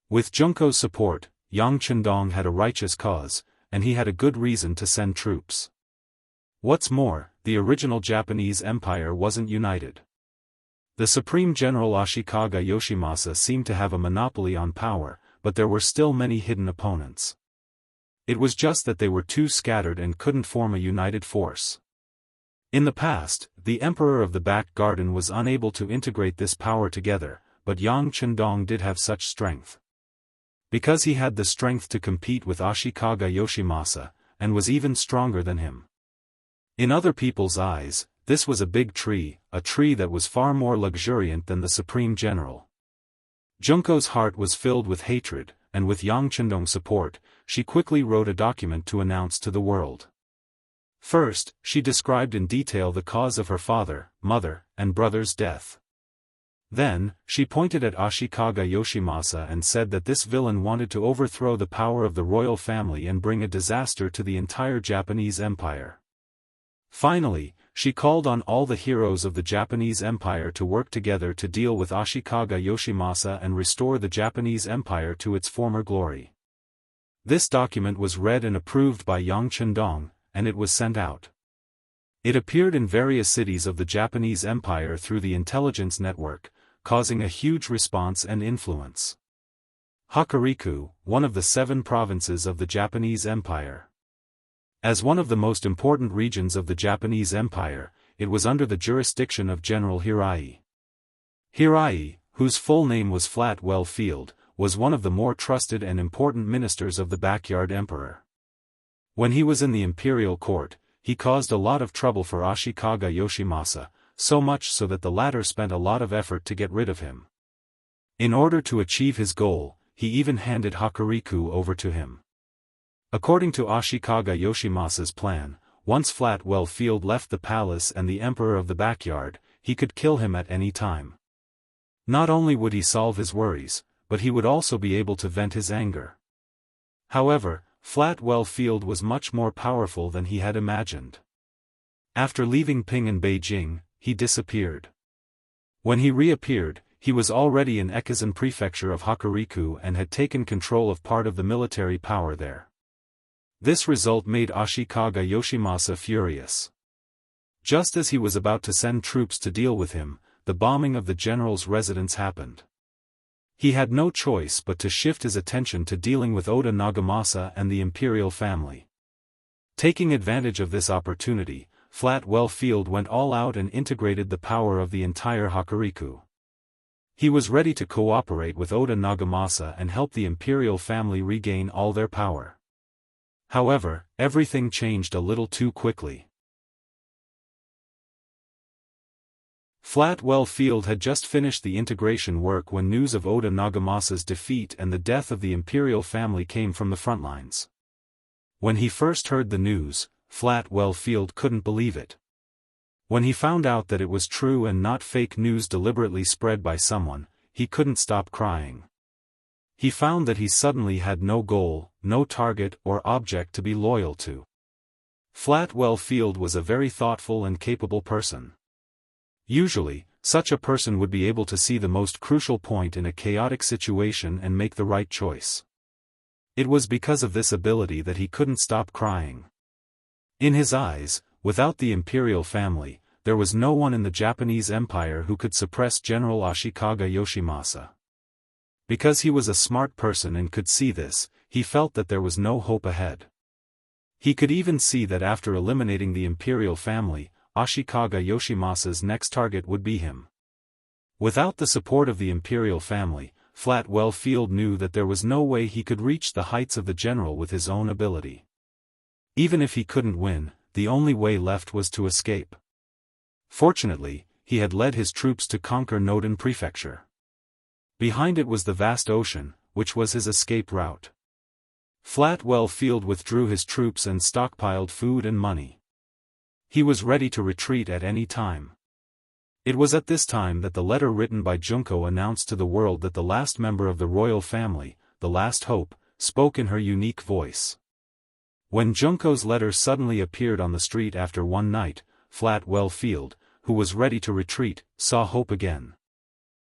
With Junko's support, Yang Chendong had a righteous cause, and he had a good reason to send troops. What's more, the original Japanese Empire wasn't united. The Supreme General Ashikaga Yoshimasa seemed to have a monopoly on power, but there were still many hidden opponents. It was just that they were too scattered and couldn't form a united force. In the past, the Emperor of the Back Garden was unable to integrate this power together, but Yang Chendong did have such strength. Because he had the strength to compete with Ashikaga Yoshimasa, and was even stronger than him. In other people's eyes, this was a big tree, a tree that was far more luxuriant than the Supreme General. Junko's heart was filled with hatred, and with Yang Chendong's support, she quickly wrote a document to announce to the world. First, she described in detail the cause of her father, mother, and brother's death. Then, she pointed at Ashikaga Yoshimasa and said that this villain wanted to overthrow the power of the royal family and bring a disaster to the entire Japanese Empire. Finally, she called on all the heroes of the Japanese Empire to work together to deal with Ashikaga Yoshimasa and restore the Japanese Empire to its former glory. This document was read and approved by Yang Chendong, and it was sent out. It appeared in various cities of the Japanese Empire through the intelligence network, causing a huge response and influence. Hokuriku, one of the 7 provinces of the Japanese Empire. As one of the most important regions of the Japanese Empire, it was under the jurisdiction of General Hirai. Hirai, whose full name was Flatwell Field, was one of the more trusted and important ministers of the backyard emperor. When he was in the imperial court, he caused a lot of trouble for Ashikaga Yoshimasa, so much so that the latter spent a lot of effort to get rid of him. In order to achieve his goal, he even handed Hokuriku over to him. According to Ashikaga Yoshimasa's plan, once Flatwell Field left the palace and the emperor of the backyard, he could kill him at any time. Not only would he solve his worries, but he would also be able to vent his anger. However, Flatwell Field was much more powerful than he had imagined. After leaving Ping in Beijing, he disappeared. When he reappeared, he was already in Ekizan prefecture of Hokuriku and had taken control of part of the military power there. This result made Ashikaga Yoshimasa furious. Just as he was about to send troops to deal with him, the bombing of the general's residence happened. He had no choice but to shift his attention to dealing with Oda Nagamasa and the imperial family. Taking advantage of this opportunity, Flatwell Field went all out and integrated the power of the entire Hokuriku. He was ready to cooperate with Oda Nagamasa and help the imperial family regain all their power. However, everything changed a little too quickly. Flatwell Field had just finished the integration work when news of Oda Nagamasa's defeat and the death of the imperial family came from the front lines. When he first heard the news, Flatwell Field couldn't believe it. When he found out that it was true and not fake news deliberately spread by someone, he couldn't stop crying. He found that he suddenly had no goal, no target or object to be loyal to. Flatwell Field was a very thoughtful and capable person. Usually, such a person would be able to see the most crucial point in a chaotic situation and make the right choice. It was because of this ability that he couldn't stop crying. In his eyes, without the imperial family, there was no one in the Japanese Empire who could suppress General Ashikaga Yoshimasa. Because he was a smart person and could see this, he felt that there was no hope ahead. He could even see that after eliminating the imperial family, Ashikaga Yoshimasa's next target would be him. Without the support of the imperial family, Flatwell Field knew that there was no way he could reach the heights of the general with his own ability. Even if he couldn't win, the only way left was to escape. Fortunately, he had led his troops to conquer Noden Prefecture. Behind it was the vast ocean, which was his escape route. Flatwell Field withdrew his troops and stockpiled food and money. He was ready to retreat at any time. It was at this time that the letter written by Junko announced to the world that the last member of the royal family, the last hope, spoke in her unique voice. When Junko's letter suddenly appeared on the street after one night, Flatwell Field, who was ready to retreat, saw hope again.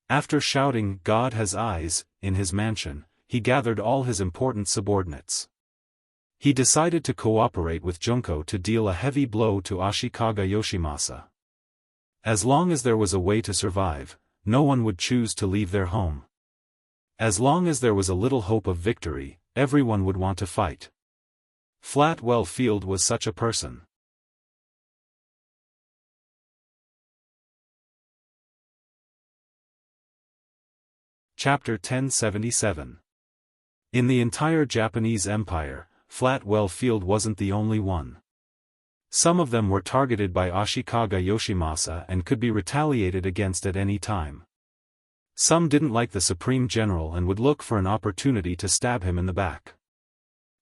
After shouting, "God has eyes," in his mansion, he gathered all his important subordinates. He decided to cooperate with Junko to deal a heavy blow to Ashikaga Yoshimasa. As long as there was a way to survive, no one would choose to leave their home. As long as there was a little hope of victory, everyone would want to fight. Flatwell Field was such a person. Chapter 1077. In the entire Japanese Empire, Flatwell Field wasn't the only one. Some of them were targeted by Ashikaga Yoshimasa and could be retaliated against at any time. Some didn't like the Supreme General and would look for an opportunity to stab him in the back.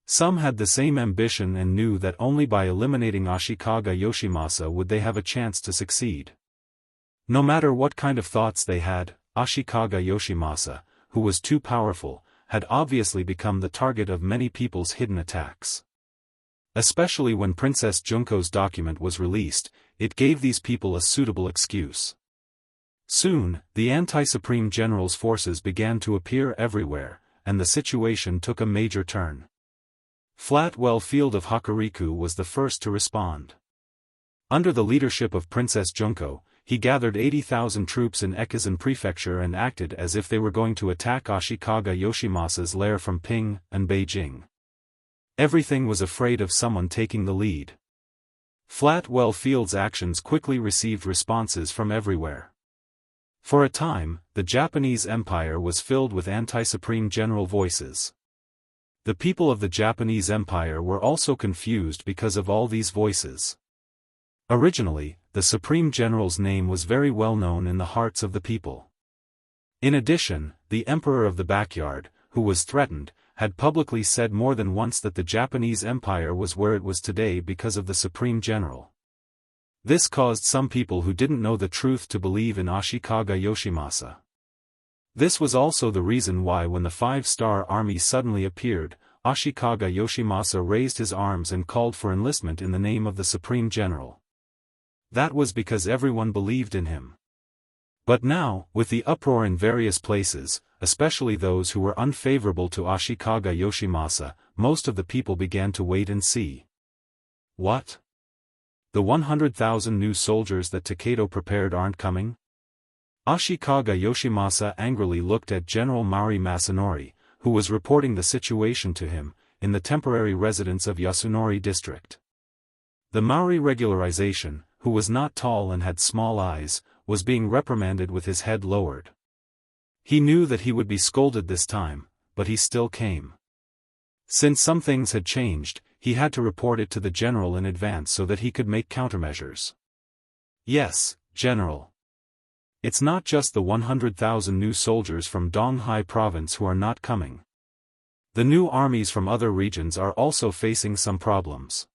Some had the same ambition and knew that only by eliminating Ashikaga Yoshimasa would they have a chance to succeed. No matter what kind of thoughts they had, Ashikaga Yoshimasa, who was too powerful, had obviously become the target of many people's hidden attacks. Especially when Princess Junko's document was released, it gave these people a suitable excuse. Soon, the anti-Supreme General's forces began to appear everywhere, and the situation took a major turn. Flatwell Field of Hokuriku was the first to respond. Under the leadership of Princess Junko, he gathered 80,000 troops in Ekizan Prefecture and acted as if they were going to attack Ashikaga Yoshimasa's lair from Ping and Beijing. Everything was afraid of someone taking the lead. Flatwell Field's actions quickly received responses from everywhere. For a time, the Japanese Empire was filled with anti-Supreme General voices. The people of the Japanese Empire were also confused because of all these voices. Originally, the Supreme General's name was very well known in the hearts of the people. In addition, the Emperor of the Backyard, who was threatened, had publicly said more than once that the Japanese Empire was where it was today because of the Supreme General. This caused some people who didn't know the truth to believe in Ashikaga Yoshimasa. This was also the reason why when the 5-star army suddenly appeared, Ashikaga Yoshimasa raised his arms and called for enlistment in the name of the Supreme General. That was because everyone believed in him. But now, with the uproar in various places, especially those who were unfavorable to Ashikaga Yoshimasa, most of the people began to wait and see. What? The 100,000 new soldiers that Takedo prepared aren't coming? Ashikaga Yoshimasa angrily looked at General Mari Masanori, who was reporting the situation to him, in the temporary residence of Yasunori district. The Maori regularization, who was not tall and had small eyes, was being reprimanded with his head lowered. He knew that he would be scolded this time, but he still came. Since some things had changed, he had to report it to the general in advance so that he could make countermeasures. Yes, General. It's not just the 100,000 new soldiers from Donghai province who are not coming. The new armies from other regions are also facing some problems.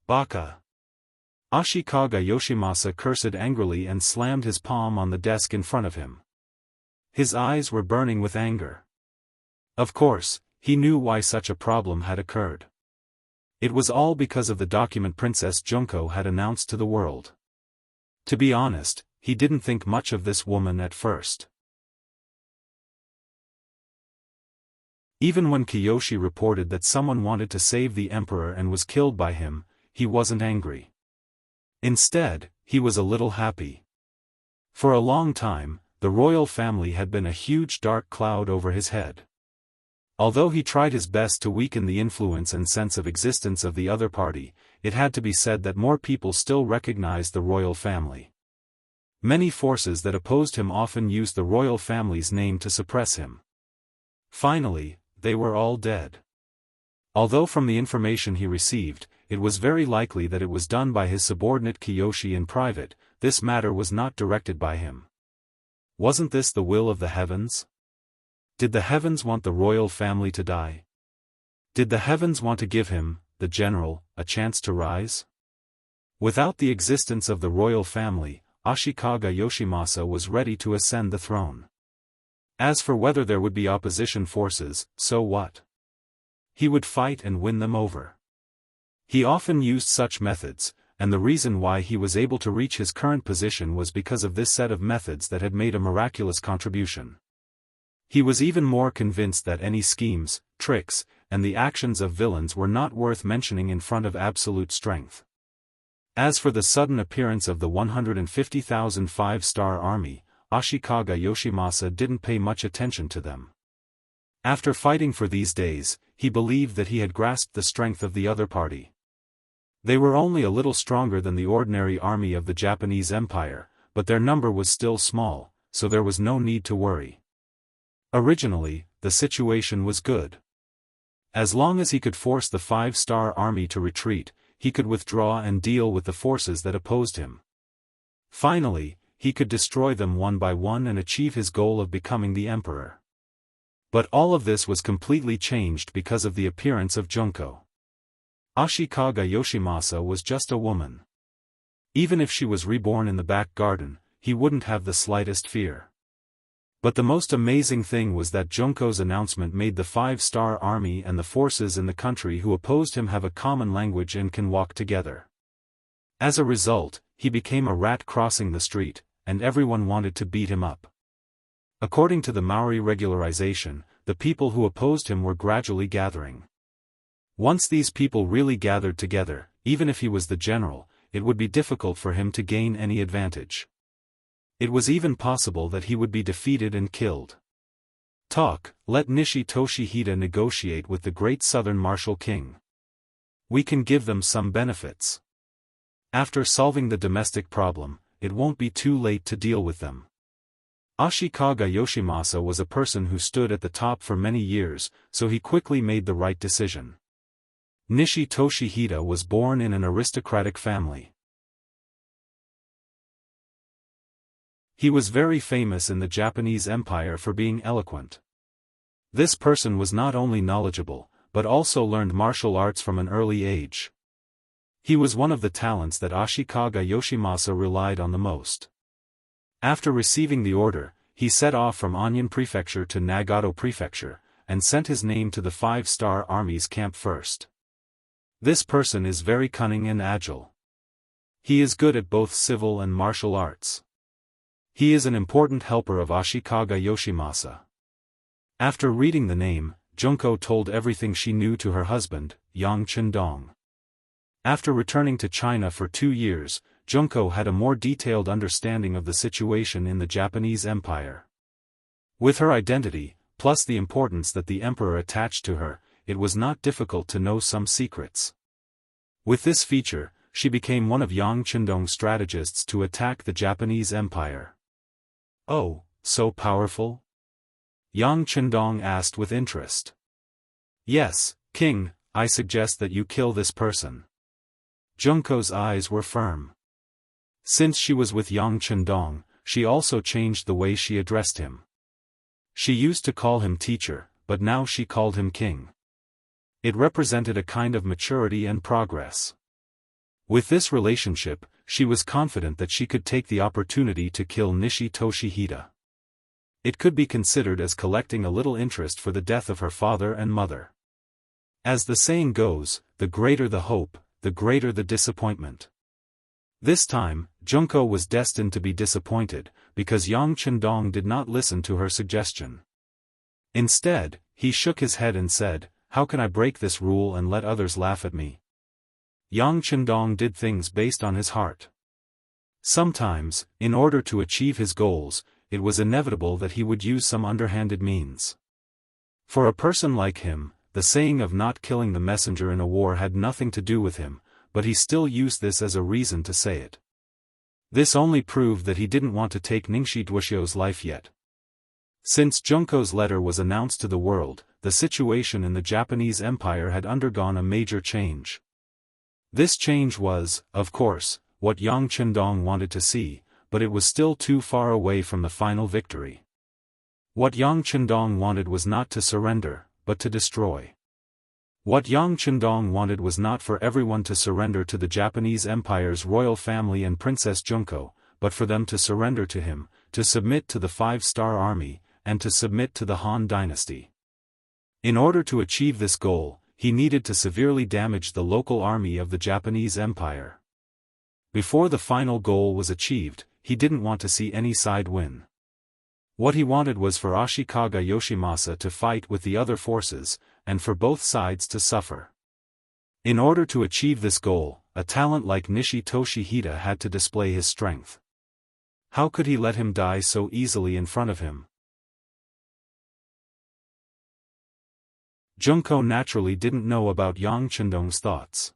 Baka. Ashikaga Yoshimasa cursed angrily and slammed his palm on the desk in front of him. His eyes were burning with anger. Of course, he knew why such a problem had occurred. It was all because of the document Princess Junko had announced to the world. To be honest, he didn't think much of this woman at first. Even when Kiyoshi reported that someone wanted to save the emperor and was killed by him, he wasn't angry. Instead, he was a little happy. For a long time, the royal family had been a huge dark cloud over his head. Although he tried his best to weaken the influence and sense of existence of the other party, it had to be said that more people still recognized the royal family. Many forces that opposed him often used the royal family's name to suppress him. Finally, they were all dead. Although from the information he received, it was very likely that it was done by his subordinate Kiyoshi in private, this matter was not directed by him. Wasn't this the will of the heavens? Did the heavens want the royal family to die? Did the heavens want to give him, the general, a chance to rise? Without the existence of the royal family, Ashikaga Yoshimasa was ready to ascend the throne. As for whether there would be opposition forces, so what? He would fight and win them over. He often used such methods, and the reason why he was able to reach his current position was because of this set of methods that had made a miraculous contribution. He was even more convinced that any schemes, tricks, and the actions of villains were not worth mentioning in front of absolute strength. As for the sudden appearance of the 150,000 5-star army, Ashikaga Yoshimasa didn't pay much attention to them. After fighting for these days, he believed that he had grasped the strength of the other party. They were only a little stronger than the ordinary army of the Japanese Empire, but their number was still small, so there was no need to worry. Originally, the situation was good. As long as he could force the 5-star army to retreat, he could withdraw and deal with the forces that opposed him. Finally, he could destroy them one by one and achieve his goal of becoming the emperor. But all of this was completely changed because of the appearance of Junko. Ashikaga Yoshimasa was just a woman. Even if she was reborn in the back garden, he wouldn't have the slightest fear. But the most amazing thing was that Junko's announcement made the 5-star army and the forces in the country who opposed him have a common language and can walk together. As a result, he became a rat crossing the street, and everyone wanted to beat him up. According to the Maori regularization, the people who opposed him were gradually gathering. Once these people really gathered together, even if he was the general, it would be difficult for him to gain any advantage. It was even possible that he would be defeated and killed. Let Nishi Toshihide negotiate with the great southern martial king. We can give them some benefits. After solving the domestic problem, it won't be too late to deal with them. Ashikaga Yoshimasa was a person who stood at the top for many years, so he quickly made the right decision. Nishi Toshihide was born in an aristocratic family. He was very famous in the Japanese Empire for being eloquent. This person was not only knowledgeable, but also learned martial arts from an early age. He was one of the talents that Ashikaga Yoshimasa relied on the most. After receiving the order, he set off from Onion Prefecture to Nagato Prefecture, and sent his name to the 5-star army's camp first. This person is very cunning and agile. He is good at both civil and martial arts. He is an important helper of Ashikaga Yoshimasa. After reading the name, Junko told everything she knew to her husband, Yang Chendong. After returning to China for 2 years, Junko had a more detailed understanding of the situation in the Japanese Empire. With her identity, plus the importance that the emperor attached to her, it was not difficult to know some secrets. With this feature, she became one of Yang Chendong's strategists to attack the Japanese Empire. Oh, so powerful? Yang Chendong asked with interest. Yes, King, I suggest that you kill this person. Junko's eyes were firm. Since she was with Yang Chendong, she also changed the way she addressed him. She used to call him teacher, but now she called him king. It represented a kind of maturity and progress. With this relationship, she was confident that she could take the opportunity to kill Nishi Toshihide. It could be considered as collecting a little interest for the death of her father and mother. As the saying goes, the greater the hope, the greater the disappointment. This time, Junko was destined to be disappointed, because Yang Chendong did not listen to her suggestion. Instead, he shook his head and said, "How can I break this rule and let others laugh at me?" Yang Chendong did things based on his heart. Sometimes, in order to achieve his goals, it was inevitable that he would use some underhanded means. For a person like him, the saying of not killing the messenger in a war had nothing to do with him, but he still used this as a reason to say it. This only proved that he didn't want to take Ningshi Duoshio's life yet. Since Junko's letter was announced to the world, the situation in the Japanese Empire had undergone a major change. This change was, of course, what Yang Chendong wanted to see, but it was still too far away from the final victory. What Yang Chendong wanted was not to surrender, but to destroy. What Yang Chendong wanted was not for everyone to surrender to the Japanese Empire's royal family and Princess Junko, but for them to surrender to him, to submit to the 5-star army, and to submit to the Han Dynasty. In order to achieve this goal, he needed to severely damage the local army of the Japanese Empire. Before the final goal was achieved, he didn't want to see any side win. What he wanted was for Ashikaga Yoshimasa to fight with the other forces, and for both sides to suffer. In order to achieve this goal, a talent like Nishi Toshihide had to display his strength. How could he let him die so easily in front of him? Junko naturally didn't know about Yang Chendong's thoughts.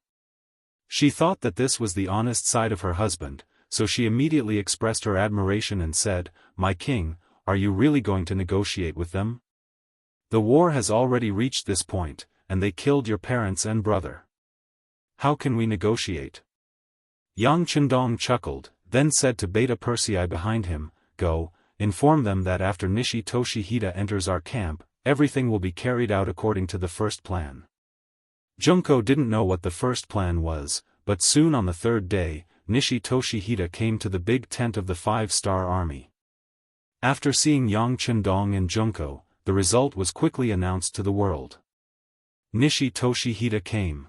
She thought that this was the honest side of her husband, so she immediately expressed her admiration and said, "My king, are you really going to negotiate with them? The war has already reached this point, and they killed your parents and brother. how can we negotiate? Yang Chendong chuckled, then said to Beta Persei behind him, Go, inform them that after Nishi Toshihida enters our camp, everything will be carried out according to the first plan. Junko didn't know what the first plan was, but soon on the third day, Nishi Toshihida came to the big tent of the 5-star army. After seeing Yang Chendong and Junko, the result was quickly announced to the world. Nishi Toshihida came.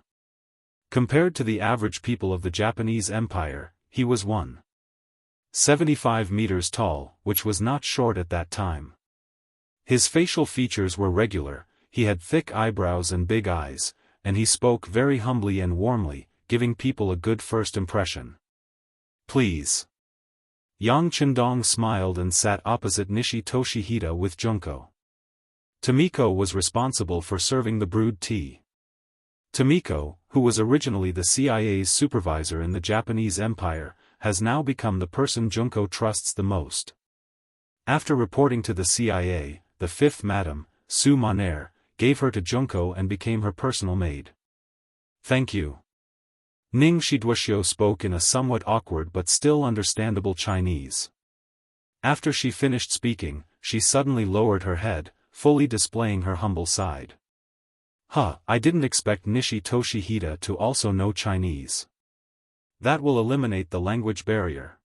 Compared to the average people of the Japanese Empire, he was 1.75 meters tall, which was not short at that time. His facial features were regular, he had thick eyebrows and big eyes, and he spoke very humbly and warmly, giving people a good first impression. Please. Yang Chendong smiled and sat opposite Nishi Toshihida with Junko. Tomiko was responsible for serving the brewed tea. Tomiko, who was originally the CIA's supervisor in the Japanese Empire, has now become the person Junko trusts the most. After reporting to the CIA, the fifth madam, Su Maner, gave her to Junko and became her personal maid. Thank you. Ning Shiduoxiu spoke in a somewhat awkward but still understandable Chinese. After she finished speaking, she suddenly lowered her head, fully displaying her humble side. I didn't expect Nishi Toshihida to also know Chinese. That will eliminate the language barrier.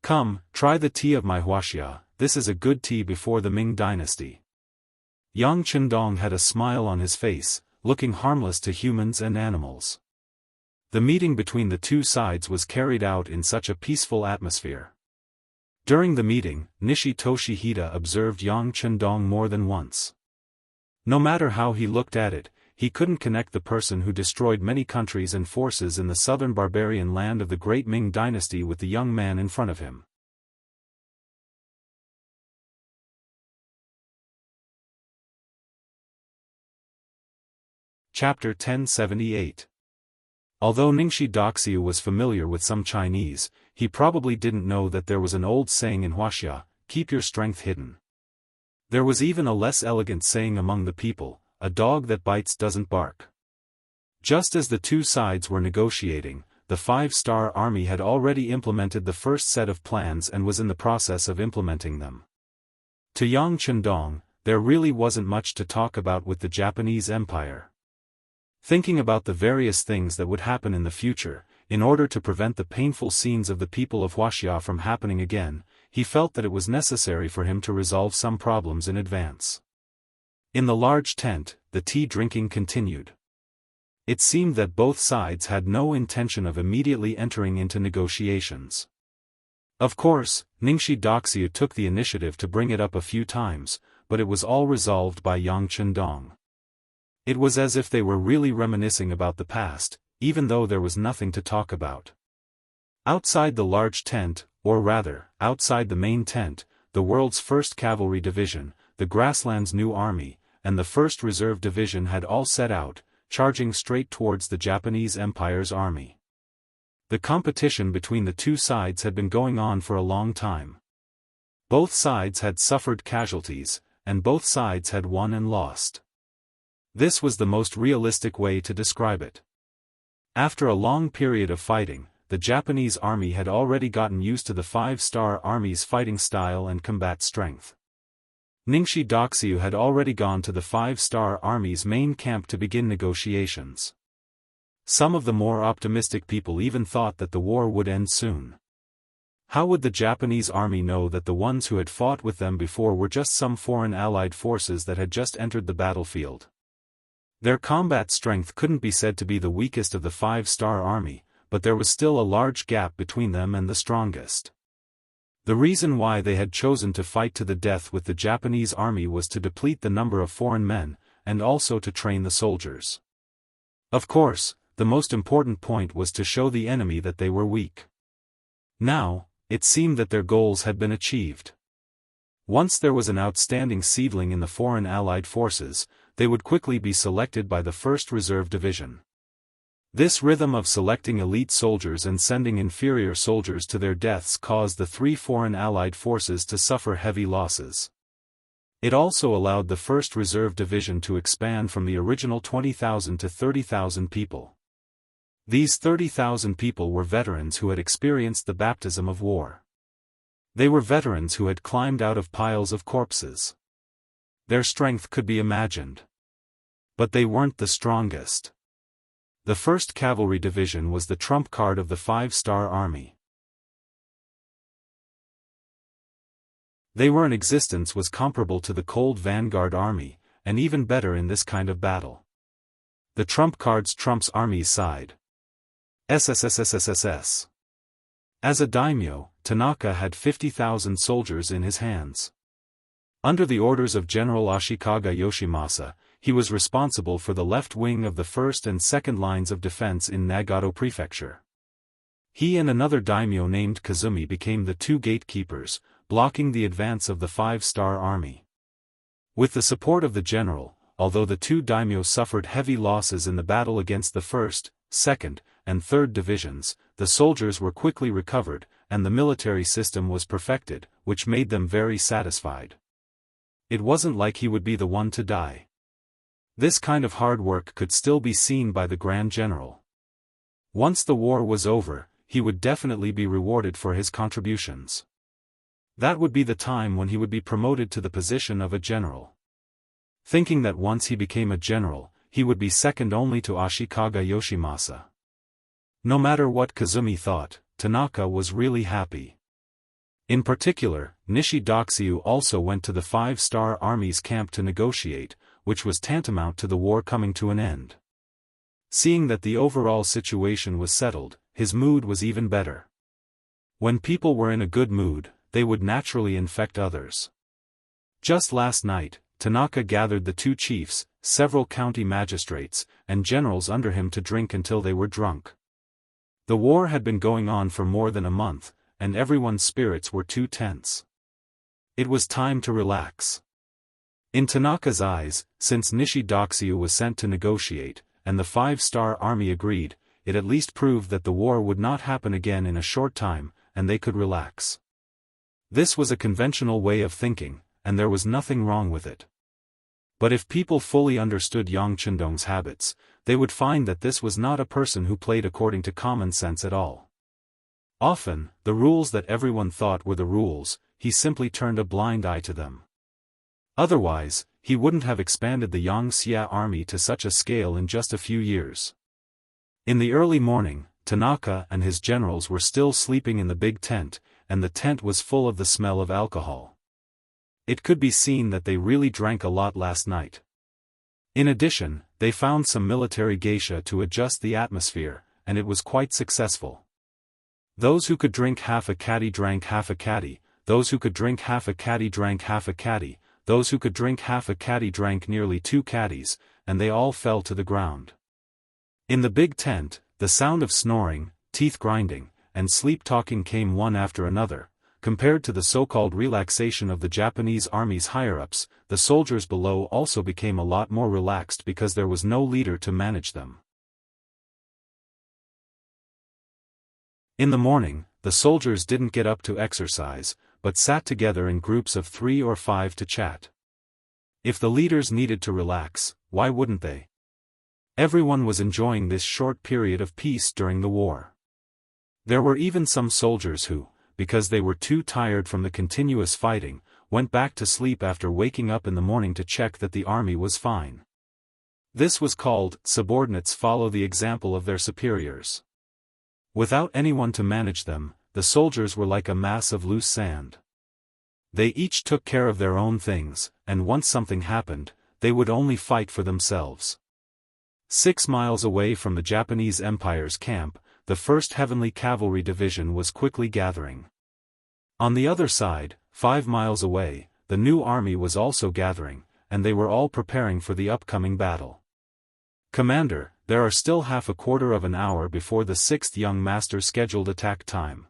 Come, try the tea of my huaxia, this is a good tea before the Ming Dynasty. Yang Chendong had a smile on his face, looking harmless to humans and animals. The meeting between the two sides was carried out in such a peaceful atmosphere. During the meeting, Nishi Toshihida observed Yang Chendong more than once. No matter how he looked at it, he couldn't connect the person who destroyed many countries and forces in the southern barbarian land of the great Ming Dynasty with the young man in front of him. Chapter 1078. Although Ningshi Doxiu was familiar with some Chinese, he probably didn't know that there was an old saying in Huaxia, keep your strength hidden. There was even a less elegant saying among the people, a dog that bites doesn't bark. Just as the two sides were negotiating, the 5-star army had already implemented the first set of plans and was in the process of implementing them. To Yang Chendong, there really wasn't much to talk about with the Japanese Empire. Thinking about the various things that would happen in the future, in order to prevent the painful scenes of the people of Huaxia from happening again, he felt that it was necessary for him to resolve some problems in advance. In the large tent, the tea drinking continued. It seemed that both sides had no intention of immediately entering into negotiations. Of course, Ningshi Doxiu took the initiative to bring it up a few times, but it was all resolved by Yang Chendong. It was as if they were really reminiscing about the past, even though there was nothing to talk about. Outside the large tent, or rather, outside the main tent, the world's 1st Cavalry Division, the Grassland's new army, and the 1st Reserve Division had all set out, charging straight towards the Japanese Empire's army. The competition between the two sides had been going on for a long time. Both sides had suffered casualties, and both sides had won and lost. This was the most realistic way to describe it. After a long period of fighting, the Japanese army had already gotten used to the 5-star army's fighting style and combat strength. Ningshi Doxiu had already gone to the 5-star army's main camp to begin negotiations. Some of the more optimistic people even thought that the war would end soon. How would the Japanese army know that the ones who had fought with them before were just some foreign allied forces that had just entered the battlefield? Their combat strength couldn't be said to be the weakest of the 5-star army, but there was still a large gap between them and the strongest. The reason why they had chosen to fight to the death with the Japanese army was to deplete the number of foreign men, and also to train the soldiers. Of course, the most important point was to show the enemy that they were weak. Now, it seemed that their goals had been achieved. Once there was an outstanding seedling in the foreign allied forces, they would quickly be selected by the 1st Reserve Division. This rhythm of selecting elite soldiers and sending inferior soldiers to their deaths caused the 3 foreign allied forces to suffer heavy losses. It also allowed the 1st Reserve Division to expand from the original 20,000 to 30,000 people. These 30,000 people were veterans who had experienced the baptism of war. They were veterans who had climbed out of piles of corpses. Their strength could be imagined. But they weren't the strongest. The 1st Cavalry Division was the trump card of the 5-star army. They were in existence was comparable to the cold vanguard army, and even better in this kind of battle. The trump cards trumps army's side. SSSSSSS. As a daimyo, Tanaka had 50,000 soldiers in his hands. Under the orders of General Ashikaga Yoshimasa, he was responsible for the left wing of the 1st and 2nd lines of defense in Nagato Prefecture. He and another daimyo named Kazumi became the 2 gatekeepers, blocking the advance of the 5-star army. With the support of the general, although the 2 daimyo suffered heavy losses in the battle against the 1st, 2nd, and 3rd divisions, the soldiers were quickly recovered, and the military system was perfected, which made them very satisfied. It wasn't like he would be the one to die. This kind of hard work could still be seen by the Grand General. Once the war was over, he would definitely be rewarded for his contributions. That would be the time when he would be promoted to the position of a general. Thinking that once he became a general, he would be second only to Ashikaga Yoshimasa. No matter what Kazumi thought, Tanaka was really happy. In particular, Nishi Doxiu also went to the 5-star army's camp to negotiate, which was tantamount to the war coming to an end. Seeing that the overall situation was settled, his mood was even better. When people were in a good mood, they would naturally infect others. Just last night, Tanaka gathered the 2 chiefs, several county magistrates, and generals under him to drink until they were drunk. The war had been going on for more than a month, and everyone's spirits were too tense. It was time to relax. In Tanaka's eyes, since Nishi Doxiu was sent to negotiate, and the 5-star army agreed, it at least proved that the war would not happen again in a short time, and they could relax. This was a conventional way of thinking, and there was nothing wrong with it. But if people fully understood Yang Chendong's habits, they would find that this was not a person who played according to common sense at all. Often, the rules that everyone thought were the rules, he simply turned a blind eye to them. Otherwise, he wouldn't have expanded the Yangxia army to such a scale in just a few years. In the early morning, Tanaka and his generals were still sleeping in the big tent, and the tent was full of the smell of alcohol. It could be seen that they really drank a lot last night. In addition, they found some military geisha to adjust the atmosphere, and it was quite successful. Those who could drink half a caddy drank half a caddy, those who could drink half a caddy drank half a caddy, those who could drink half a caddy drank nearly 2 caddies, and they all fell to the ground. In the big tent, the sound of snoring, teeth grinding, and sleep-talking came one after another. Compared to the so-called relaxation of the Japanese army's higher-ups, the soldiers below also became a lot more relaxed because there was no leader to manage them. In the morning, the soldiers didn't get up to exercise, but sat together in groups of 3 or 5 to chat. If the leaders needed to relax, why wouldn't they? Everyone was enjoying this short period of peace during the war. There were even some soldiers who, because they were too tired from the continuous fighting, went back to sleep after waking up in the morning to check that the army was fine. This was called, subordinates follow the example of their superiors. Without anyone to manage them, the soldiers were like a mass of loose sand. They each took care of their own things, and once something happened, they would only fight for themselves. 6 miles away from the Japanese Empire's camp, the 1st Heavenly Cavalry Division was quickly gathering. On the other side, 5 miles away, the new army was also gathering, and they were all preparing for the upcoming battle. Commander, there are still half a quarter of an hour before the 6th young master's scheduled attack time.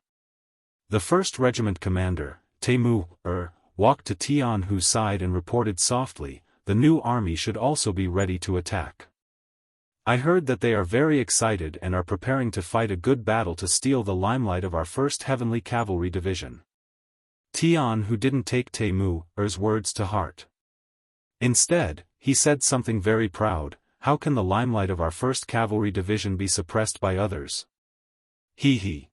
The 1st Regiment Commander, Temu, walked to Tianhu's side and reported softly, the new army should also be ready to attack. I heard that they are very excited and are preparing to fight a good battle to steal the limelight of our 1st Heavenly Cavalry Division. Tianhu didn't take Temu's words to heart. Instead, he said something very proud, how can the limelight of our 1st Cavalry Division be suppressed by others? He.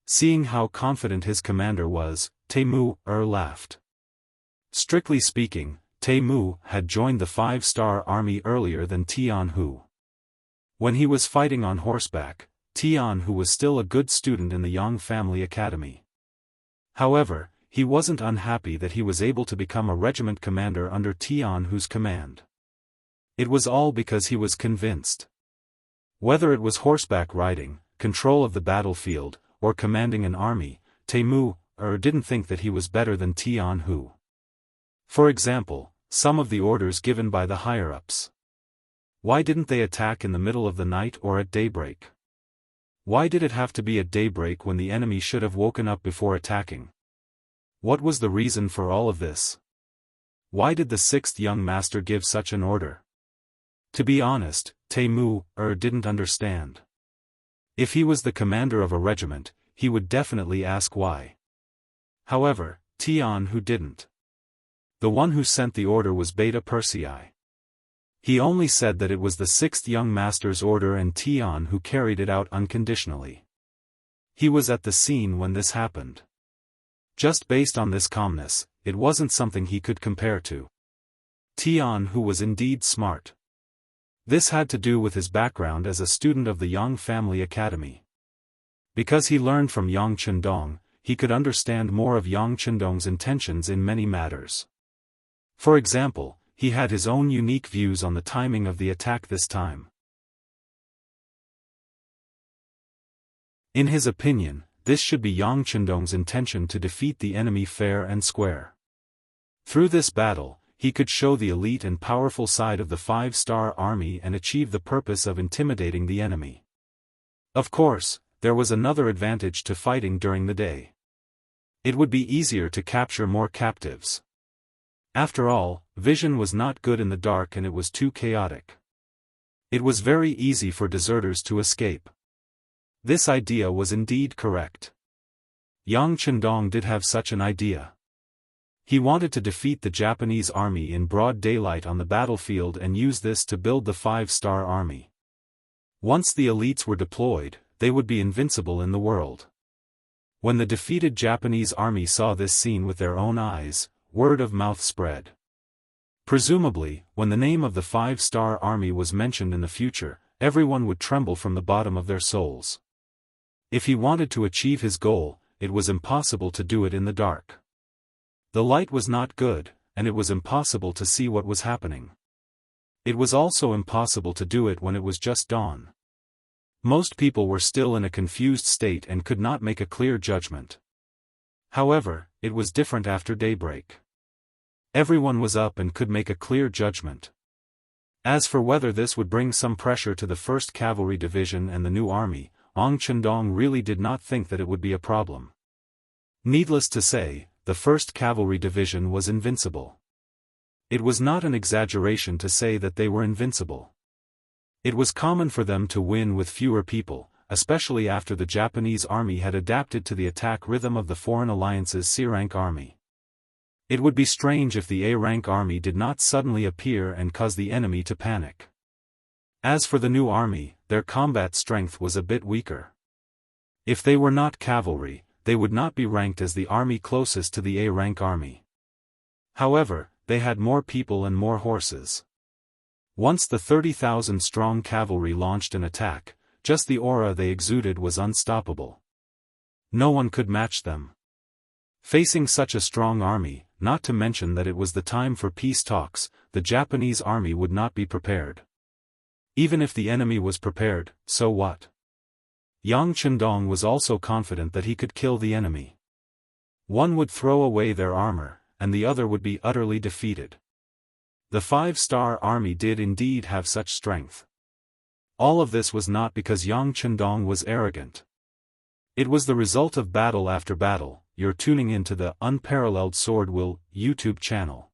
Seeing how confident his commander was, Temu-er laughed. Strictly speaking, Temu had joined the 5-star army earlier than Tianhu. When he was fighting on horseback, Tianhu was still a good student in the Yang family academy. However, he wasn't unhappy that he was able to become a regiment commander under Tianhu's command. It was all because he was convinced. Whether it was horseback riding, control of the battlefield, or commanding an army, Temu-er didn't think that he was better than Tianhu. For example, some of the orders given by the higher-ups. Why didn't they attack in the middle of the night or at daybreak? Why did it have to be at daybreak when the enemy should have woken up before attacking? What was the reason for all of this? Why did the 6th young master give such an order? To be honest, Temu-er didn't understand. If he was the commander of a regiment, he would definitely ask why. However, Tianhu didn't. The one who sent the order was Beta Persei. He only said that it was the 6th young master's order and Tianhu carried it out unconditionally. He was at the scene when this happened. Just based on this calmness, it wasn't something he could compare to. Tianhu was indeed smart. This had to do with his background as a student of the Yang family academy. Because he learned from Yang Chendong, he could understand more of Yang Chendong's intentions in many matters. For example, he had his own unique views on the timing of the attack this time. In his opinion, this should be Yang Chendong's intention to defeat the enemy fair and square. Through this battle, he could show the elite and powerful side of the 5-star army and achieve the purpose of intimidating the enemy. Of course, there was another advantage to fighting during the day. It would be easier to capture more captives. After all, vision was not good in the dark and it was too chaotic. It was very easy for deserters to escape. This idea was indeed correct. Yang Chendong did have such an idea. He wanted to defeat the Japanese army in broad daylight on the battlefield and use this to build the 5-star army. Once the elites were deployed, they would be invincible in the world. When the defeated Japanese army saw this scene with their own eyes, word of mouth spread. Presumably, when the name of the 5-star army was mentioned in the future, everyone would tremble from the bottom of their souls. If he wanted to achieve his goal, it was impossible to do it in the dark. The light was not good, and it was impossible to see what was happening. It was also impossible to do it when it was just dawn. Most people were still in a confused state and could not make a clear judgment. However, it was different after daybreak. Everyone was up and could make a clear judgment. As for whether this would bring some pressure to the 1st Cavalry Division and the new army, Yang Chendong really did not think that it would be a problem. Needless to say, the 1st Cavalry Division was invincible. It was not an exaggeration to say that they were invincible. It was common for them to win with fewer people, especially after the Japanese army had adapted to the attack rhythm of the Foreign Alliance's C-rank army. It would be strange if the A-rank army did not suddenly appear and cause the enemy to panic. As for the new army, their combat strength was a bit weaker. If they were not cavalry, they would not be ranked as the army closest to the A-rank army. However, they had more people and more horses. Once the 30,000-strong cavalry launched an attack, just the aura they exuded was unstoppable. No one could match them. Facing such a strong army, not to mention that it was the time for peace talks, the Japanese army would not be prepared. Even if the enemy was prepared, so what? Yang Chendong was also confident that he could kill the enemy. One would throw away their armor, and the other would be utterly defeated. The 5-star army did indeed have such strength. All of this was not because Yang Chendong was arrogant. It was the result of battle after battle. You're tuning into the Unparalleled SwordWill YouTube channel.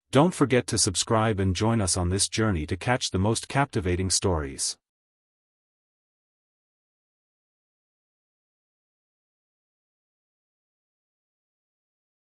Don't forget to subscribe and join us on this journey to catch the most captivating stories.